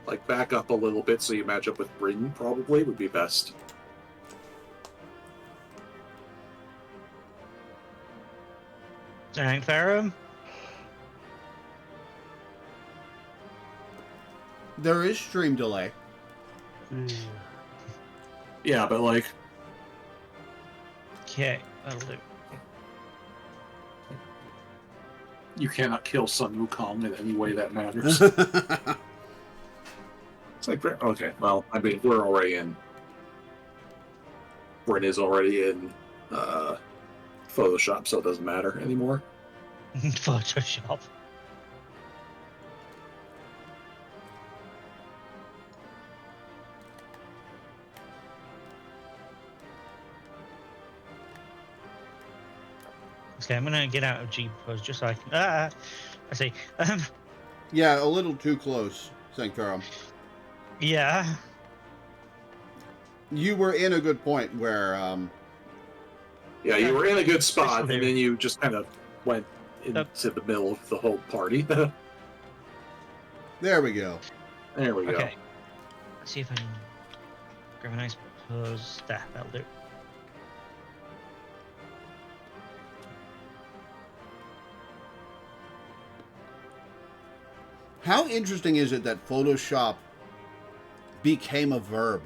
Like, back up a little bit so you match up with Bryn, probably, would be best. Thank Pharaoh? There is stream delay. Yeah, but, like, Okay, that'll do. you cannot kill Sun Wukong in any way that matters. It's like, okay, well, I mean, we're already in... Bryn is already in Photoshop, so it doesn't matter anymore. Photoshop. Okay, I'm gonna get out of G pose just so I can. I see. Yeah, a little too close, Sanctorum. Yeah. You were in a good point where, Yeah, you were in a good spot, Especially- and then you just kind of went into the middle of the whole party. there we go. There we go. Okay. Let's see if I can grab a nice pose. That'll do. How interesting is it that Photoshop became a verb?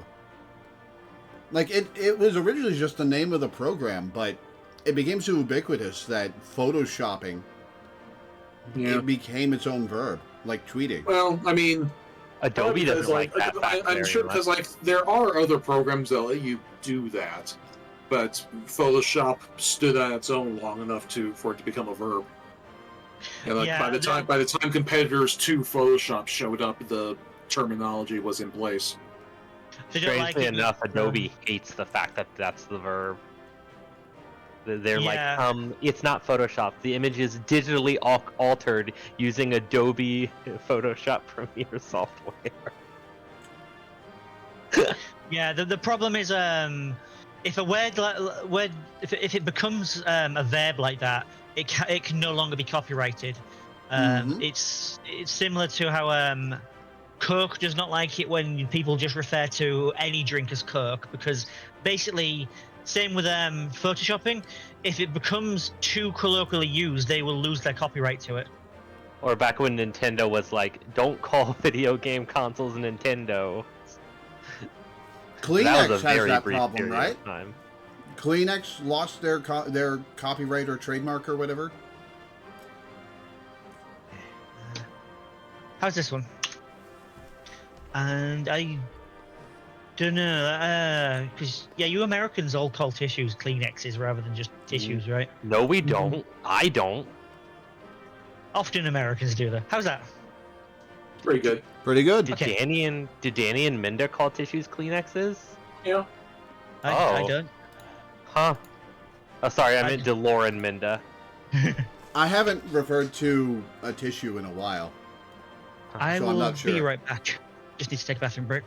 Like, it was originally just the name of the program, but it became so ubiquitous that Photoshopping, Yeah. it became its own verb, like tweeting. Well, I mean, Adobe because, doesn't like that fact I'm very sure much. because like there are other programs that let you do that, but Photoshop stood on its own long enough for it to become a verb. And like Yeah, by the time competitors to Photoshop showed up, the terminology was in place. They don't like Strangely it, enough, but, Adobe hates the fact that that's the verb. They're Yeah. like, it's not Photoshop. The image is digitally altered using Adobe Photoshop Premiere software. Yeah, the problem is if a word if it becomes a verb like that, it can no longer be copyrighted. It's similar to how Coke does not like it when people just refer to any drink as Coke, because basically same with photoshopping. If it becomes too colloquially used, they will lose their copyright to it. Or back when Nintendo was like, don't call video game consoles Nintendo. Kleenex That was a has very that brief problem, period right? of time. Kleenex lost their copyright or trademark or whatever. How's this one? And I don't know, because yeah, you Americans all call tissues Kleenexes rather than just tissues, right? No, we don't. I don't. Often Americans do that. How's that? Pretty good. Pretty good. Did Okay. Danny and Minda call tissues Kleenexes? Yeah. I Oh. don't. Huh. Oh, sorry, I I meant d- Delore and Minda. I haven't referred to a tissue in a while. I So I'm will not be sure. right back. Just need to take a bathroom break.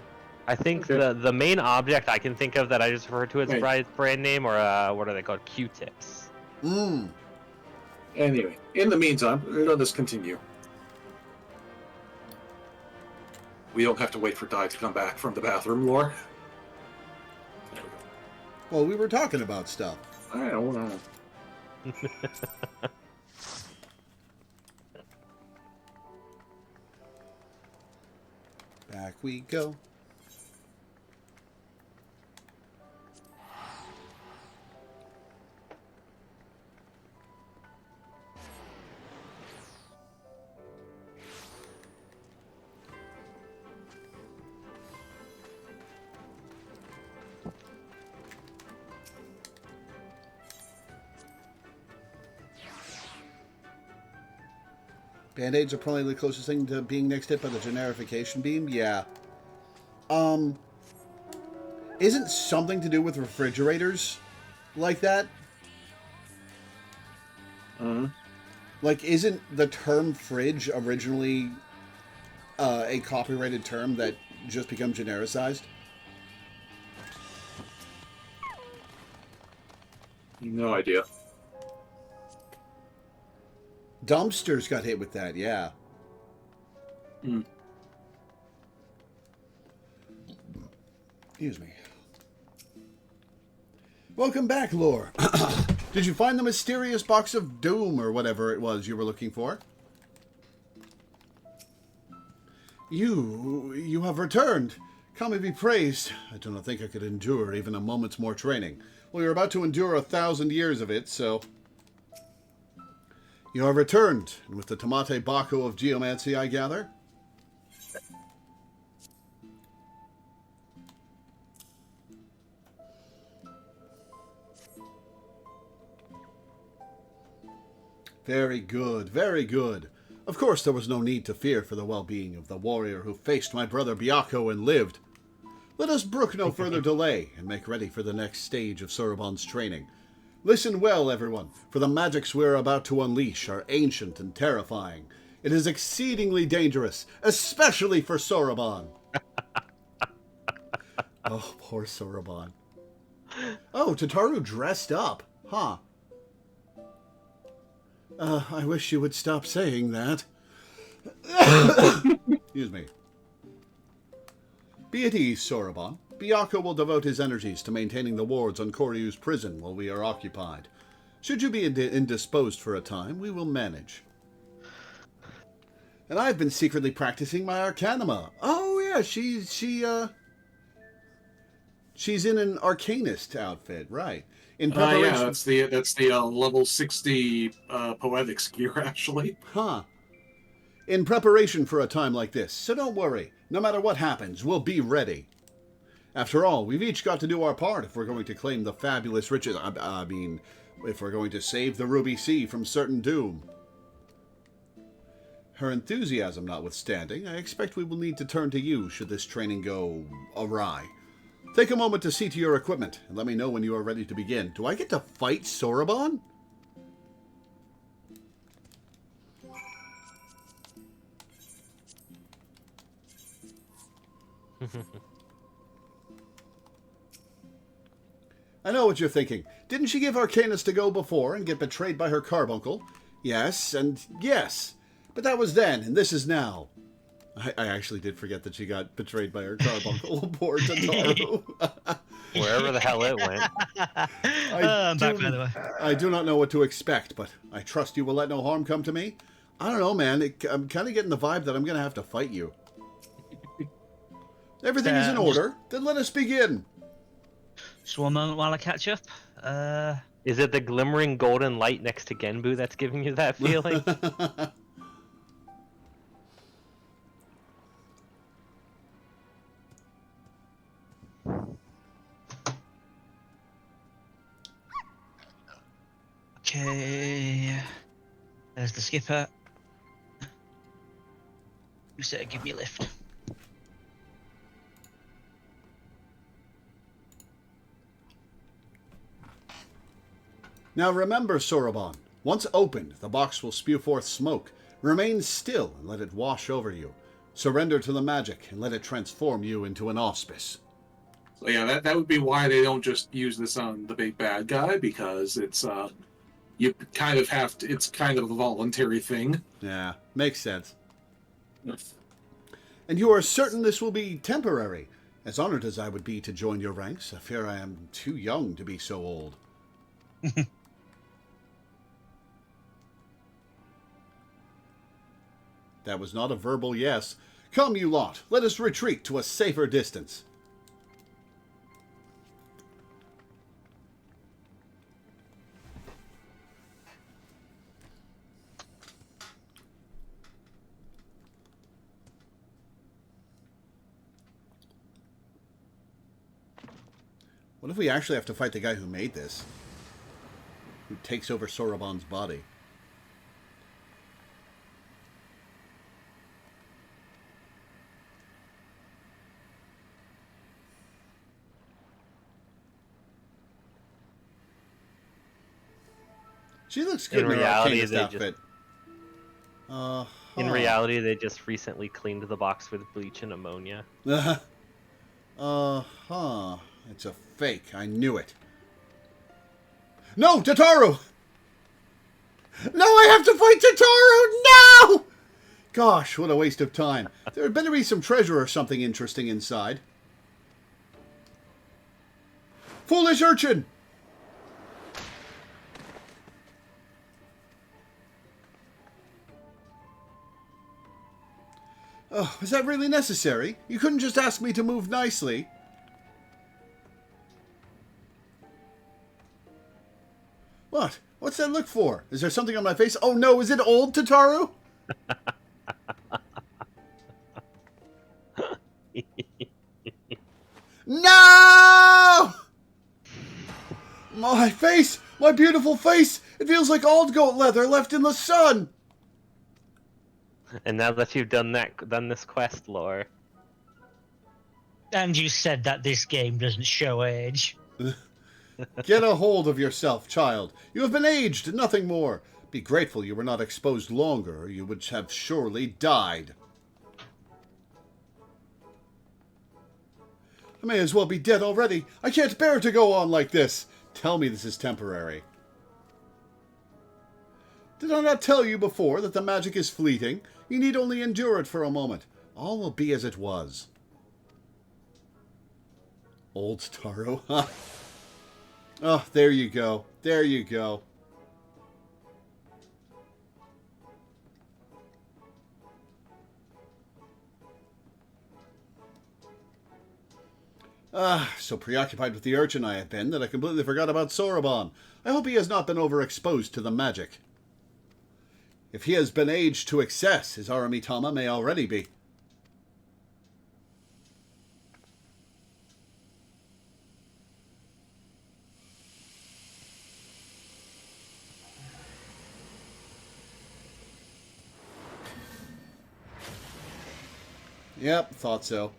I think Okay. the main object I can think of that I just refer to as Right. brand name, or what are they called? Q-tips. Mmm. Anyway, in the meantime, let us continue. We don't have to wait for Di to come back from the bathroom, Lore. There we go. Well, we were talking about stuff. I don't know. Back we go. Band-aids are probably the closest thing to being next hit by the generification beam. Yeah. Isn't something to do with refrigerators like that? Like, isn't the term fridge originally a copyrighted term that just become genericized? No idea. Dumpsters got hit with that, yeah. Hmm. Excuse me. Welcome back, Lore. Did you find the mysterious box of doom or whatever it was you were looking for? You have returned. Kami be praised. I do not think I could endure even a moment's more training. Well, you're about to endure 1,000 years of it, so... You have returned, and with the Tamate Byakko of Geomancy, I gather? Very good, very good. Of course there was no need to fear for the well-being of the warrior who faced my brother Byakko and lived. Let us brook no further delay, and make ready for the next stage of Soroban's training. Listen well, everyone, for the magics we are about to unleash are ancient and terrifying. It is exceedingly dangerous, especially for Soroban. Oh, poor Soroban. Oh, Tataru dressed up. Huh. I wish you would stop saying that. Excuse me. Be at ease, Soroban. Byakko will devote his energies to maintaining the wards on Koryu's prison while we are occupied. Should you be indisposed for a time, we will manage. And I've been secretly practicing my Arcanima. Oh yeah, she's in an Arcanist outfit, right? In preparation. Yeah, that's the level 60 poetics gear, actually. Huh. In preparation for a time like this, so don't worry. No matter what happens, we'll be ready. After all, we've each got to do our part if we're going to claim the fabulous riches. I mean, if we're going to save the Ruby Sea from certain doom. Her enthusiasm notwithstanding, I expect we will need to turn to you should this training go awry. Take a moment to see to your equipment, and let me know when you are ready to begin. Do I get to fight Soroban? I know what you're thinking. Didn't she give Arcanus to go before and get betrayed by her carbuncle? Yes, and yes. But that was then, and this is now. I actually did forget that she got betrayed by her carbuncle. Poor Tataru. Wherever the hell it went. I'm back, by the way. I do not know what to expect, but I trust you will let no harm come to me. I don't know, man. I'm kind of getting the vibe that I'm going to have to fight you. Everything is in order. Then let us begin. Just one moment while I catch up. Is it the glimmering golden light next to Genbu that's giving you that feeling? Okay. There's the skipper. You said give me a lift. Now remember, Soroban, once opened, the box will spew forth smoke. Remain still and let it wash over you. Surrender to the magic and let it transform you into an auspice. So yeah, that would be why they don't just use this on the big bad guy, because it's you kind of have to. It's kind of a voluntary thing. Yeah, makes sense. And you are certain this will be temporary? As honored as I would be to join your ranks, I fear I am too young to be so old. That was not a verbal yes. Come, you lot, let us retreat to a safer distance. What if we actually have to fight the guy who made this? Who takes over Soroban's body? She looks good in her Arcanist outfit. In reality, they just recently cleaned the box with bleach and ammonia. It's a fake. I knew it. No, Tataru! No, I have to fight Tataru! No! Gosh, what a waste of time. There had better be some treasure or something interesting inside. Foolish urchin! Oh, is that really necessary? You couldn't just ask me to move nicely. What? What's that look for? Is there something on my face? Oh no, is it old Tataru? No! My face! My beautiful face! It feels like old goat leather left in the sun! And now that you've done this quest, Lore. And you said that this game doesn't show age. Get a hold of yourself, child. You have been aged, nothing more. Be grateful you were not exposed longer, or you would have surely died. I may as well be dead already. I can't bear to go on like this. Tell me this is temporary. Did I not tell you before that the magic is fleeting? You need only endure it for a moment. All will be as it was. Old Taro, huh? Oh, there you go. There you go. So preoccupied with the urchin I have been that I completely forgot about Soroban. I hope he has not been overexposed to the magic. If he has been aged to excess, his Aramitama may already be. Yep, thought so.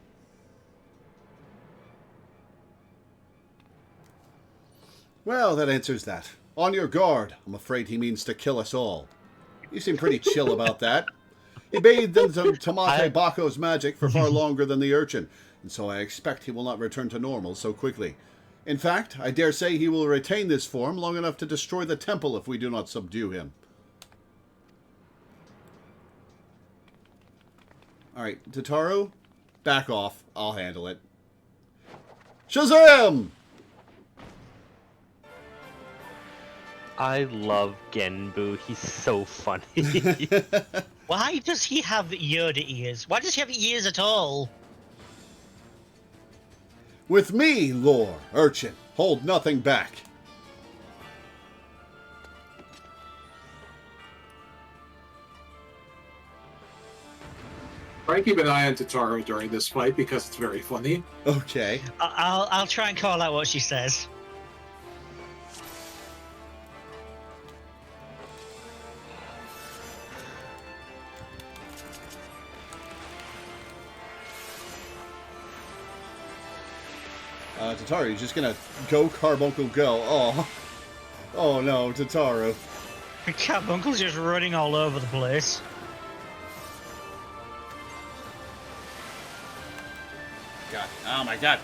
Well, that answers that. On your guard. I'm afraid he means to kill us all. You seem pretty chill about that. He bathed in Tamate Bako's magic for far longer than the urchin, and so I expect he will not return to normal so quickly. In fact, I dare say he will retain this form long enough to destroy the temple if we do not subdue him. Alright, Tataru, back off. I'll handle it. Shazam! I love Genbu. He's so funny. Why does he have Yoda ears? Why does he have ears at all? With me, lore, urchin, hold nothing back. Try and keep an eye on Tataru during this fight because it's very funny. Okay. I'll try and call out what she says. Tataru, you're just gonna go Carbuncle go. Oh. Oh no, Tataru. Carbuncle's just running all over the place. God. Oh my god.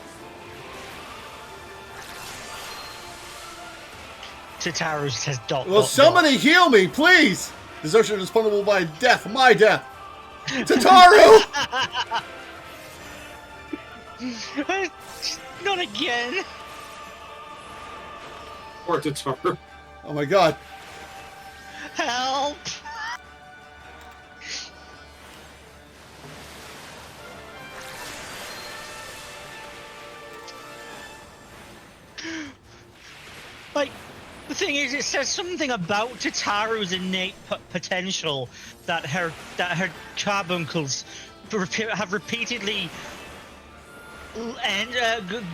Tataru says dot. Will dot, somebody heal me, please? Desertion is punishable by death, my death. Tataru! dot. Not again. Or Tataru. Oh my god. Help. Like, the thing is, it says something about Tataru's innate potential that her carbuncles have repeatedly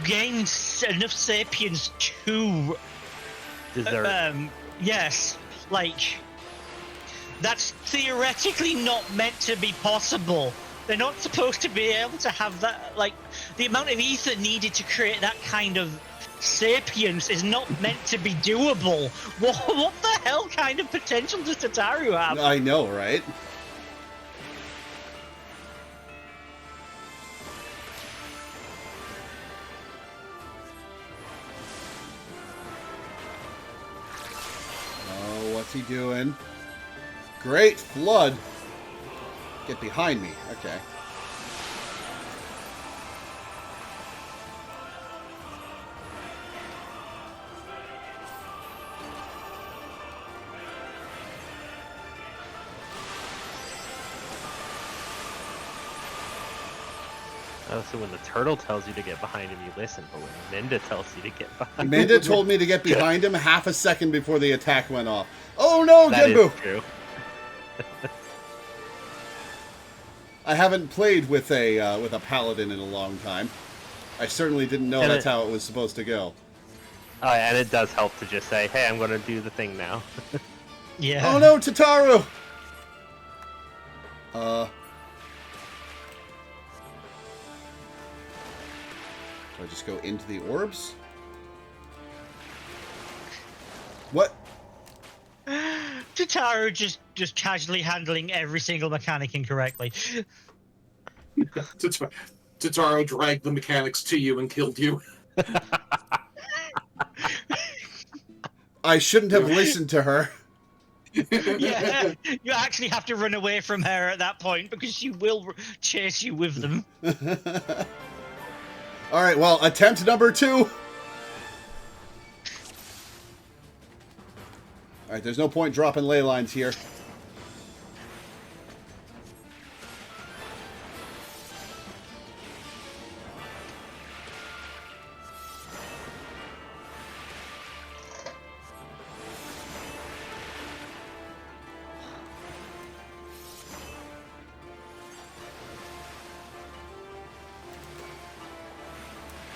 gained enough sapience to Deserve. yes, like that's theoretically not meant to be possible. They're not supposed to be able to have that. Like, the amount of ether needed to create that kind of sapience is not meant to be doable. What the hell kind of potential does Tataru have? I know, right? Oh, what's he doing? Great flood! Get behind me. Okay. Oh, so when the turtle tells you to get behind him, you listen. But when Minda tells you to get behind Amanda him... told me to get behind him half a second before the attack went off. Oh no, That Genbu! is true. I haven't played with a paladin in a long time. I certainly didn't know And that's how it was supposed to go. And it does help to just say, hey, I'm going to do the thing now. Yeah. Oh no, Tataru! Do I just go into the orbs? What? Tataru just casually handling every single mechanic incorrectly. Tataru dragged the mechanics to you and killed you. I shouldn't have listened to her. Yeah, you actually have to run away from her at that point because she will chase you with them. Alright, well, attempt number 2. Alright, there's no point dropping ley lines here.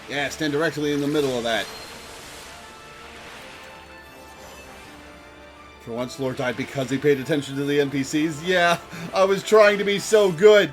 Yeah, stand directly in the middle of that. For once, Lord died because he paid attention to the NPCs. Yeah, I was trying to be so good.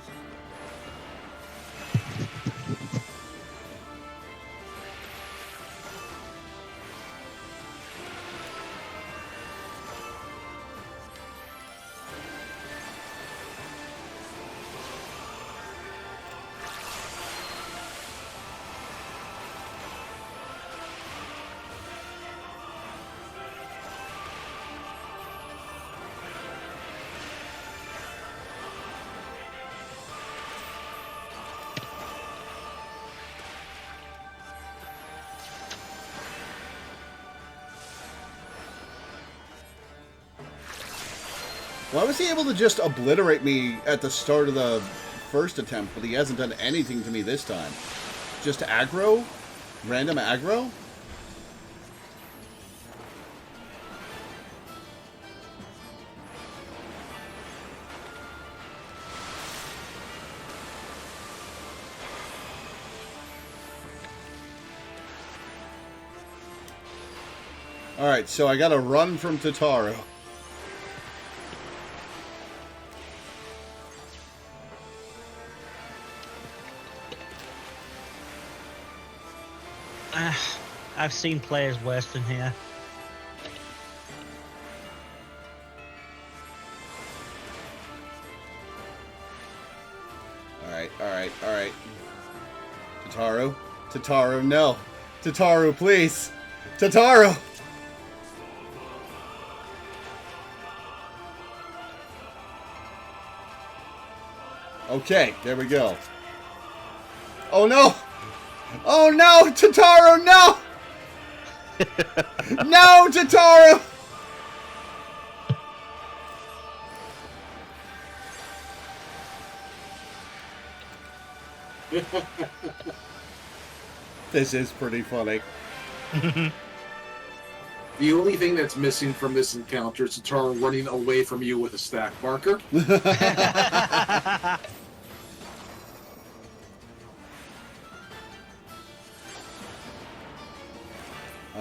Why was he able to just obliterate me at the start of the first attempt, but he hasn't done anything to me this time? Just aggro? Random aggro? Alright, so I gotta run from Tataru. I've seen players worse than here. Alright. Tataru, no. Tataru, please. Tataru! Okay, there we go. Oh no! Oh no! Tataru, no! No, Tataru! This is pretty funny. The only thing that's missing from this encounter is Tataru running away from you with a stack marker.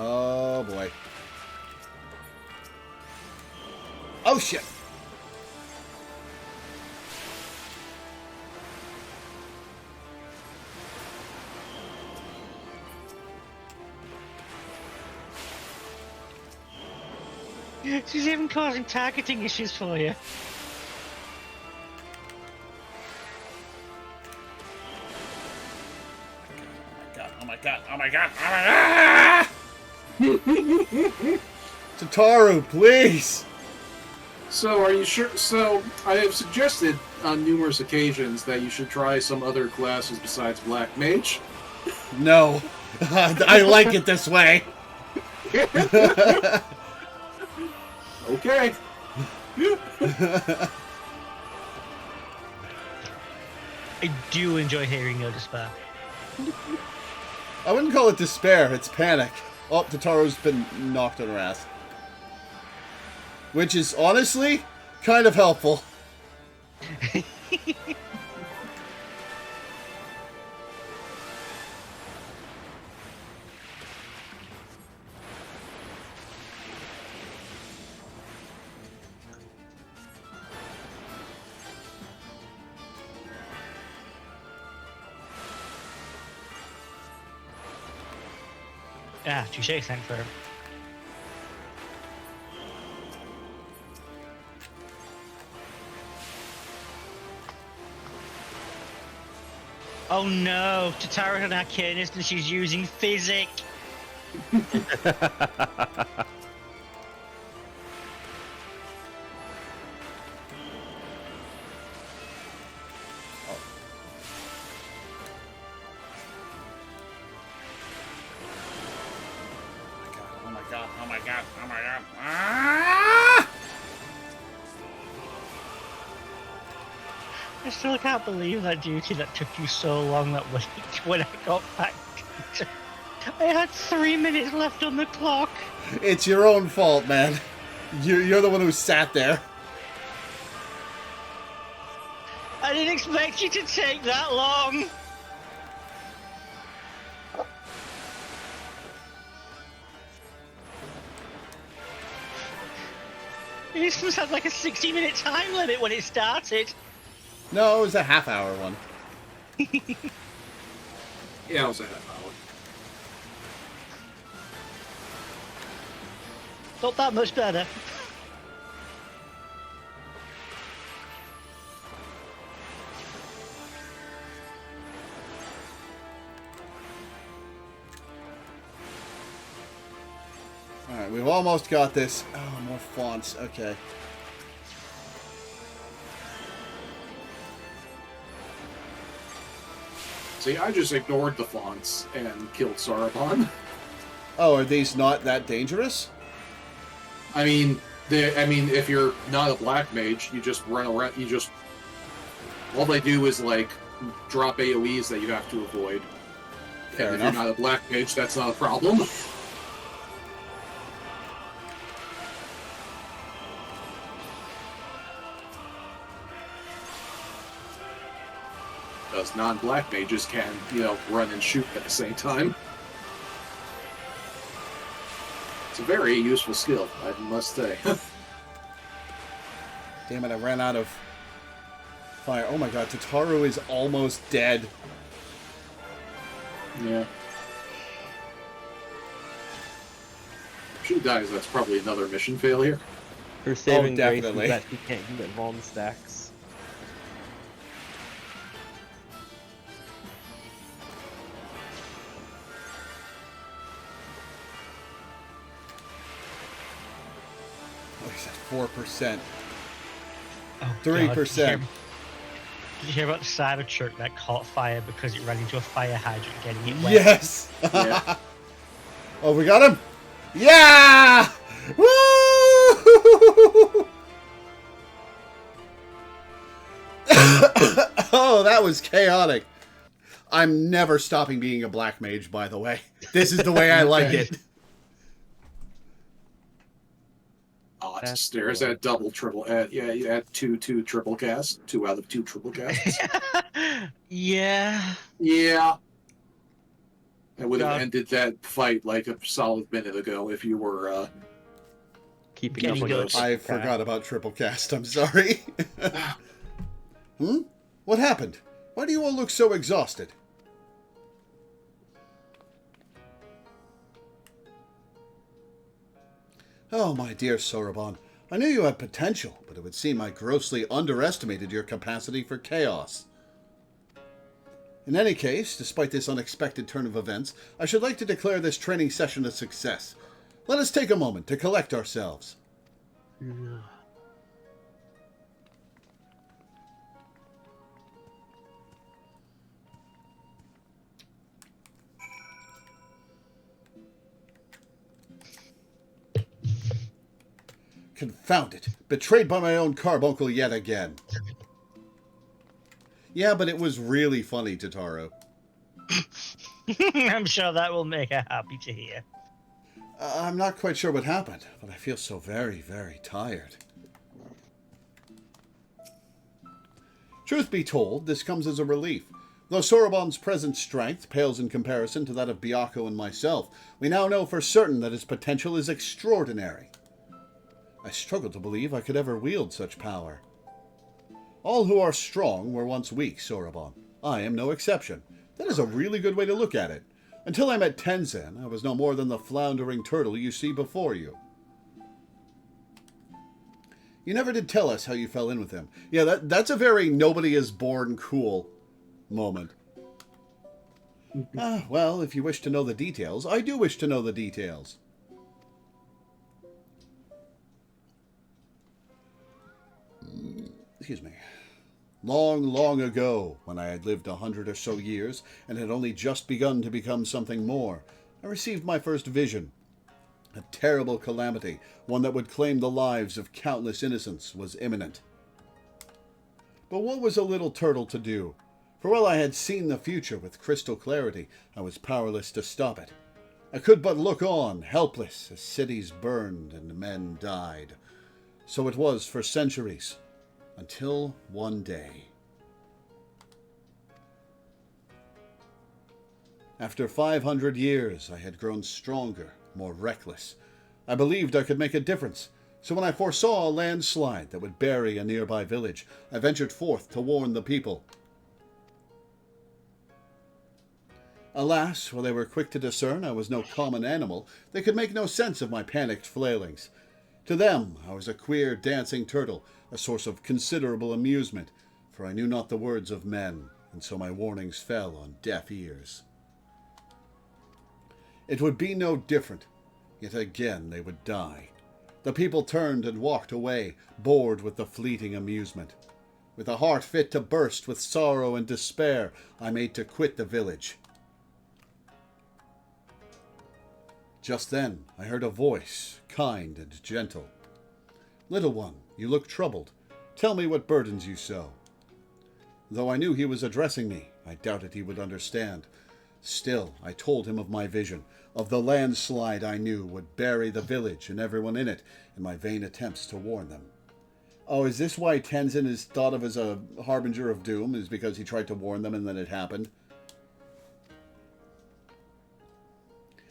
Oh boy. Oh shit! She's even causing targeting issues for you. Oh my god! Tataru, please! So, are you sure? So, I have suggested on numerous occasions that you should try some other classes besides Black Mage. No. I like it this way. Okay. I do enjoy hearing your despair. I wouldn't call it despair, it's panic. Oh, Tataru's been knocked on her ass. Which is, honestly, kind of helpful. Ah, touche, thank for. Oh no, Tataru had an arcanist and she's using physic. Oh my god. Ah! I still can't believe that duty that took you so long that week when I got back. I had 3 minutes left on the clock. It's your own fault, man. You're the one who sat there. I didn't expect you to take that long. This must have like a 60-minute time limit when it started. No, it was a half-hour one. Yeah, it was a half hour. Not that much better. Alright, we've almost got this. Oh, more fonts. Okay. See, I just ignored the fonts and killed Sarabon. Oh, are these not that dangerous? I mean, I mean, if you're not a black mage, you just run around. All they do is like drop AOE's that you have to avoid. Fair and enough. If you're not a black mage, that's not a problem. Because non-black mages can, run and shoot at the same time. It's a very useful skill, I must say. Damn it, I ran out of fire. Oh my god, Tataru is almost dead. Yeah. If she dies, that's probably another mission failure. Her saving grace definitely. is that he can't get Vuln stacks. Oh, he's at 4%. Oh, 3%. God. Did you hear about the Cybertruck that caught fire because it ran into a fire hydrant getting it wet? Yes! Yeah. Oh, we got him! Yeah! Woo! Oh, that was chaotic. I'm never stopping being a black mage, by the way. This is the way I like it. Oh, it's That's stairs cool. at double, triple. You add two triple casts. 2 out of 2 triple casts. Yeah. Yeah. I would have God. ended that fight like a solid minute ago if you were. Keeping Getting up with good. those. I forgot about triple cast. I'm sorry. What happened? Why do you all look so exhausted? Oh, my dear Soroban, I knew you had potential, but it would seem I grossly underestimated your capacity for chaos. In any case, despite this unexpected turn of events, I should like to declare this training session a success. Let us take a moment to collect ourselves. Confound it! Betrayed by my own carbuncle yet again. Yeah, but it was really funny, Tataru. I'm sure that will make her happy to hear. I'm not quite sure what happened, but I feel so very, very tired. Truth be told, this comes as a relief. Though Soroban's present strength pales in comparison to that of Byakko and myself, we now know for certain that his potential is extraordinary. I struggle to believe I could ever wield such power. All who are strong were once weak, Soroban. I am no exception. That is a really good way to look at it. Until I met Tenzen, I was no more than the floundering turtle you see before you. You never did tell us how you fell in with him. Yeah, that's a very nobody is born cool moment. Well, if you wish to know the details, I do wish to know the details. Excuse me. Long, long ago, when I had lived 100 or so years, and had only just begun to become something more, I received my first vision. A terrible calamity, one that would claim the lives of countless innocents, was imminent. But what was a little turtle to do? For while I had seen the future with crystal clarity, I was powerless to stop it. I could but look on, helpless, as cities burned and men died. So it was for centuries. Until one day. After 500 years, I had grown stronger, more reckless. I believed I could make a difference, so when I foresaw a landslide that would bury a nearby village, I ventured forth to warn the people. Alas, while they were quick to discern I was no common animal, they could make no sense of my panicked flailings. To them, I was a queer dancing turtle, a source of considerable amusement, for I knew not the words of men, and so my warnings fell on deaf ears. It would be no different, yet again they would die. The people turned and walked away, bored with the fleeting amusement. With a heart fit to burst with sorrow and despair, I made to quit the village. Just then I heard a voice, kind and gentle. Little one, you look troubled. Tell me what burdens you so. Though I knew he was addressing me, I doubted he would understand. Still, I told him of my vision, of the landslide I knew would bury the village and everyone in it, in my vain attempts to warn them. Oh, is this why Tenzin is thought of as a harbinger of doom? Is because he tried to warn them and then it happened?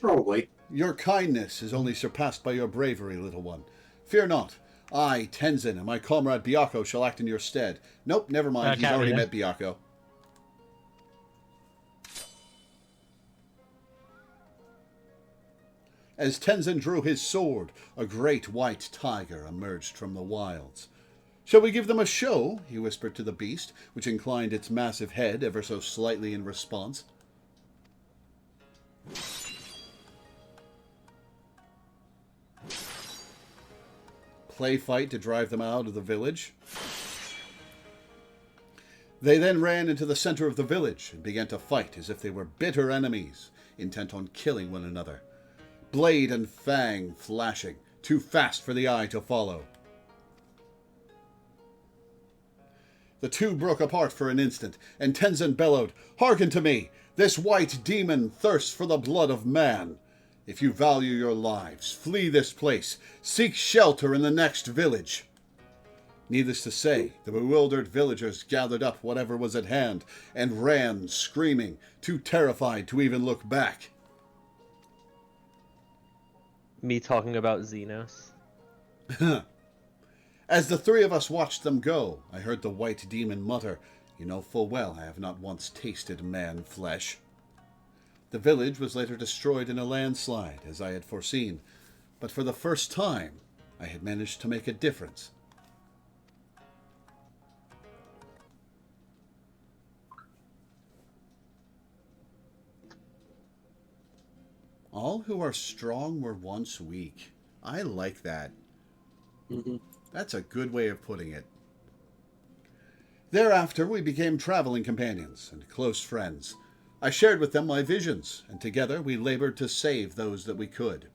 Probably. Your kindness is only surpassed by your bravery, little one. Fear not. I, Tenzin, and my comrade Byakko shall act in your stead. Nope, never mind. He's already met Byakko. As Tenzin drew his sword, a great white tiger emerged from the wilds. Shall we give them a show? He whispered to the beast, which inclined its massive head ever so slightly in response. Play fight to drive them out of the village. They then ran into the center of the village and began to fight as if they were bitter enemies, intent on killing one another. Blade and fang flashing, too fast for the eye to follow. The two broke apart for an instant, and Tenzin bellowed, "Hearken to me! This white demon thirsts for the blood of man. If you value your lives, flee this place. Seek shelter in the next village." Needless to say, the bewildered villagers gathered up whatever was at hand and ran, screaming, too terrified to even look back. Me talking about Xenos. As the three of us watched them go, I heard the white demon mutter, "You know full well I have not once tasted man flesh." The village was later destroyed in a landslide, as I had foreseen, but for the first time, I had managed to make a difference. All who are strong were once weak. I like that. Mm-hmm. That's a good way of putting it. Thereafter, we became traveling companions and close friends. I shared with them my visions, and together we labored to save those that we could.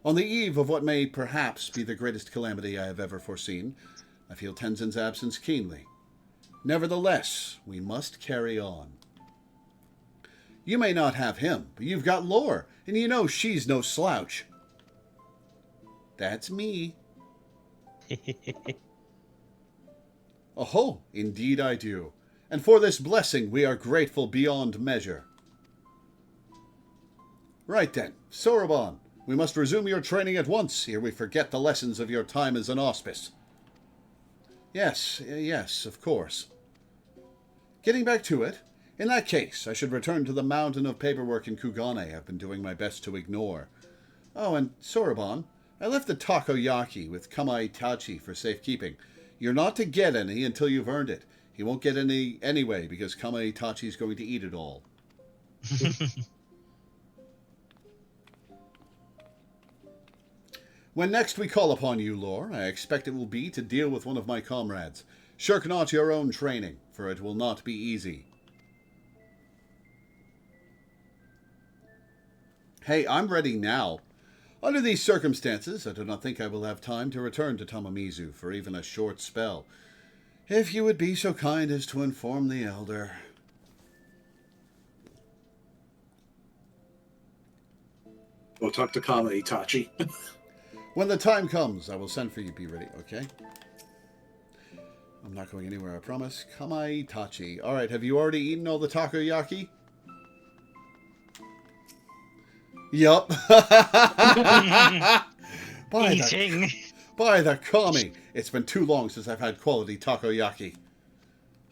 On the eve of what may perhaps be the greatest calamity I have ever foreseen, I feel Tenzin's absence keenly. Nevertheless, we must carry on. You may not have him, but you've got Lore, and you know she's no slouch. That's me. Oh, indeed I do. And for this blessing we are grateful beyond measure. Right then, Soroban, we must resume your training at once, ere we forget the lessons of your time as an auspice. Yes, of course. Getting back to it, in that case, I should return to the mountain of paperwork in Kugane I've been doing my best to ignore. Oh, and Soroban, I left the takoyaki with Kama Itachi for safekeeping. You're not to get any until you've earned it. He won't get any anyway, because Kama Itachi's going to eat it all. When next we call upon you, Lore, I expect it will be to deal with one of my comrades. Shirk not your own training, for it will not be easy. Hey, I'm ready now. Under these circumstances, I do not think I will have time to return to Tamamizu for even a short spell. If you would be so kind as to inform the elder. We'll talk to Kama Itachi. When the time comes, I will send for you. Be ready, okay? I'm not going anywhere, I promise. Kama Itachi. Alright, have you already eaten all the takoyaki? Yup. Eating. By the kami! It's been too long since I've had quality takoyaki.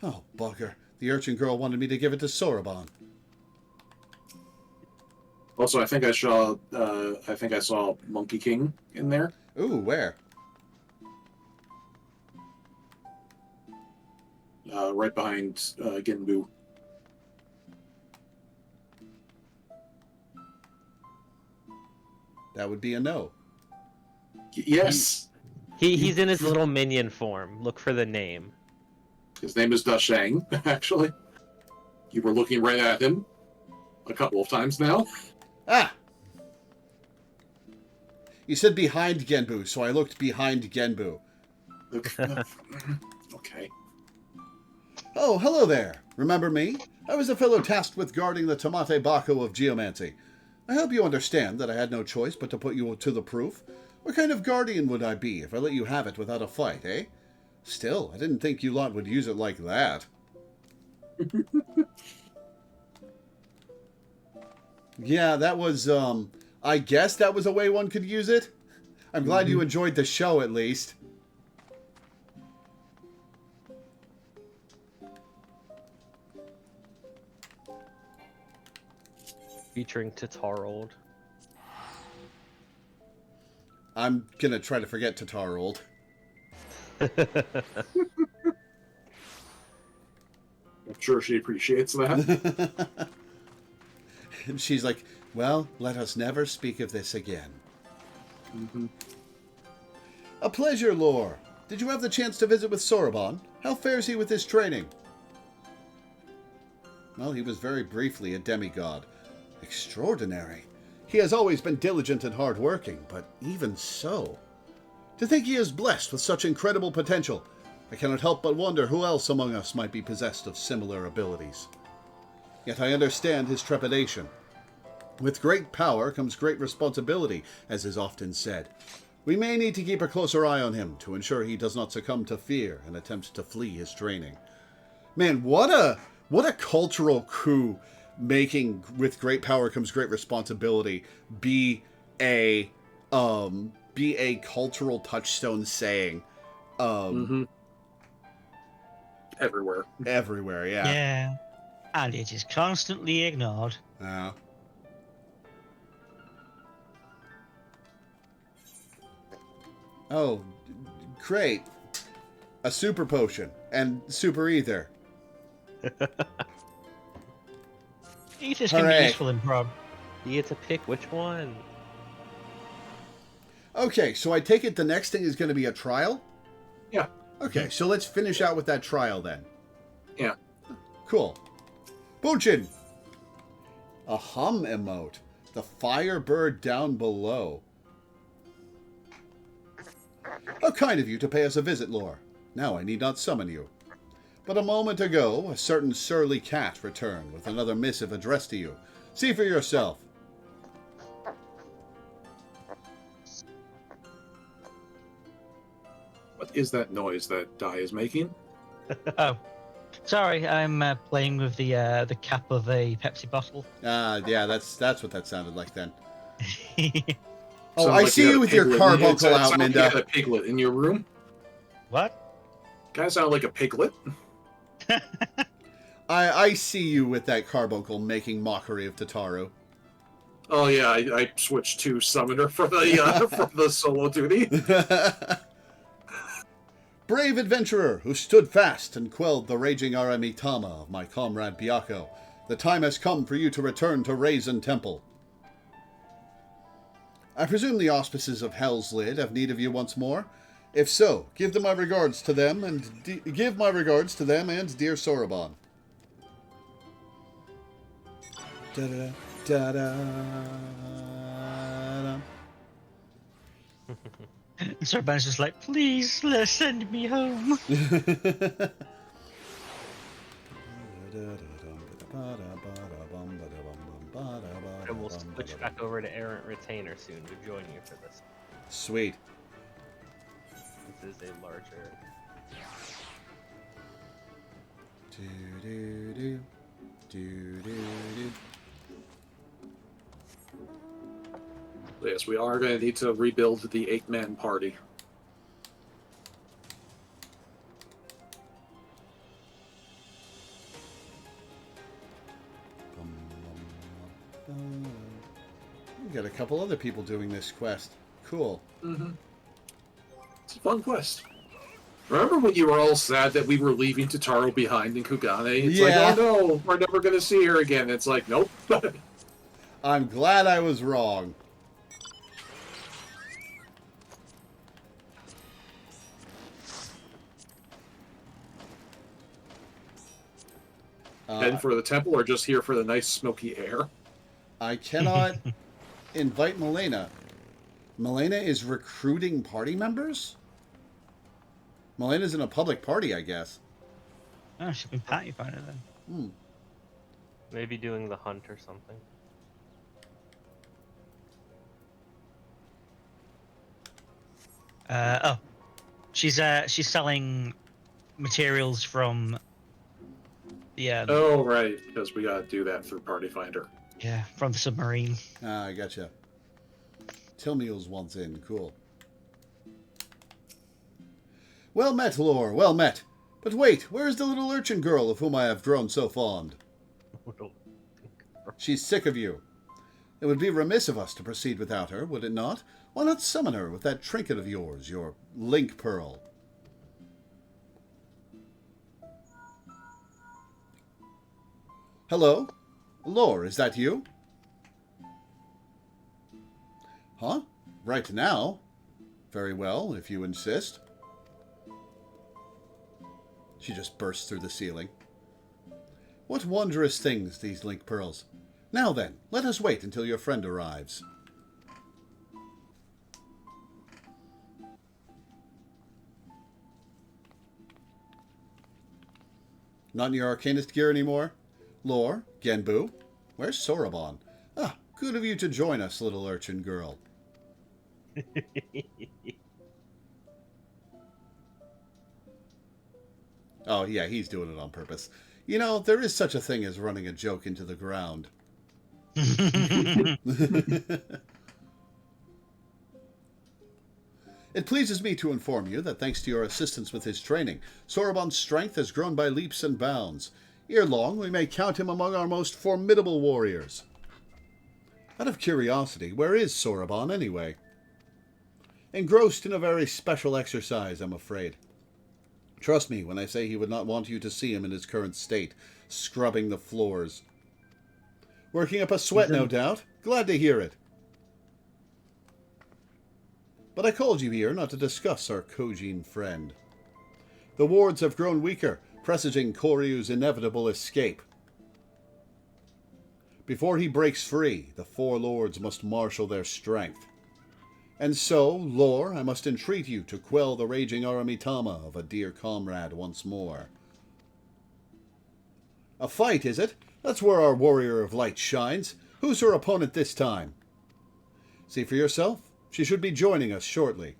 Oh, bugger. The urchin girl wanted me to give it to Soroban. Also, I think I saw Monkey King in there. Ooh, where? Right behind Genbu. That would be a no. Yes. He's in his little minion form. Look for the name. His name is Dashang, actually. You were looking right at him a couple of times now. Ah! You said behind Genbu, so I looked behind Genbu. Okay. Oh, hello there. Remember me? I was a fellow tasked with guarding the Tamate Bako of Geomancy. I hope you understand that I had no choice but to put you to the proof. What kind of guardian would I be if I let you have it without a fight, eh? Still, I didn't think you lot would use it like that. Yeah, that was, I guess that was a way one could use it. I'm glad you enjoyed the show, at least. Featuring Tatarold. I'm gonna try to forget Tatarold. I'm sure she appreciates that. And she's like, well, let us never speak of this again. A pleasure, Lore. Did you have the chance to visit with Soroban? How fares he with his training? Well, he was very briefly a demigod. Extraordinary. He has always been diligent and hard-working, but even so. To think he is blessed with such incredible potential, I cannot help but wonder who else among us might be possessed of similar abilities. Yet I understand his trepidation. With great power comes great responsibility, as is often said. We may need to keep a closer eye on him to ensure he does not succumb to fear and attempt to flee his training. Man, what a cultural coup, making with great power comes great responsibility be a cultural touchstone saying. Everywhere. Everywhere, yeah. Yeah. And it is constantly ignored. Oh, great. A super potion and super ether. Ethers can Hooray. be useful in prog. You get to pick which one. Okay, so I take it the next thing is going to be a trial? Yeah. Okay, so let's finish out with that trial then. Yeah. Cool. Bunchin! A hum emote. The firebird down below. How kind of you to pay us a visit, Lore. Now I need not summon you. But a moment ago, a certain surly cat returned with another missive addressed to you. See for yourself. What is that noise that Dai is making? Oh. Sorry, I'm playing with the cap of a Pepsi bottle. Yeah, that's what that sounded like then. Oh, Sounds I like see you you got with a your piglet. carbuncle out, Sounds like Minda. you got a piglet in your room. What? Kind of sound like a piglet. I see you with that carbuncle making mockery of Tataru. Oh yeah, I switched to summoner for the for the solo duty. Brave adventurer who stood fast and quelled the raging Aramitama of my comrade Byakko, the time has come for you to return to Raisin Temple. I presume the auspices of Hell's Lid have need of you once more. If so, give my regards to them and dear Soroban. Da-da-da, da-da-da. So Ben's just like, please, send me home. And we'll switch back over to Errant Retainer soon to join you for this. Sweet. This is a larger. Do-do-do, do-do-do. Yes, we are going to need to rebuild the 8-man party. We got a couple other people doing this quest. Cool. It's a fun quest. Remember when you were all sad that we were leaving Tataru behind in Kugane? It's like, oh no, we're never going to see her again. It's like, nope. I'm glad I was wrong. Heading for the temple or just here for the nice smoky air? I cannot invite Milena. Milena is recruiting party members? Milena's in a public party, I guess. Oh, she's been party finder then. Maybe doing the hunt or something. She's selling materials from the Oh, right, because we gotta do that through Party Finder. from the submarine. Ah, I gotcha. Tilmule's once in. Cool. Well met, Lore, well met. But wait, where is the little urchin girl of whom I have grown so fond? She's sick of you. It would be remiss of us to proceed without her, would it not? Why not summon her with that trinket of yours, your link pearl? Hello? Lore, is that you? Huh? Right now? Very well, if you insist. She just bursts through the ceiling. What wondrous things, these link pearls. Now then, let us wait until your friend arrives. Not in your arcanist gear anymore? Lore, Genbu, where's Soraban? Ah, good of you to join us, little urchin girl. Oh, yeah, he's doing it on purpose. You know, there is such a thing as running a joke into the ground. It pleases me to inform you that thanks to your assistance with his training, Soraban's strength has grown by leaps and bounds. Ere long, we may count him among our most formidable warriors. Out of curiosity, where is Soraban anyway? Engrossed in a very special exercise, I'm afraid. Trust me when I say he would not want you to see him in his current state, scrubbing the floors. Working up a sweat, no doubt. Glad to hear it. But I called you here not to discuss our Kojin friend. The wards have grown weaker, presaging Koryu's inevitable escape. Before he breaks free, the four lords must marshal their strength. And so, Lore, I must entreat you to quell the raging Aramitama of a dear comrade once more. A fight, is it? That's where our warrior of light shines. Who's her opponent this time? See for yourself. She should be joining us shortly.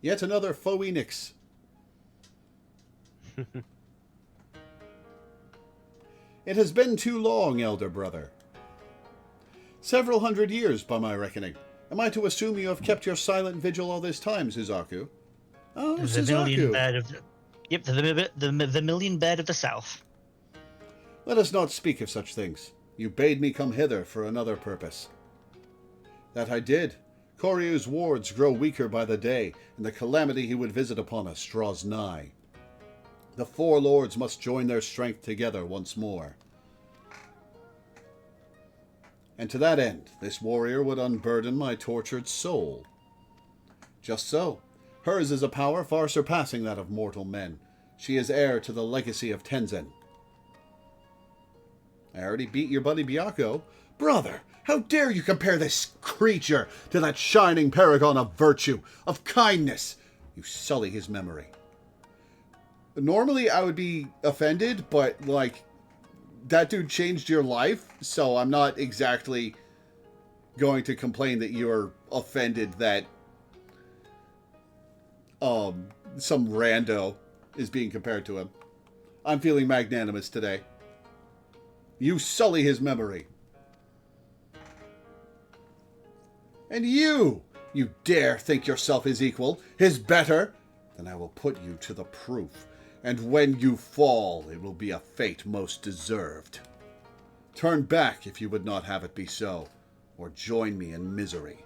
Yet another Phoenix. It has been too long, elder brother. Several hundred years, by my reckoning. Am I to assume you have kept your silent vigil all this time, Suzaku? Oh, The Suzaku. million bird of the million bird of the south. Let us not speak of such things. You bade me come hither for another purpose. That I did. Koryu's wards grow weaker by the day, and the calamity he would visit upon us draws nigh. The four lords must join their strength together once more. And to that end, this warrior would unburden my tortured soul. Just so. Hers is a power far surpassing that of mortal men. She is heir to the legacy of Tenzen. I already beat your buddy Byakko. Brother, how dare you compare this creature to that shining paragon of virtue, of kindness? You sully his memory. Normally I would be offended, but, like, that dude changed your life, so I'm not exactly going to complain that you're offended that some rando is being compared to him. I'm feeling magnanimous today. You sully his memory. And you dare think yourself his equal, his better? Then I will put you to the proof. And when you fall, it will be a fate most deserved. Turn back if you would not have it be so, or join me in misery.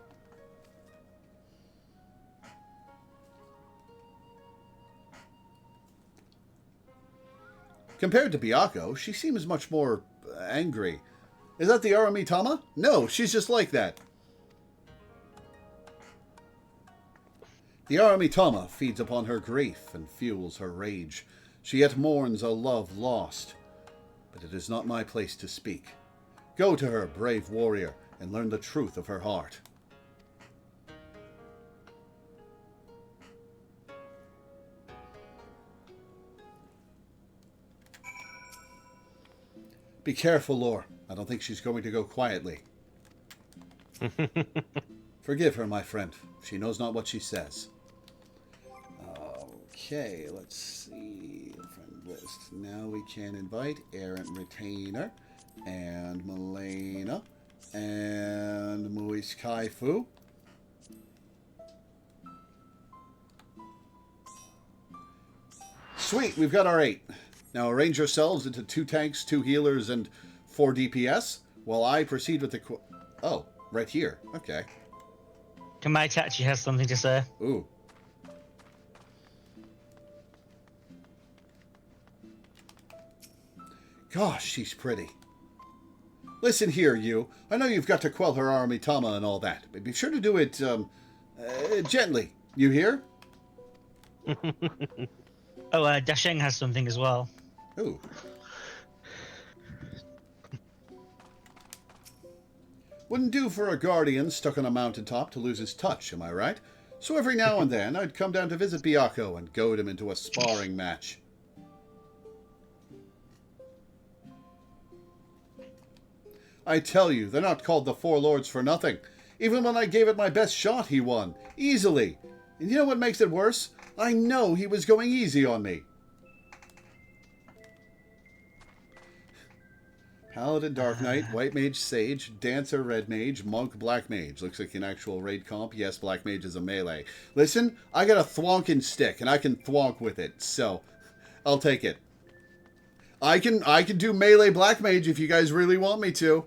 Compared to Byakko, she seems much more angry. Is that the Aramitama? No, she's just like that. The Aramitama feeds upon her grief and fuels her rage. She yet mourns a love lost. But it is not my place to speak. Go to her, brave warrior, and learn the truth of her heart. Be careful, Lore. I don't think she's going to go quietly. Forgive her, my friend. She knows not what she says. Okay, let's see. Friend list. Now we can invite Errant Retainer and Milena and Muis Kaifu. Sweet, we've got our 8. Now arrange yourselves into 2 tanks, 2 healers, and 4 DPS, while I proceed with the... Oh, right here. Okay. Kamaitachi has something to say. Ooh. Gosh, she's pretty. Listen here, you. I know you've got to quell her Aramitama and all that, but be sure to do it, gently. You hear? Oh, Dasheng has something as well. Ooh. Wouldn't do for a guardian stuck on a mountaintop to lose his touch, am I right? So every now and then I'd come down to visit Byakko and goad him into a sparring match. I tell you, they're not called the Four Lords for nothing. Even when I gave it my best shot, he won. Easily. And you know what makes it worse? I know he was going easy on me. Paladin, Dark Knight, White Mage, Sage, Dancer, Red Mage, Monk, Black Mage. Looks like an actual raid comp. Yes, Black Mage is a melee. Listen, I got a thwonkin' stick, and I can thwonk with it, so I'll take it. I can do melee Black Mage if you guys really want me to.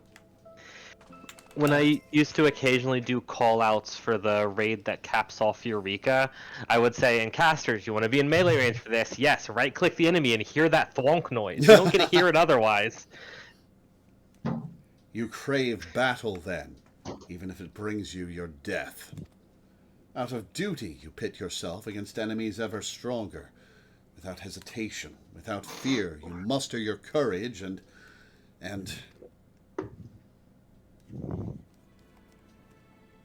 When I used to occasionally do call-outs for the raid that caps off Eureka, I would say, "And casters, you want to be in melee range for this? Yes, right-click the enemy and hear that thwonk noise. You don't get to hear it otherwise." You crave battle, then, even if it brings you your death. Out of duty, you pit yourself against enemies ever stronger. Without hesitation, without fear, you muster your courage and...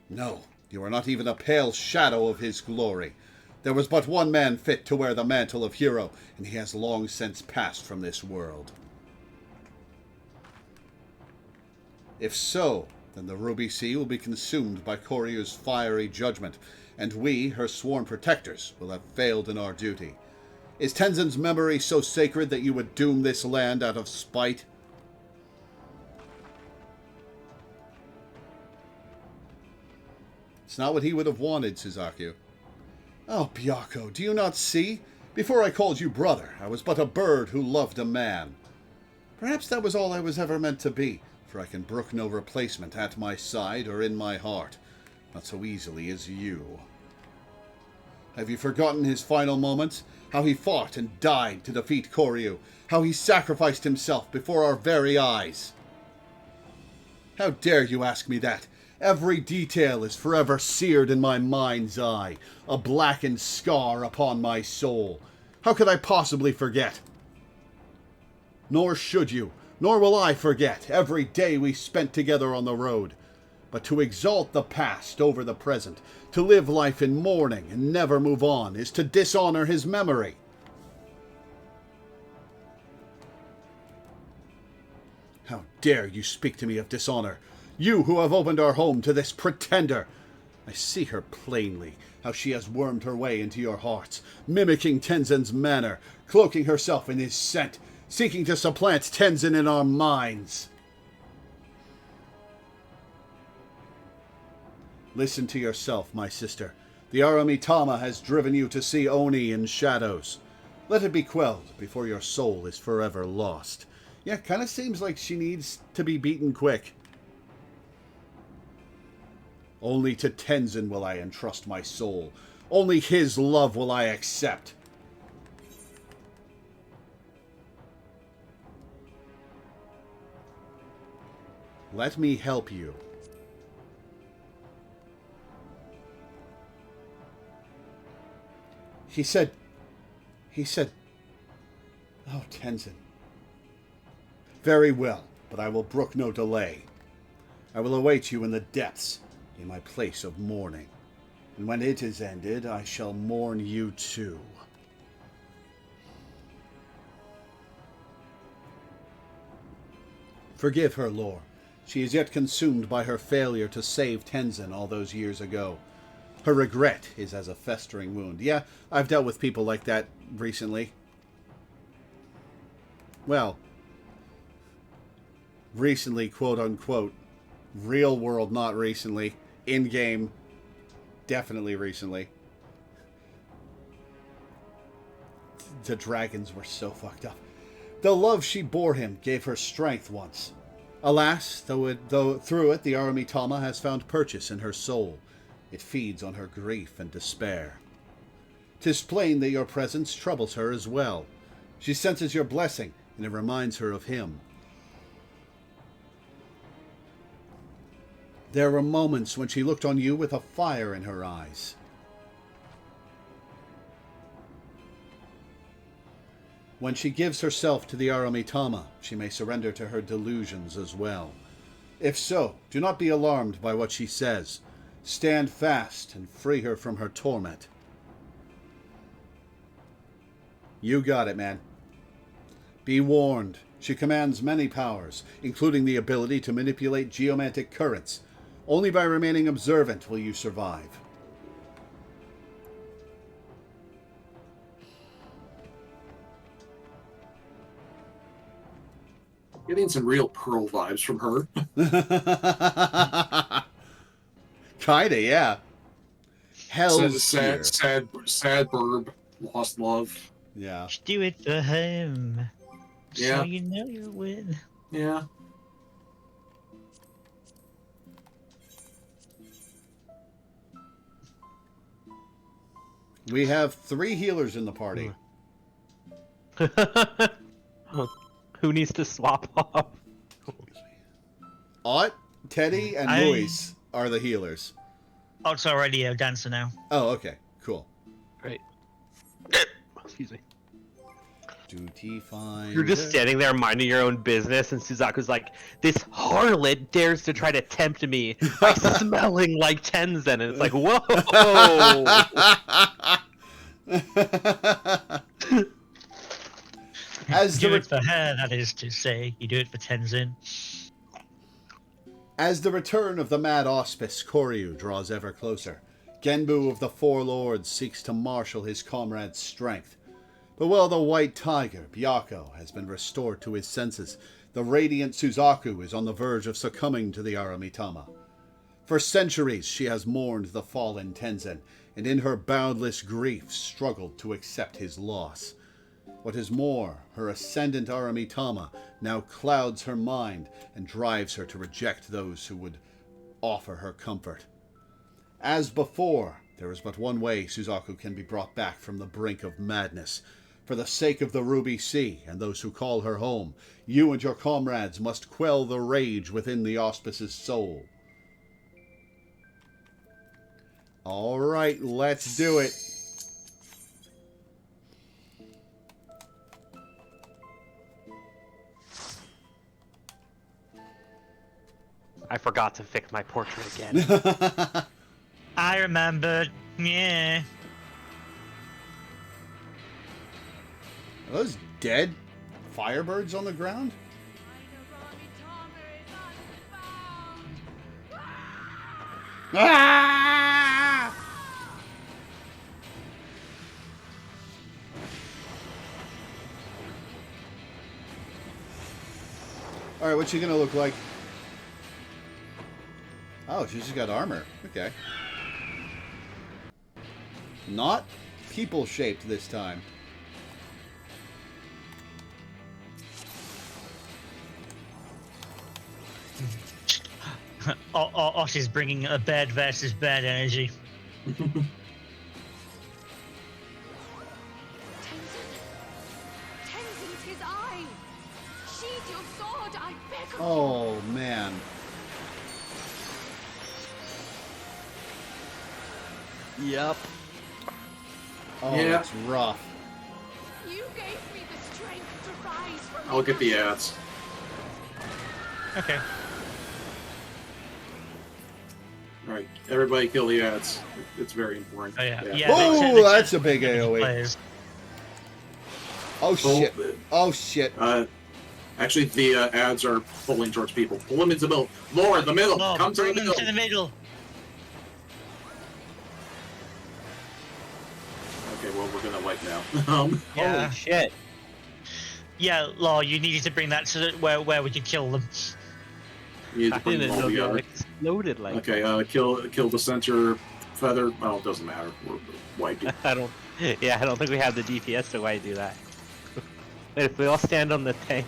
No, you are not even a pale shadow of his glory. There was but one man fit to wear the mantle of hero, and he has long since passed from this world. If so, then the Ruby Sea will be consumed by Koryu's fiery judgment, and we, her sworn protectors, will have failed in our duty. Is Tenzin's memory so sacred that you would doom this land out of spite? It's not what he would have wanted, Suzaku. Oh, Byakko, do you not see? Before I called you brother, I was but a bird who loved a man. Perhaps that was all I was ever meant to be, for I can brook no replacement at my side or in my heart. Not so easily as you. Have you forgotten his final moments? How he fought and died to defeat Koryu? How he sacrificed himself before our very eyes? How dare you ask me that? Every detail is forever seared in my mind's eye, a blackened scar upon my soul. How could I possibly forget? Nor should you, nor will I forget every day we spent together on the road. But to exalt the past over the present, to live life in mourning and never move on, is to dishonor his memory. How dare you speak to me of dishonor? You who have opened our home to this pretender. I see her plainly, how she has wormed her way into your hearts, mimicking Tenzin's manner, cloaking herself in his scent, seeking to supplant Tenzin in our minds. Listen to yourself, my sister. The Aramitama has driven you to see Oni in shadows. Let it be quelled before your soul is forever lost. Yeah, kind of seems like she needs to be beaten quick. Only to Tenzin will I entrust my soul. Only his love will I accept. Let me help you. He said, Oh, Tenzin. Very well, but I will brook no delay. I will await you in the depths, in my place of mourning. And when it is ended, I shall mourn you too. Forgive her, Lore. She is yet consumed by her failure to save Tenzin all those years ago. Her regret is as a festering wound. Yeah, I've dealt with people like that recently. Well, recently, quote-unquote. Real world, not recently. In-game, definitely recently. The dragons were so fucked up. The love she bore him gave her strength once. Alas, though through it the Aramitama has found purchase in her soul. It feeds on her grief and despair. 'Tis plain that your presence troubles her as well. She senses your blessing, and it reminds her of him. There were moments when she looked on you with a fire in her eyes. When she gives herself to the Aramitama, she may surrender to her delusions as well. If so, do not be alarmed by what she says. Stand fast and free her from her torment. You got it, man. Be warned. She commands many powers, including the ability to manipulate geomantic currents. Only by remaining observant will you survive. Getting some real Pearl vibes from her. Kinda, yeah. Hell's sad, here. sad burb, lost love. Yeah. Just do it for him. Yeah. So you know you win. Yeah. We have 3 healers in the party. Who needs to swap off? Ott, Teddy, and Luis are the healers. Ott's already a dancer now. Oh, okay. Cool. Great. Excuse me. Duty finder. You're just standing there minding your own business, and Suzaku's like, "This harlot dares to try to tempt me by smelling like Tenzin," and it's like, whoa! As You do the it for her, that is to say. You do it for Tenzin. As the return of the Mad Auspice Koryu draws ever closer, Genbu of the Four Lords seeks to marshal his comrades' strength. But while the White Tiger, Byakko, has been restored to his senses, the radiant Suzaku is on the verge of succumbing to the Aramitama. For centuries she has mourned the fallen Tenzin, and in her boundless grief struggled to accept his loss. What is more, her ascendant Aramitama now clouds her mind and drives her to reject those who would offer her comfort. As before, there is but one way Suzaku can be brought back from the brink of madness. For the sake of the Ruby Sea and those who call her home, you and your comrades must quell the rage within the Auspice's soul. All right, let's do it. I forgot to fix my portrait again. I remembered. Yeah. Are those dead firebirds on the ground? Ah! Alright, what's she gonna look like? Oh, she's just got armor. Okay. Not people-shaped this time. Ott is bringing a bed versus bed energy. Tenzin, tis I. Sheathe your sword, I beg of you. Oh, man. Yep. Oh, Yeah. that's rough. You gave me the strength to rise from I'll get the ads. Okay. All right, everybody kill the ads. It's very important. Oh yeah. Yeah. Yeah. Oh, that's a big AoE. Players. Oh shit. Oh shit. Actually, the ads are pulling towards people. Pull them into the middle. Lord, the middle. Oh, Come to the bring them middle. to the middle. Okay, well, we're gonna wipe now. Yeah. Holy shit. Yeah, Law, you needed to bring that to where we could kill them. You need I to bring didn't them know all they all together. exploded like Okay, kill the center feather. Oh, it doesn't matter. We're wiped. that. I don't think we have the DPS to why do that. Wait, if we all stand on the tank,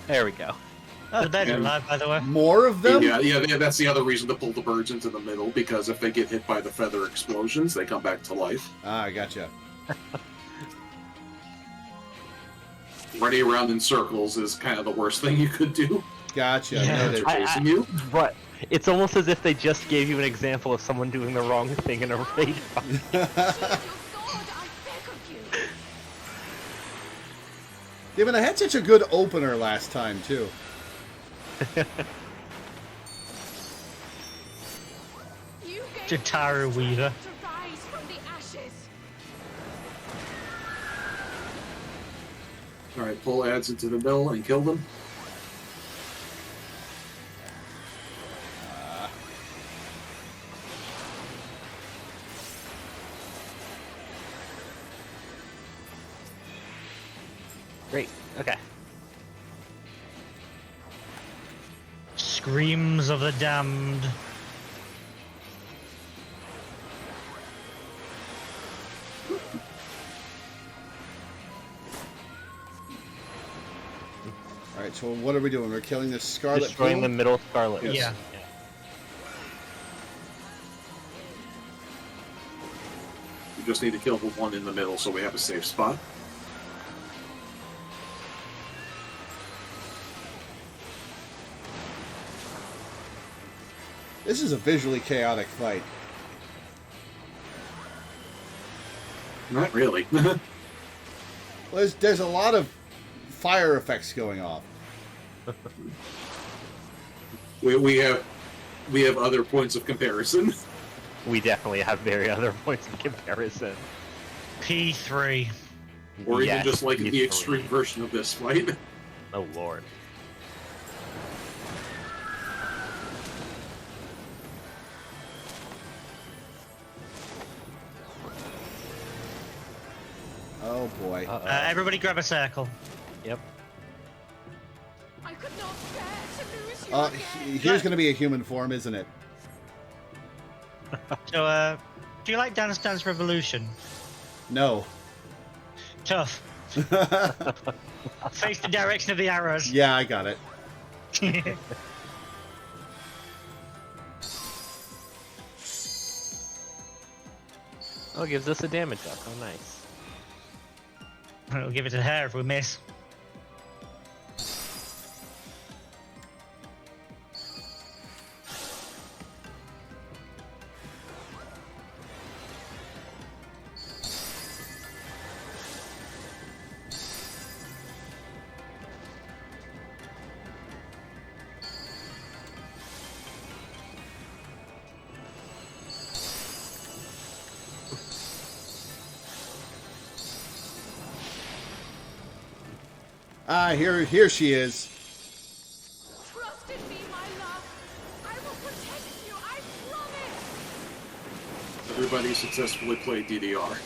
there we go. Oh, the birds are And- alive, by the way. More of them? Yeah, that's the other reason to pull the birds into the middle, because if they get hit by the feather explosions, they come back to life. Ah, I gotcha. Running around in circles is kind of the worst thing you could do. Gotcha. Yeah. Noted. Chasing you. But it's almost as if they just gave you an example of someone doing the wrong thing in a raid fight. Sheathe your sword, I beg of you. Yeah, but I had such a good opener last time, too. You gave Jatara Weaver. to rise from the ashes. All right, pull ads into the middle and kill them. Great. Okay. Screams of the damned. Alright, so what are we doing? We're killing this Scarlet Destroying the Pool? middle Scarlet. Yes. Yeah. You just need to kill the one in the middle so we have a safe spot. This is a visually chaotic fight. Not really. Well, there's a lot of fire effects going off. we have other points of comparison. We definitely have very other points of comparison. P3. Or even Yes, just like the P3. extreme version of this fight. Oh lord. Oh boy. Uh-oh. Everybody grab a circle. Yep. I could not bear to lose you again. Here's going to be a human form, isn't it? So, do you like Dance Dance Revolution? No. Tough. Face the direction of the arrows. Yeah, I got it. Oh, it gives us a damage up. Oh, nice. We'll give it to her if we miss. Ah, here she is. Trust in me, my love. I will protect you, I promise. Everybody successfully played DDR.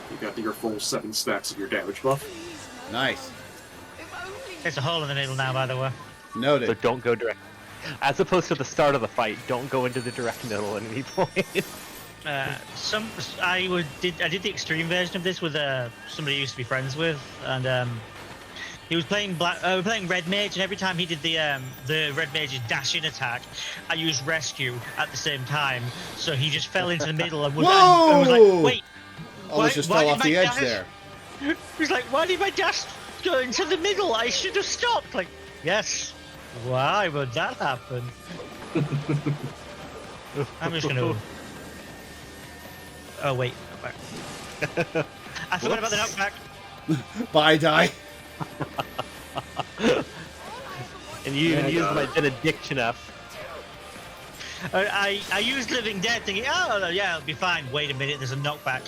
You got your full 7 stacks of your damage buff. Please, no. Nice. If only There's a hole in the middle now, by the way. So Noted. don't go direct. As opposed to the start of the fight, don't go into the direct middle at any point. I did the extreme version of this with somebody I used to be friends with, and he was playing playing Red Mage, and every time he did the Red Mage's dash-in attack, I used Rescue at the same time, so he just fell into the middle and was, and was like, wait, Almost just why fell did off the my edge dash- there. He was like, why did my dash go into the middle? I should have stopped. Like, yes, Why would that happen? I'm just gonna. Oh wait, knockback. I forgot about the knockback. Bye, die. And you even used my benediction up. I used Living Dead thinking, oh yeah, it'll be fine. Wait a minute, there's a knockback.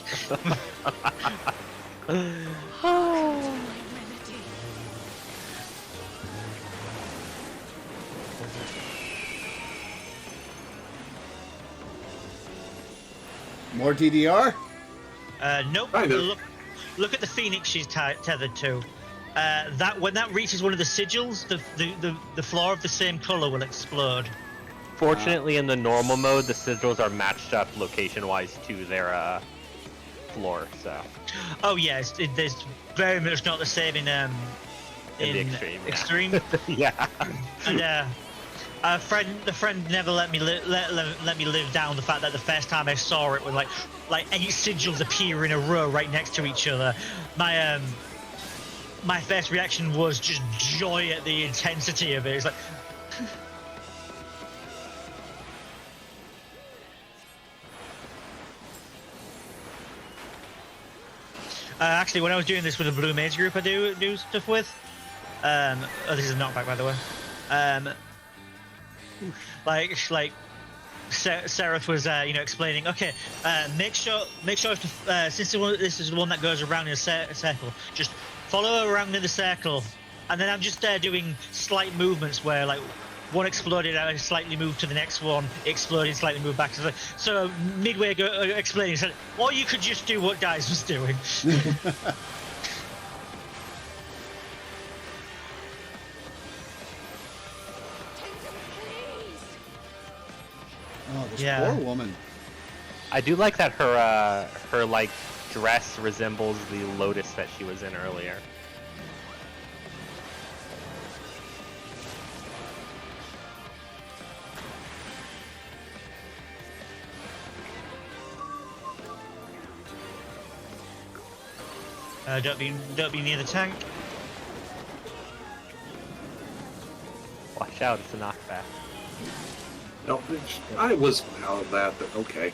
More DDR? Nope. Kind of. Look at the phoenix she's tethered to. That when that reaches one of the sigils, the floor of the same color will explode. Fortunately, in the normal mode, the sigils are matched up location-wise to their floor. So Oh yes, there's very much not the same in the extreme. extreme. Yeah. And the friend never let me let me live down the fact that the first time I saw it was like 8 sigils appear in a row right next to each other. My first reaction was just joy at the intensity of it. It's like. Actually, when I was doing this with the Blue Mage group I do stuff with, oh, this is a knockback, by the way. Seraph was, explaining. Okay, make sure since this is the one that goes around in a circle, just follow around in the circle, and then I'm just doing slight movements where one exploded, I slightly moved to the next one, exploded, slightly moved back. So midway explaining, said, or you could just do what Dice was doing. Oh, this Yeah. poor woman. I do like that her dress resembles the lotus that she was in earlier. Don't be near the tank. Watch out, it's a knockback. No, I was out of that, but okay.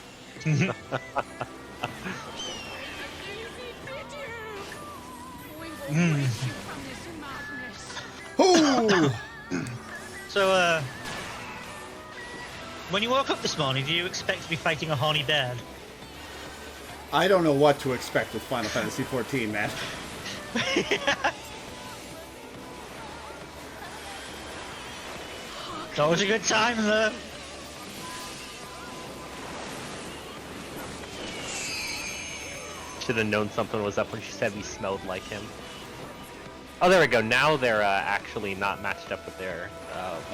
Oh! So, when you woke up this morning, do you expect to be fighting a horny bear? I don't know what to expect with Final Fantasy XIV, man. It's always a good time, though. Should have known something was up when she said we smelled like him. Oh, there we go. Now they're actually not matched up with their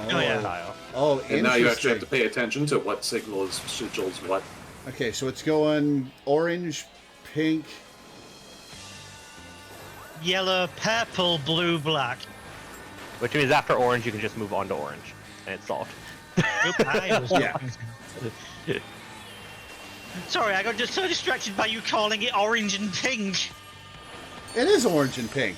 yeah. style. Oh, And now you actually have interesting. to pay attention to what sigils what. Okay, so it's going orange, pink. Yellow, purple, blue, black. Which means after orange, you can just move on to orange, and it's solved. Oop, I was Yeah. Sorry, I got just so distracted by you calling it orange and pink. It is orange and pink.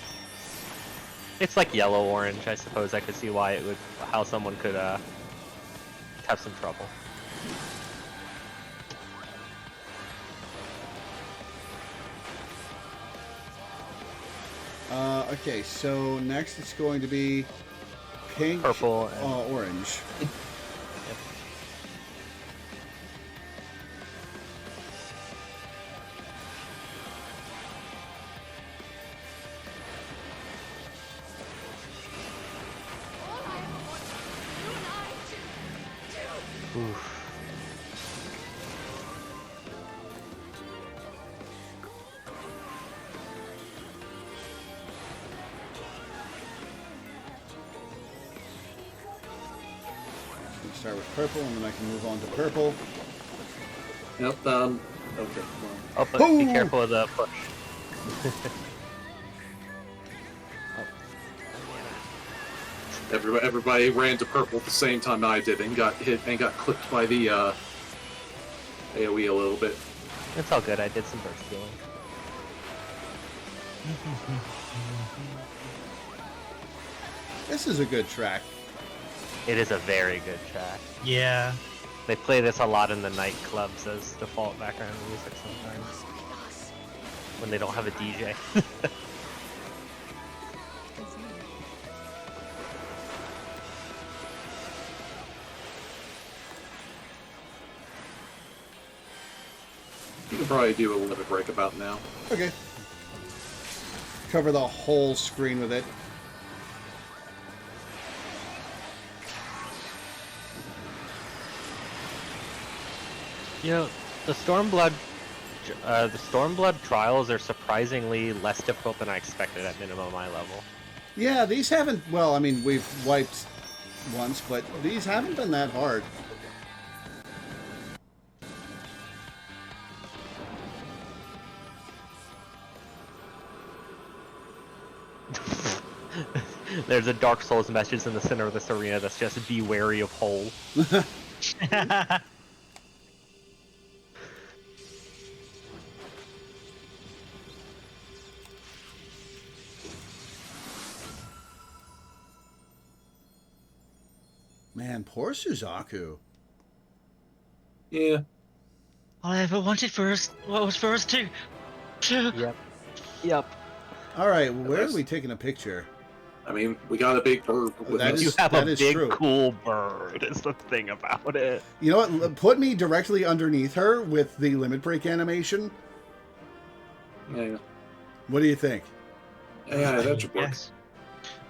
It's like yellow orange. I suppose I could see why it would, how someone could have some trouble. Okay, so next it's going to be pink, Purple and- orange. Oof. We start with purple, and then I can move on to purple. Yep. Okay. Well, Oh, but be Oh! careful of the push. everybody ran to purple at the same time I did, and got hit and got clipped by the AOE a little bit. It's all good. I did some burst healing. This is a good track. It is a very good track. Yeah. They play this a lot in the nightclubs as default background music sometimes. When they don't have a DJ. You can probably do a limit break about now. Okay. Cover the whole screen with it. You know, the Stormblood trials are surprisingly less difficult than I expected at minimum eye level. Yeah, these haven't... Well, I mean, we've wiped once, but these haven't been that hard. There's a Dark Souls message in the center of this arena that's just be wary of hole. Man, poor Suzaku. Yeah. All I ever wanted for us was for us to. Yep. All right, where are we taking a picture? I mean, we got a big bird with That us. You is- have a that is big true. cool bird is the thing about it. You know what? Put me directly underneath her with the limit break animation. Yeah, What do you think? yeah, that should work. Yes.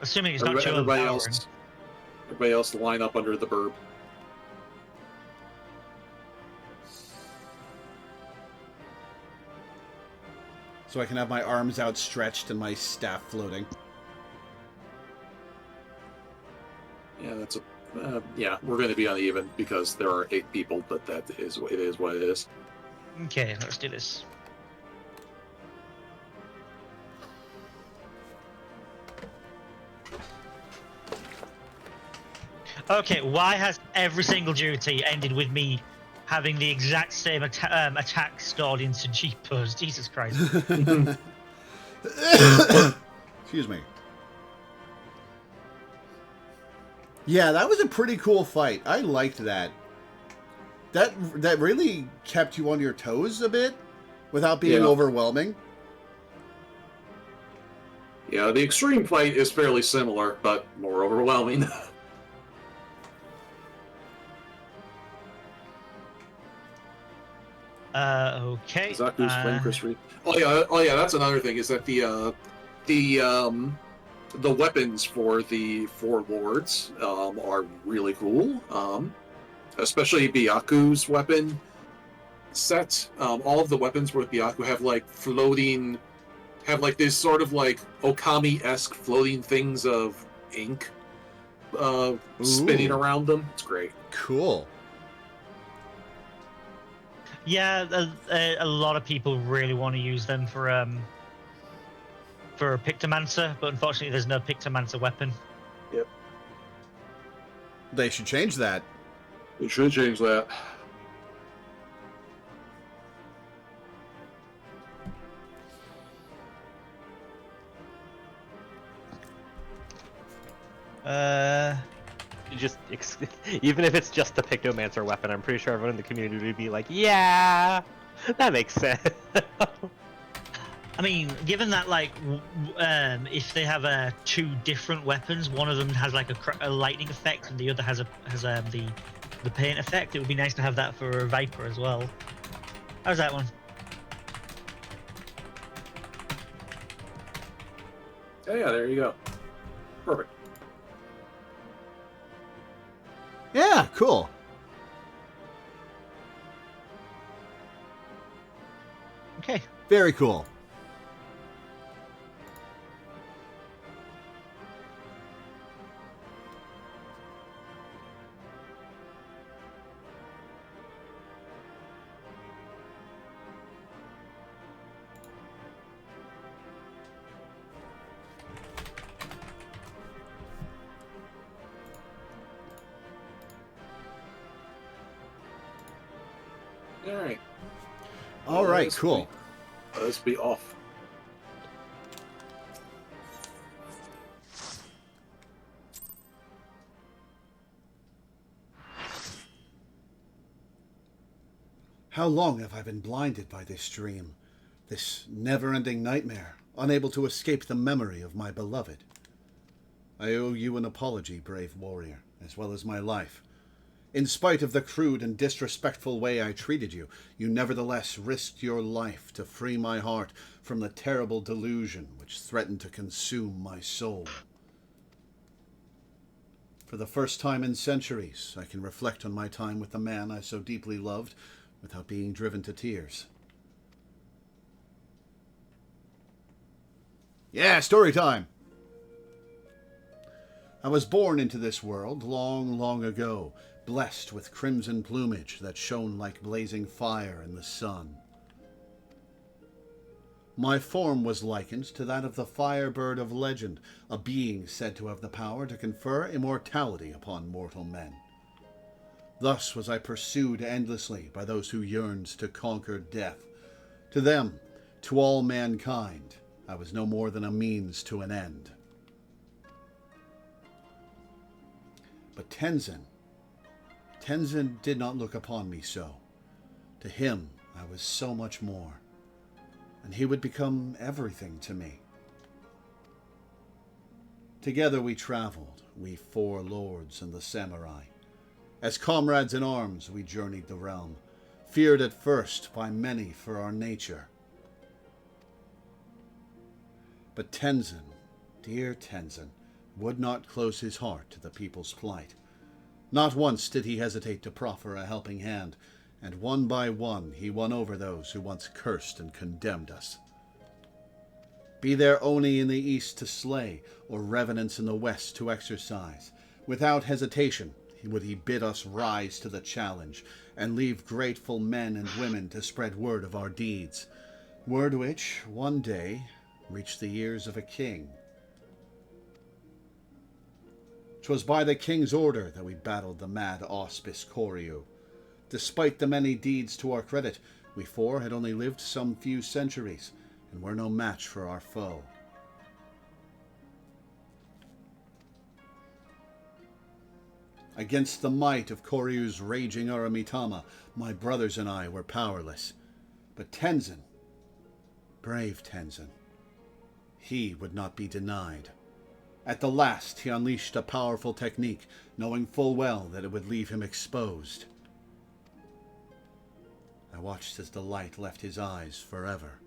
Assuming it's not too Everybody overpowering. else line up under the burb. So I can have my arms outstretched and my staff floating. Yeah, that's a. Yeah, we're going to be uneven because there are 8 people, but that is what it is. What it is. Okay, let's do this. Okay, why has every single duty ended with me having the exact same attack stored into Jeepers? Jesus Christ. Excuse me. Yeah, that was a pretty cool fight. I liked that. That really kept you on your toes a bit without being Yeah. overwhelming. Yeah, the extreme fight is fairly similar, but more overwhelming. Okay. Zaku's flame crystal. Oh yeah, that's another thing. Is that the weapons for the 4 lords are really cool. Especially Byakko's weapon set. All of the weapons with Byakko have like floating, have like this sort of like Okami-esque floating things of ink spinning Ooh. around them. It's great. Cool. Yeah, a lot of people really want to use them for Pictomancer, but unfortunately there's no Pictomancer weapon. They should change that. It should change that. You just even if it's just the Pictomancer weapon, I'm pretty sure everyone in the community would be like, "Yeah, that makes sense." I mean, given that like if they have 2 different weapons, one of them has like a lightning effect and the other has the paint effect, it would be nice to have that for Viper as well. How's that one? Oh, yeah, there you go. Perfect. Yeah, cool. Okay. Very cool. Alright. All right, cool. Let's be off. How long have I been blinded by this dream, this never-ending nightmare, unable to escape the memory of my beloved? I owe you an apology, brave warrior, as well as my life. In spite of the crude and disrespectful way I treated you, you nevertheless risked your life to free my heart from the terrible delusion which threatened to consume my soul. For the first time in centuries, I can reflect on my time with the man I so deeply loved without being driven to tears. Yeah, story time! I was born into this world long, long ago, blessed with crimson plumage that shone like blazing fire in the sun. My form was likened to that of the firebird of legend, a being said to have the power to confer immortality upon mortal men. Thus was I pursued endlessly by those who yearned to conquer death. To them, to all mankind, I was no more than a means to an end. But Tenzin did not look upon me so. To him, I was so much more, and he would become everything to me. Together we traveled, we 4 lords and the samurai. As comrades in arms, we journeyed the realm, feared at first by many for our nature. But Tenzin, dear Tenzin, would not close his heart to the people's plight. Not once did he hesitate to proffer a helping hand, and one by one he won over those who once cursed and condemned us. Be there Oni in the east to slay, or revenants in the west to exercise, without hesitation would he bid us rise to the challenge, and leave grateful men and women to spread word of our deeds, word which, one day, reached the ears of a king. 'Twas by the king's order that we battled the mad auspice Koryu. Despite the many deeds to our credit, we 4 had only lived some few centuries, and were no match for our foe. Against the might of Koryu's raging Uramitama, my brothers and I were powerless. But Tenzin, brave Tenzin, he would not be denied. At the last, he unleashed a powerful technique, knowing full well that it would leave him exposed. I watched as the light left his eyes forever.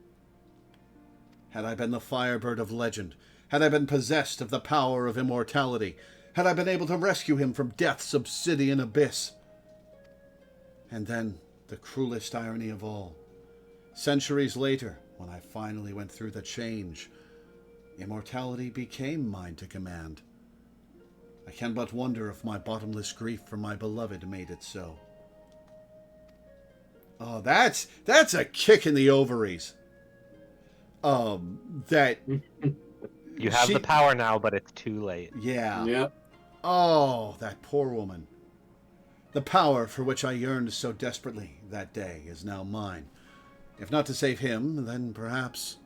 Had I been the firebird of legend, had I been possessed of the power of immortality, had I been able to rescue him from death's obsidian abyss. And then, the cruelest irony of all, centuries later, when I finally went through the change, immortality became mine to command. I can but wonder if my bottomless grief for my beloved made it so. Oh, that's a kick in the ovaries. That You have the power now, but it's too late. Yeah. Yep. Oh, that poor woman. The power for which I yearned so desperately that day is now mine. If not to save him, then perhaps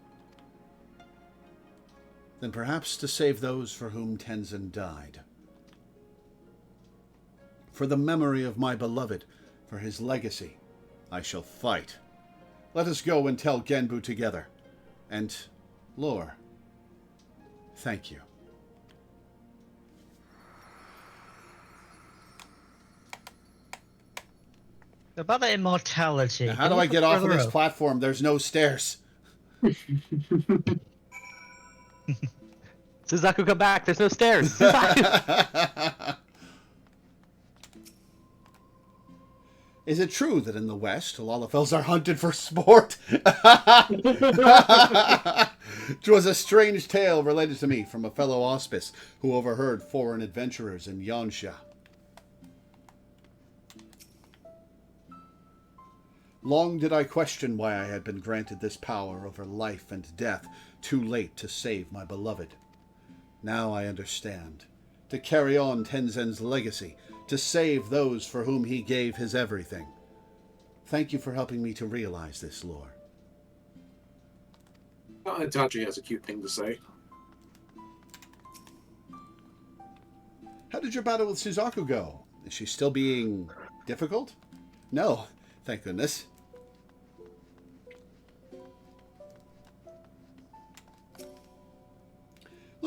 to save those for whom Tenzin died. For the memory of my beloved, for his legacy, I shall fight. Let us go and tell Genbu together. And, Lore, thank you. About the immortality. Now, how do I get off of this platform? There's no stairs. Suzaku, come back! There's no stairs! Suzaku! Is it true that in the West, Lalafels are hunted for sport? 'Twas a strange tale related to me from a fellow auspice who overheard foreign adventurers in Yansha. Long did I question why I had been granted this power over life and death, too late to save my beloved. Now I understand. To carry on Tenzin's legacy, to save those for whom he gave his everything. Thank you for helping me to realize this, Lore. Itachi has a cute thing to say. How did your battle with Suzaku go? Is she still being difficult? No, thank goodness.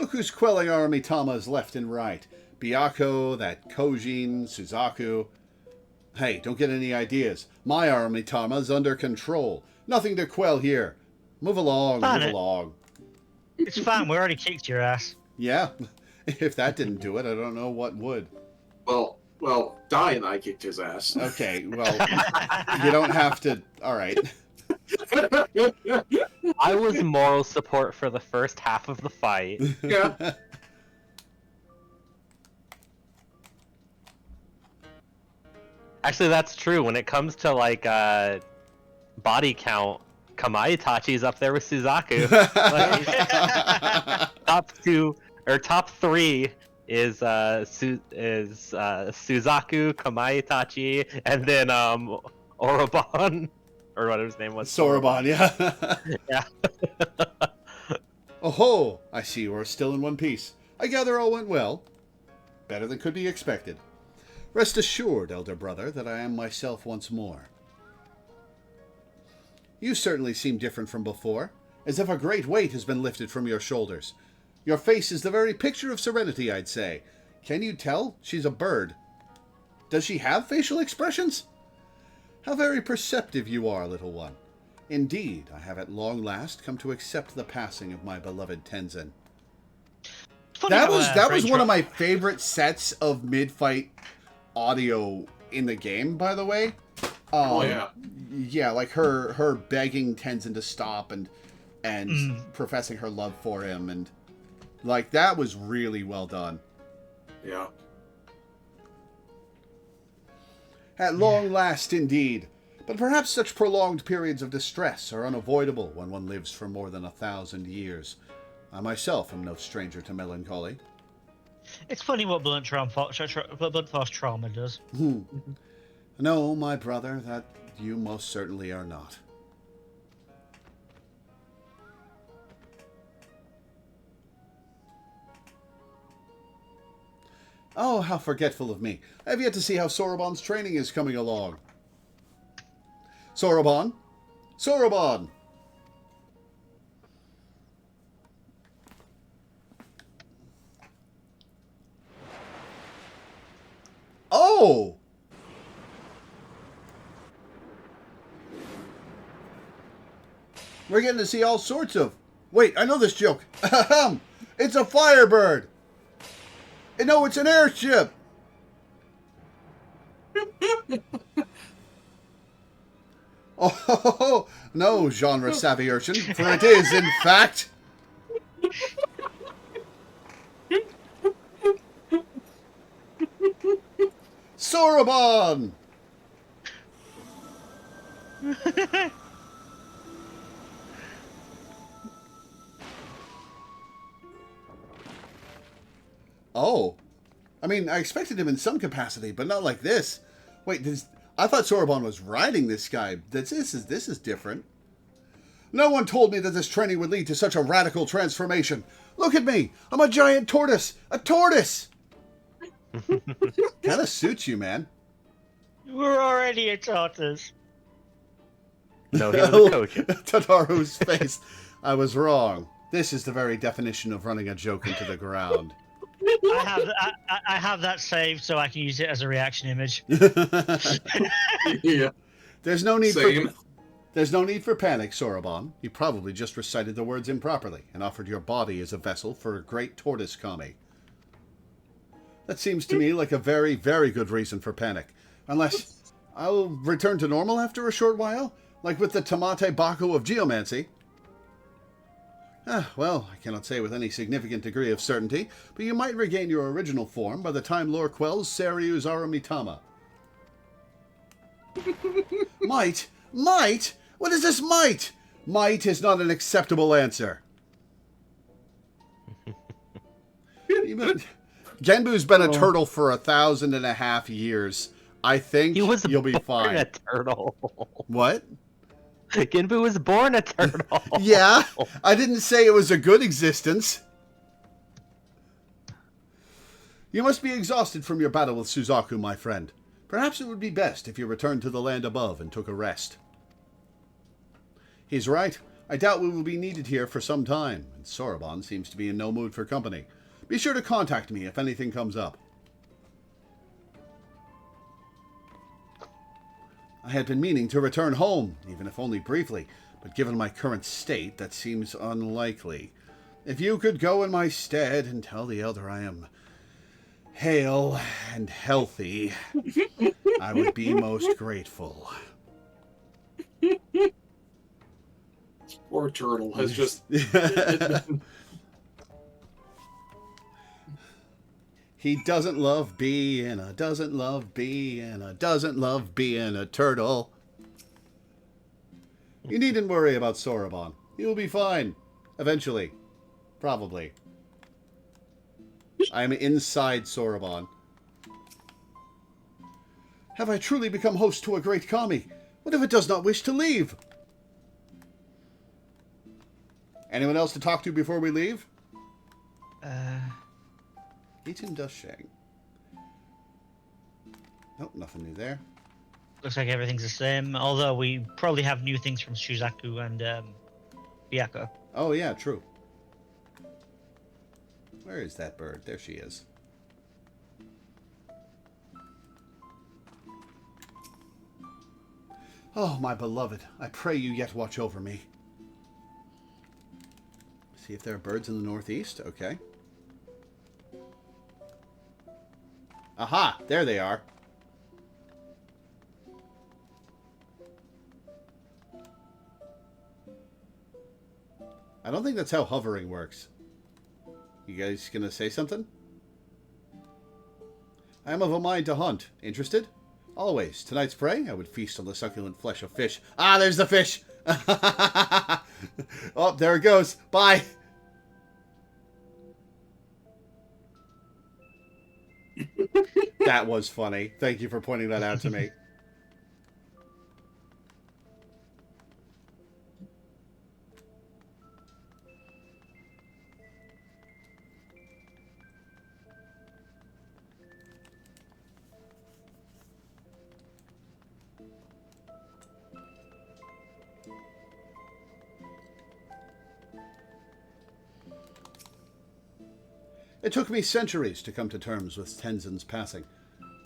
Look who's quelling our Mitamas left and right. Byakko, that Kojin, Suzaku. Hey, don't get any ideas. My Aramitama's under control. Nothing to quell here. Move along, move along. It's fine. We already kicked your ass. Yeah, if that didn't do it, I don't know what would. Well, Di and I kicked his ass. Okay, well, you don't have to. All right. I was moral support for the first half of the fight. Yeah. Actually, that's true. When it comes to like body count, Kamae Itachi's up there with Suzaku. Like, top three is Suzaku, Kamae Itachi, and then Oroban, or whatever his name was. Soroban, yeah. Yeah. Oh ho! I see we're still in one piece. I gather all went well. Better than could be expected. Rest assured, elder brother, that I am myself once more. You certainly seem different from before, as if a great weight has been lifted from your shoulders. Your face is the very picture of serenity, I'd say. Can you tell? She's a bird. Does she have facial expressions? How very perceptive you are, little one. Indeed, I have at long last come to accept the passing of my beloved Tenzin. That was one of my favorite sets of mid-fight audio in the game, by the way. Oh yeah. Yeah, like her begging Tenzin to stop and professing her love for him, and like that was really well done. Yeah. At long last, indeed. But perhaps such prolonged periods of distress are unavoidable when one lives for more than 1,000 years. I myself am no stranger to melancholy. It's funny what blunt force trauma does. No, my brother, that you most certainly are not. Oh, how forgetful of me. I have yet to see how Soroban's training is coming along. Soroban? Soroban! Oh! We're getting to see all sorts of... Wait, I know this joke. It's a Firebird! No, it's an airship! Oh, no, genre-savvy urchin, for it is, in fact... Soroban! Oh. I mean, I expected him in some capacity, but not like this. Wait, I thought Soroban was riding this guy. This is different. No one told me that this training would lead to such a radical transformation. Look at me! I'm a giant tortoise! A tortoise! Kinda suits you, man. We're already a tortoise. No, he was a coach. Tataru's face. I was wrong. This is the very definition of running a joke into the ground. I have that saved so I can use it as a reaction image. Yeah. There's no need Same. There's no need for panic, Soroban. You probably just recited the words improperly and offered your body as a vessel for a great tortoise kami. That seems to me like a very, very good reason for panic. Unless I'll return to normal after a short while, like with the Tamate Baku of geomancy. Well, I cannot say with any significant degree of certainty, but you might regain your original form by the time Lore quells Seryu's Aramitama. Might? Might? What is this might? Might is not an acceptable answer. Genbu's been a turtle for 1,500 years. I think you'll be fine. A turtle. What? Genbu was born a turtle. Yeah, I didn't say it was a good existence. You must be exhausted from your battle with Suzaku, my friend. Perhaps it would be best if you returned to the land above and took a rest. He's right. I doubt we will be needed here for some time, and Soroban seems to be in no mood for company. Be sure to contact me if anything comes up. I had been meaning to return home, even if only briefly, but given my current state, that seems unlikely. If you could go in my stead and tell the elder I am hale and healthy, I would be most grateful. Poor turtle has just... He doesn't love being a, doesn't love being a, doesn't love being a turtle. You needn't worry about Soroban. He will be fine. Eventually. Probably. I am inside Soroban. Have I truly become host to a great kami? What if it does not wish to leave? Anyone else to talk to before we leave? Eaton Dushang. Nope, nothing new there. Looks like everything's the same, although we probably have new things from Suzaku and Byakko. Oh, yeah, true. Where is that bird? There she is. Oh, my beloved, I pray you yet watch over me. See if there are birds in the northeast. Okay. Aha! There they are. I don't think that's how hovering works. You guys gonna say something? I am of a mind to hunt. Interested? Always. Tonight's prey, I would feast on the succulent flesh of fish. Ah, there's the fish! Oh, there it goes. Bye! That was funny. Thank you for pointing that out to me. It took me centuries to come to terms with Tenzin's passing.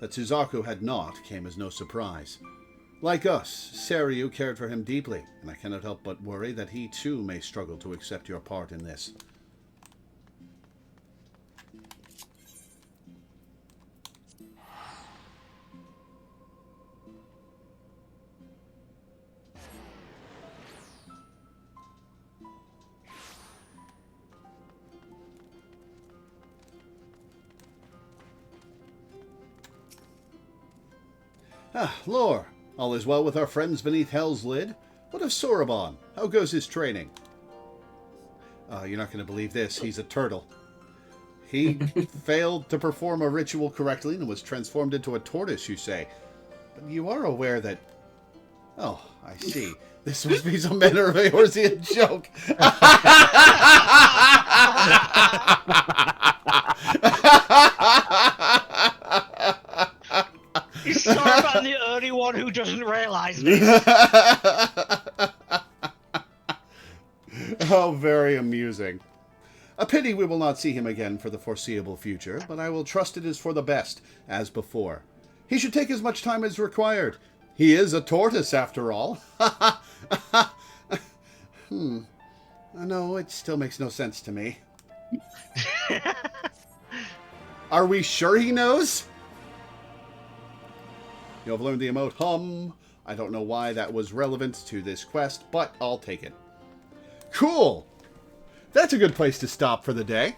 That Suzaku had not came as no surprise. Like us, Seiryu cared for him deeply, and I cannot help but worry that he too may struggle to accept your part in this. Ah, Lore. All is well with our friends beneath Hell's lid? What of Soroban? How goes his training? You're not going to believe this. He's a turtle. He failed to perform a ritual correctly and was transformed into a tortoise, you say. But you are aware that... Oh, I see. This must be some manner of Eorzean joke. I'm the only one who doesn't realize this. Oh, very amusing. A pity we will not see him again for the foreseeable future, but I will trust it is for the best, as before. He should take as much time as required. He is a tortoise, after all. No, it still makes no sense to me. Are we sure he knows? You have learned the emote hum. I don't know why that was relevant to this quest, but I'll take it. Cool! That's a good place to stop for the day.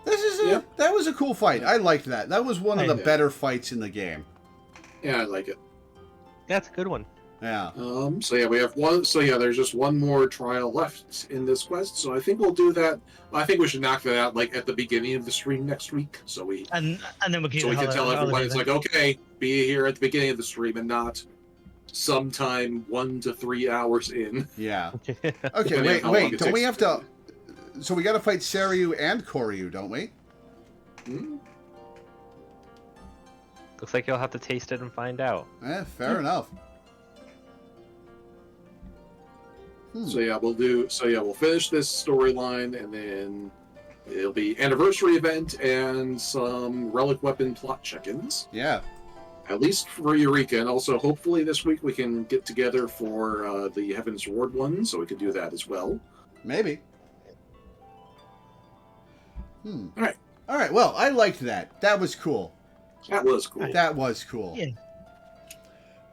That was a cool fight. I liked that. That was one of the better fights in the game. Yeah, I like it. That's a good one. Yeah. So yeah, we have one. So yeah, there's just one more trial left in this quest. So I think we'll do that. I think we should knock that out like at the beginning of the stream next week. So we and then we can, so we can tell everyone it's like, okay, be here at the beginning of the stream and not sometime 1 to 3 hours in. Yeah. Okay. Wait. Don't we have to? So we got to fight Seiryu and Koryu, don't we? Hmm? Looks like you'll have to taste it and find out. Fair enough. So yeah, we'll finish this storyline, and then it'll be anniversary event and some relic weapon plot check-ins. Yeah. At least for Eureka, and also hopefully this week we can get together for the Heaven's Ward one, so we can do that as well. Maybe. All right. All right. Well, I liked that. That was cool. That was cool. That was cool. Yeah.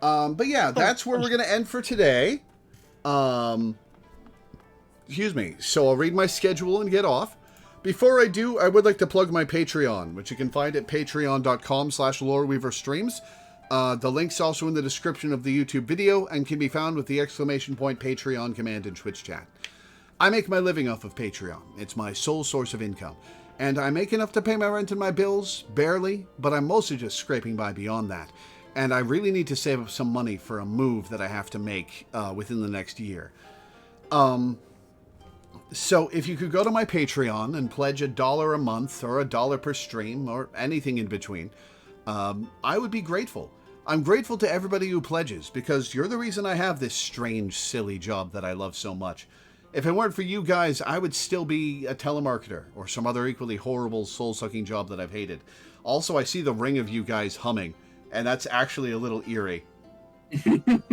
But yeah, that's where we're going to end for today. Excuse me. So I'll read my schedule and get off. Before I do, I would like to plug my Patreon, which you can find at patreon.com/LoreweaverStreams. The link's also in the description of the YouTube video and can be found with the !Patreon command in Twitch chat. I make my living off of Patreon. It's my sole source of income. And I make enough to pay my rent and my bills, barely, but I'm mostly just scraping by beyond that. And I really need to save up some money for a move that I have to make within the next year. So if you could go to my Patreon and pledge $1 a month or $1 per stream or anything in between, I would be grateful. I'm grateful to everybody who pledges because you're the reason I have this strange, silly job that I love so much. If it weren't for you guys, I would still be a telemarketer or some other equally horrible, soul-sucking job that I've hated. Also, I see the ring of you guys humming, and that's actually a little eerie.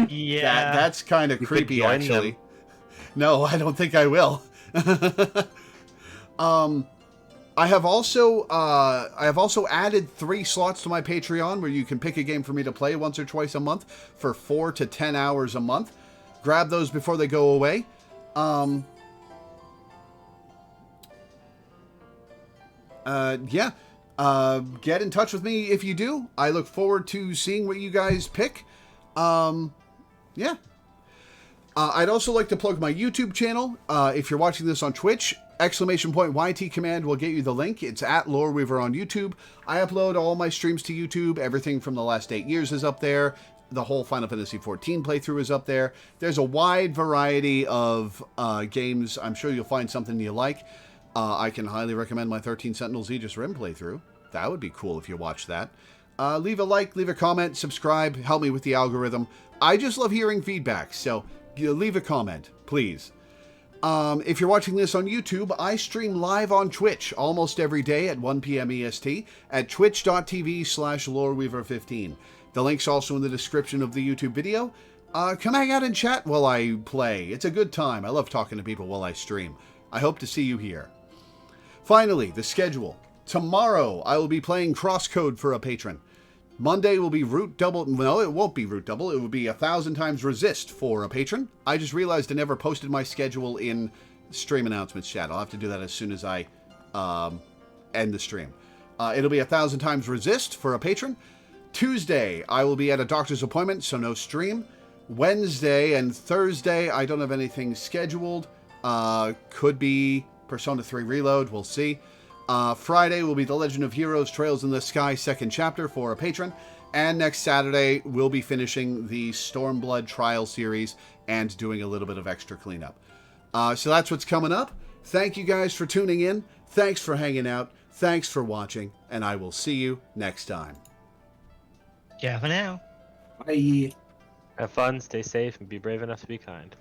Yeah. That's kind of creepy, actually. No, I don't think I will. I have also added 3 slots to my Patreon where you can pick a game for me to play once or twice a month for 4 to 10 hours a month. Grab those before they go away. Get in touch with me if you do. I look forward to seeing what you guys pick. I'd also like to plug my YouTube channel. If you're watching this on Twitch, !YT command will get you the link. It's at Loreweaver on YouTube. I upload all my streams to YouTube. Everything from the last 8 years is up there. The whole Final Fantasy XIV playthrough is up there. There's a wide variety of games. I'm sure you'll find something you like. I can highly recommend my 13 Sentinels Aegis Rim playthrough. That would be cool if you watch that. Leave a like, leave a comment, subscribe, help me with the algorithm. I just love hearing feedback, so leave a comment, please. If you're watching this on YouTube, I stream live on Twitch almost every day at 1 p.m. EST at twitch.tv/Loreweaver15. The link's also in the description of the YouTube video. Come hang out and chat while I play. It's a good time. I love talking to people while I stream. I hope to see you here. Finally, the schedule. Tomorrow, I will be playing Crosscode for a patron. Monday will be Root Double. No, it won't be Root Double. It will be 1,000 times Resist for a patron. I just realized I never posted my schedule in stream announcements chat. I'll have to do that as soon as I end the stream. It'll be 1,000 times Resist for a patron. Tuesday, I will be at a doctor's appointment, so no stream. Wednesday and Thursday, I don't have anything scheduled. Could be Persona 3 Reload. We'll see. Friday will be The Legend of Heroes Trails in the Sky second chapter for a patron. And next Saturday, we'll be finishing the Stormblood Trial series and doing a little bit of extra cleanup. So that's what's coming up. Thank you guys for tuning in. Thanks for hanging out. Thanks for watching. And I will see you next time. Yeah, for now. Bye. Have fun, stay safe, and be brave enough to be kind.